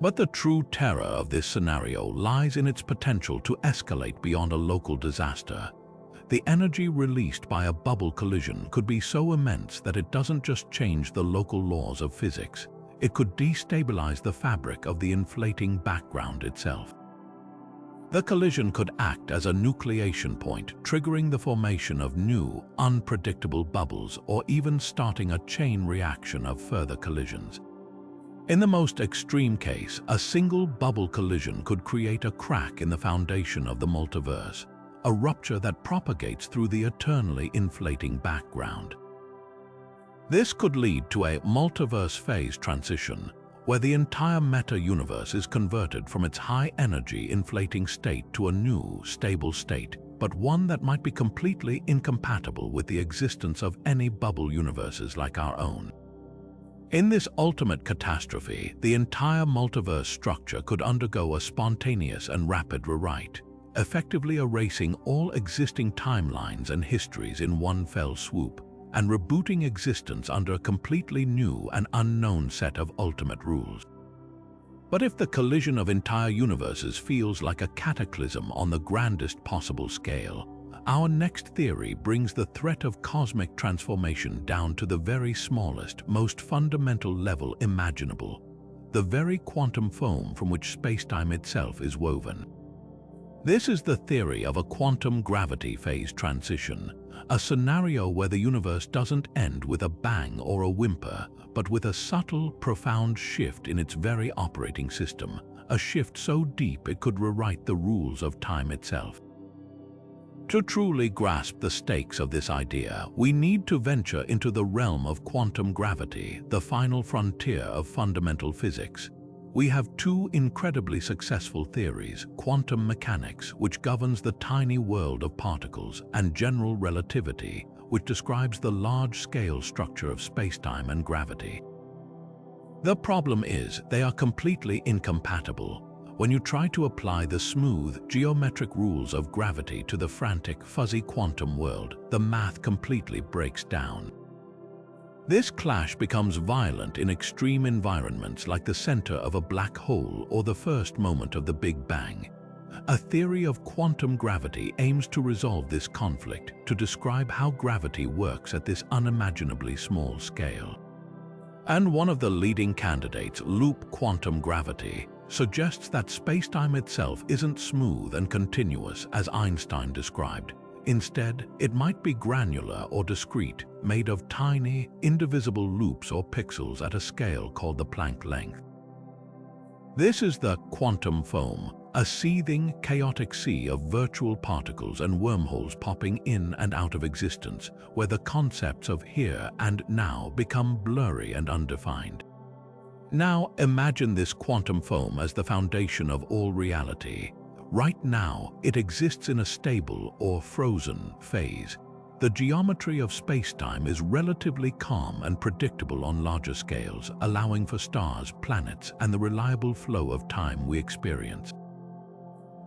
But the true terror of this scenario lies in its potential to escalate beyond a local disaster. The energy released by a bubble collision could be so immense that it doesn't just change the local laws of physics, it could destabilize the fabric of the inflating background itself. The collision could act as a nucleation point, triggering the formation of new, unpredictable bubbles or even starting a chain reaction of further collisions. In the most extreme case, a single bubble collision could create a crack in the foundation of the multiverse, a rupture that propagates through the eternally inflating background. This could lead to a multiverse phase transition, where the entire meta-universe is converted from its high-energy inflating state to a new, stable state, but one that might be completely incompatible with the existence of any bubble universes like our own. In this ultimate catastrophe, the entire multiverse structure could undergo a spontaneous and rapid rewrite, effectively erasing all existing timelines and histories in one fell swoop, and rebooting existence under a completely new and unknown set of ultimate rules. But if the collision of entire universes feels like a cataclysm on the grandest possible scale, our next theory brings the threat of cosmic transformation down to the very smallest, most fundamental level imaginable, the very quantum foam from which spacetime itself is woven. This is the theory of a quantum gravity phase transition, a scenario where the universe doesn't end with a bang or a whimper, but with a subtle, profound shift in its very operating system, a shift so deep it could rewrite the rules of time itself. To truly grasp the stakes of this idea, we need to venture into the realm of quantum gravity, the final frontier of fundamental physics. We have two incredibly successful theories: quantum mechanics, which governs the tiny world of particles, and general relativity, which describes the large-scale structure of spacetime and gravity. The problem is, they are completely incompatible. When you try to apply the smooth, geometric rules of gravity to the frantic, fuzzy quantum world, the math completely breaks down. This clash becomes violent in extreme environments like the center of a black hole or the first moment of the Big Bang. A theory of quantum gravity aims to resolve this conflict, to describe how gravity works at this unimaginably small scale. And one of the leading candidates, loop quantum gravity, suggests that spacetime itself isn't smooth and continuous as Einstein described. Instead, it might be granular or discrete, made of tiny, indivisible loops or pixels at a scale called the Planck length. This is the quantum foam, a seething, chaotic sea of virtual particles and wormholes popping in and out of existence, where the concepts of here and now become blurry and undefined. Now, imagine this quantum foam as the foundation of all reality. Right now, it exists in a stable or frozen phase. The geometry of spacetime is relatively calm and predictable on larger scales, allowing for stars, planets, and the reliable flow of time we experience.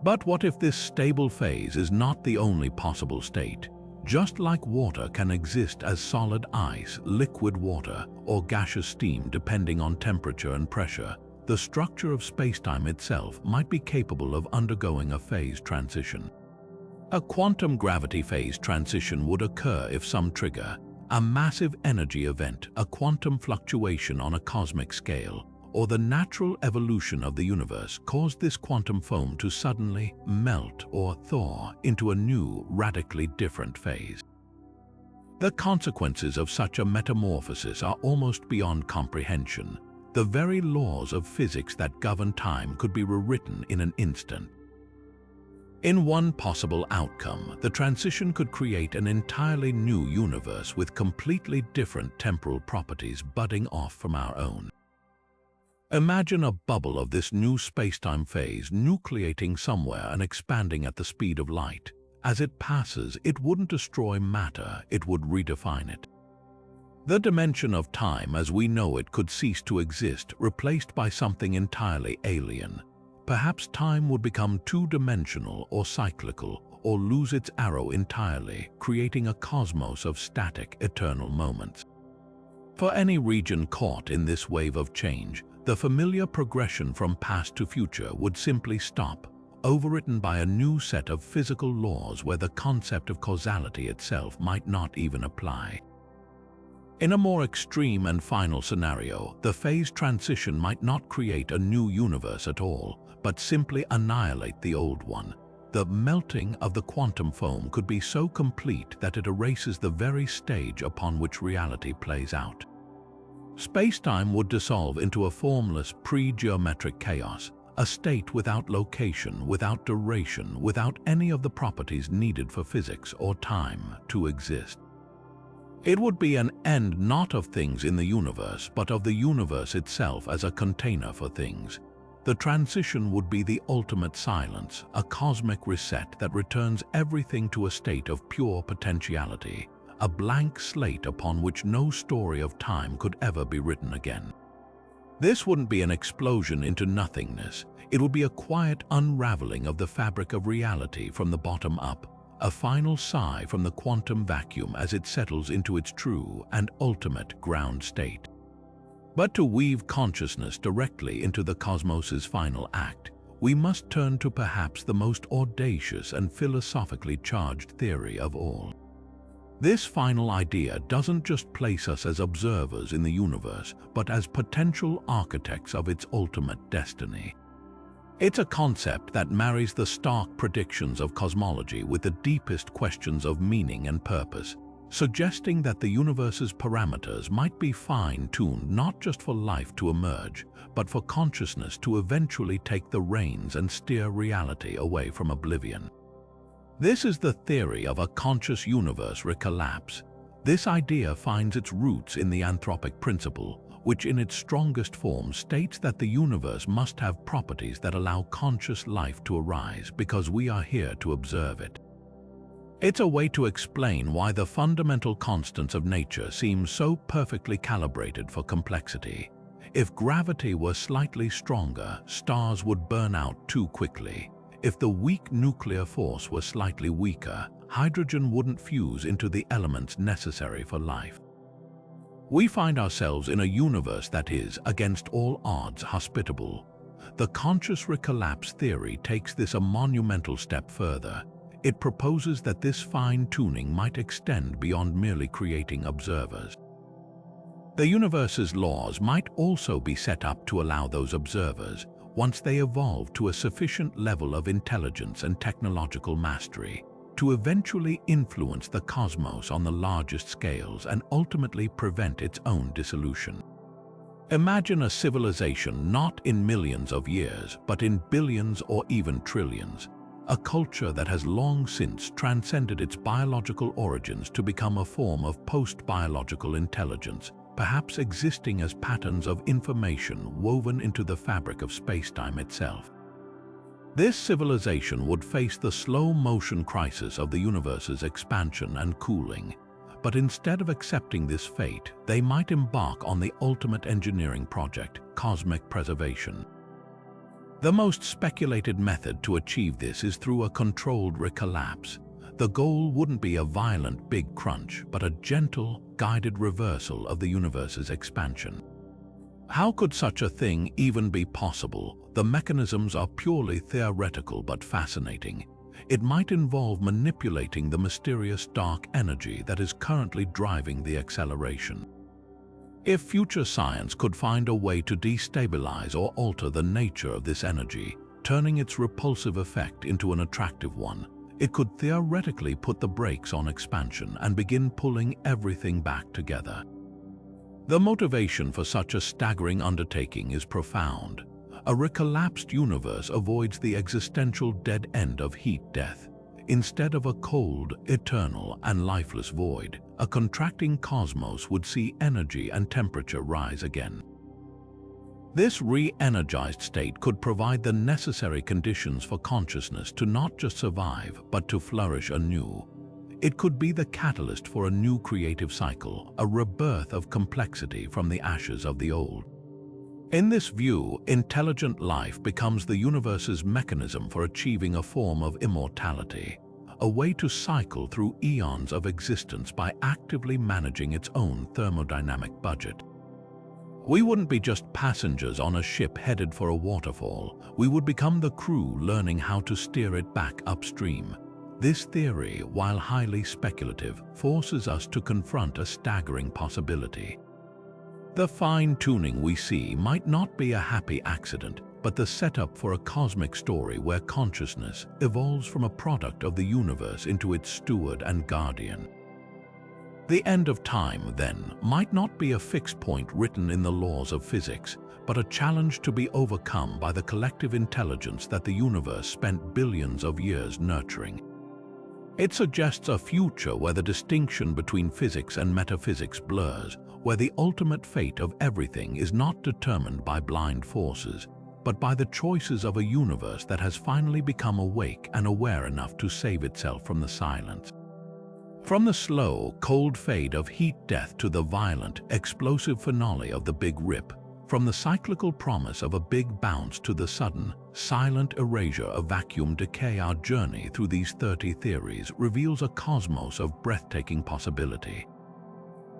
But what if this stable phase is not the only possible state? Just like water can exist as solid ice, liquid water, or gaseous steam depending on temperature and pressure, the structure of spacetime itself might be capable of undergoing a phase transition. A quantum gravity phase transition would occur if some trigger, a massive energy event, a quantum fluctuation on a cosmic scale, or the natural evolution of the universe caused this quantum foam to suddenly melt or thaw into a new, radically different phase. The consequences of such a metamorphosis are almost beyond comprehension. The very laws of physics that govern time could be rewritten in an instant. In one possible outcome, the transition could create an entirely new universe with completely different temporal properties budding off from our own. Imagine a bubble of this new spacetime phase nucleating somewhere and expanding at the speed of light. As it passes, it wouldn't destroy matter, it would redefine it. The dimension of time as we know it could cease to exist, replaced by something entirely alien. Perhaps time would become two-dimensional or cyclical, or lose its arrow entirely, creating a cosmos of static, eternal moments. For any region caught in this wave of change, the familiar progression from past to future would simply stop, overwritten by a new set of physical laws where the concept of causality itself might not even apply. In a more extreme and final scenario, the phase transition might not create a new universe at all, but simply annihilate the old one. The melting of the quantum foam could be so complete that it erases the very stage upon which reality plays out. Spacetime would dissolve into a formless, pre-geometric chaos, a state without location, without duration, without any of the properties needed for physics or time to exist. It would be an end not of things in the universe, but of the universe itself as a container for things. The transition would be the ultimate silence, a cosmic reset that returns everything to a state of pure potentiality, a blank slate upon which no story of time could ever be written again. This wouldn't be an explosion into nothingness. It would be a quiet unraveling of the fabric of reality from the bottom up, a final sigh from the quantum vacuum as it settles into its true and ultimate ground state. But to weave consciousness directly into the cosmos's final act, we must turn to perhaps the most audacious and philosophically charged theory of all. This final idea doesn't just place us as observers in the universe, but as potential architects of its ultimate destiny. It's a concept that marries the stark predictions of cosmology with the deepest questions of meaning and purpose, suggesting that the universe's parameters might be fine-tuned not just for life to emerge, but for consciousness to eventually take the reins and steer reality away from oblivion. This is the theory of a conscious universe recollapse. This idea finds its roots in the anthropic principle, which in its strongest form states that the universe must have properties that allow conscious life to arise because we are here to observe it. It's a way to explain why the fundamental constants of nature seem so perfectly calibrated for complexity. If gravity were slightly stronger, stars would burn out too quickly. If the weak nuclear force were slightly weaker, hydrogen wouldn't fuse into the elements necessary for life. We find ourselves in a universe that is, against all odds, hospitable. The conscious recollapse theory takes this a monumental step further. It proposes that this fine-tuning might extend beyond merely creating observers. The universe's laws might also be set up to allow those observers, once they evolve to a sufficient level of intelligence and technological mastery, to eventually influence the cosmos on the largest scales and ultimately prevent its own dissolution. Imagine a civilization not in millions of years, but in billions or even trillions, a culture that has long since transcended its biological origins to become a form of post-biological intelligence, perhaps existing as patterns of information woven into the fabric of spacetime itself. This civilization would face the slow-motion crisis of the universe's expansion and cooling, but instead of accepting this fate, they might embark on the ultimate engineering project, cosmic preservation. The most speculated method to achieve this is through a controlled recollapse. The goal wouldn't be a violent big crunch, but a gentle, guided reversal of the universe's expansion. How could such a thing even be possible? The mechanisms are purely theoretical but fascinating. It might involve manipulating the mysterious dark energy that is currently driving the acceleration. If future science could find a way to destabilize or alter the nature of this energy, turning its repulsive effect into an attractive one, it could theoretically put the brakes on expansion and begin pulling everything back together. The motivation for such a staggering undertaking is profound. A recollapsed universe avoids the existential dead end of heat death. Instead of a cold, eternal, and lifeless void, a contracting cosmos would see energy and temperature rise again. This re-energized state could provide the necessary conditions for consciousness to not just survive, but to flourish anew. It could be the catalyst for a new creative cycle, a rebirth of complexity from the ashes of the old. In this view, intelligent life becomes the universe's mechanism for achieving a form of immortality, a way to cycle through eons of existence by actively managing its own thermodynamic budget. We wouldn't be just passengers on a ship headed for a waterfall. We would become the crew learning how to steer it back upstream. This theory, while highly speculative, forces us to confront a staggering possibility. The fine-tuning we see might not be a happy accident, but the setup for a cosmic story where consciousness evolves from a product of the universe into its steward and guardian. The end of time, then, might not be a fixed point written in the laws of physics, but a challenge to be overcome by the collective intelligence that the universe spent billions of years nurturing. It suggests a future where the distinction between physics and metaphysics blurs, where the ultimate fate of everything is not determined by blind forces, but by the choices of a universe that has finally become awake and aware enough to save itself from the silence. From the slow, cold fade of heat death to the violent, explosive finale of the Big Rip, from the cyclical promise of a big bounce to the sudden, silent erasure of vacuum decay, our journey through these 30 theories reveals a cosmos of breathtaking possibility.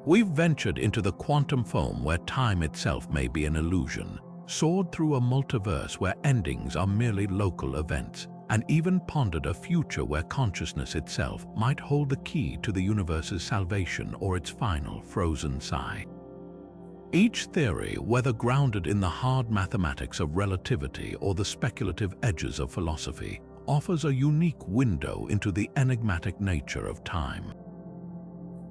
We've ventured into the quantum foam where time itself may be an illusion, soared through a multiverse where endings are merely local events, and even pondered a future where consciousness itself might hold the key to the universe's salvation or its final frozen sigh. Each theory, whether grounded in the hard mathematics of relativity or the speculative edges of philosophy, offers a unique window into the enigmatic nature of time.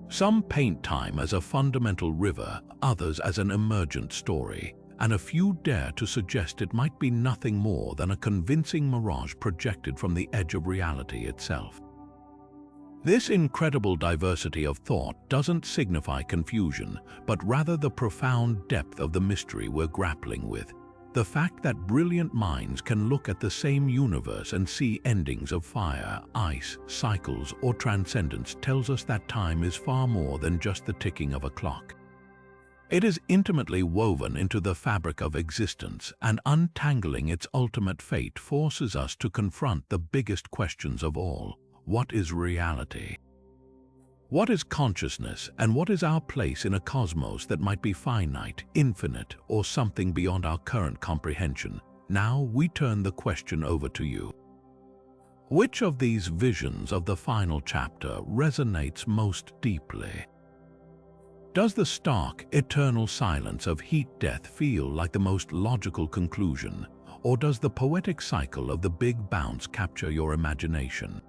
Some paint time as a fundamental river, others as an emergent story, and a few dare to suggest it might be nothing more than a convincing mirage projected from the edge of reality itself. This incredible diversity of thought doesn't signify confusion, but rather the profound depth of the mystery we're grappling with. The fact that brilliant minds can look at the same universe and see endings of fire, ice, cycles, or transcendence tells us that time is far more than just the ticking of a clock. It is intimately woven into the fabric of existence, and untangling its ultimate fate forces us to confront the biggest questions of all. What is reality? What is consciousness, and what is our place in a cosmos that might be finite, infinite, or something beyond our current comprehension? Now we turn the question over to you. Which of these visions of the final chapter resonates most deeply? Does the stark, eternal silence of heat-death feel like the most logical conclusion, or does the poetic cycle of the Big Bounce capture your imagination?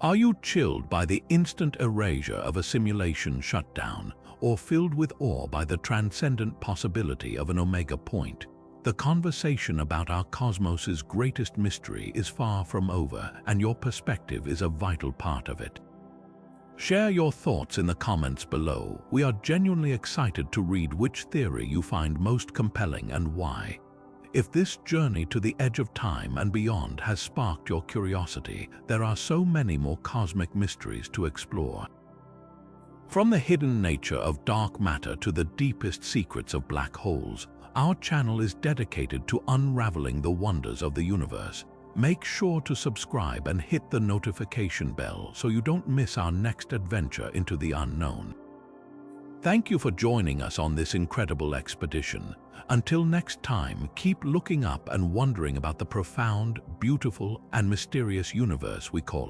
Are you chilled by the instant erasure of a simulation shutdown, or filled with awe by the transcendent possibility of an omega point? The conversation about our cosmos's greatest mystery is far from over, and your perspective is a vital part of it. Share your thoughts in the comments below. We are genuinely excited to read which theory you find most compelling and why. If this journey to the edge of time and beyond has sparked your curiosity, there are so many more cosmic mysteries to explore. From the hidden nature of dark matter to the deepest secrets of black holes, our channel is dedicated to unraveling the wonders of the universe. Make sure to subscribe and hit the notification bell so you don't miss our next adventure into the unknown. Thank you for joining us on this incredible expedition. Until next time, keep looking up and wondering about the profound, beautiful, and mysterious universe we call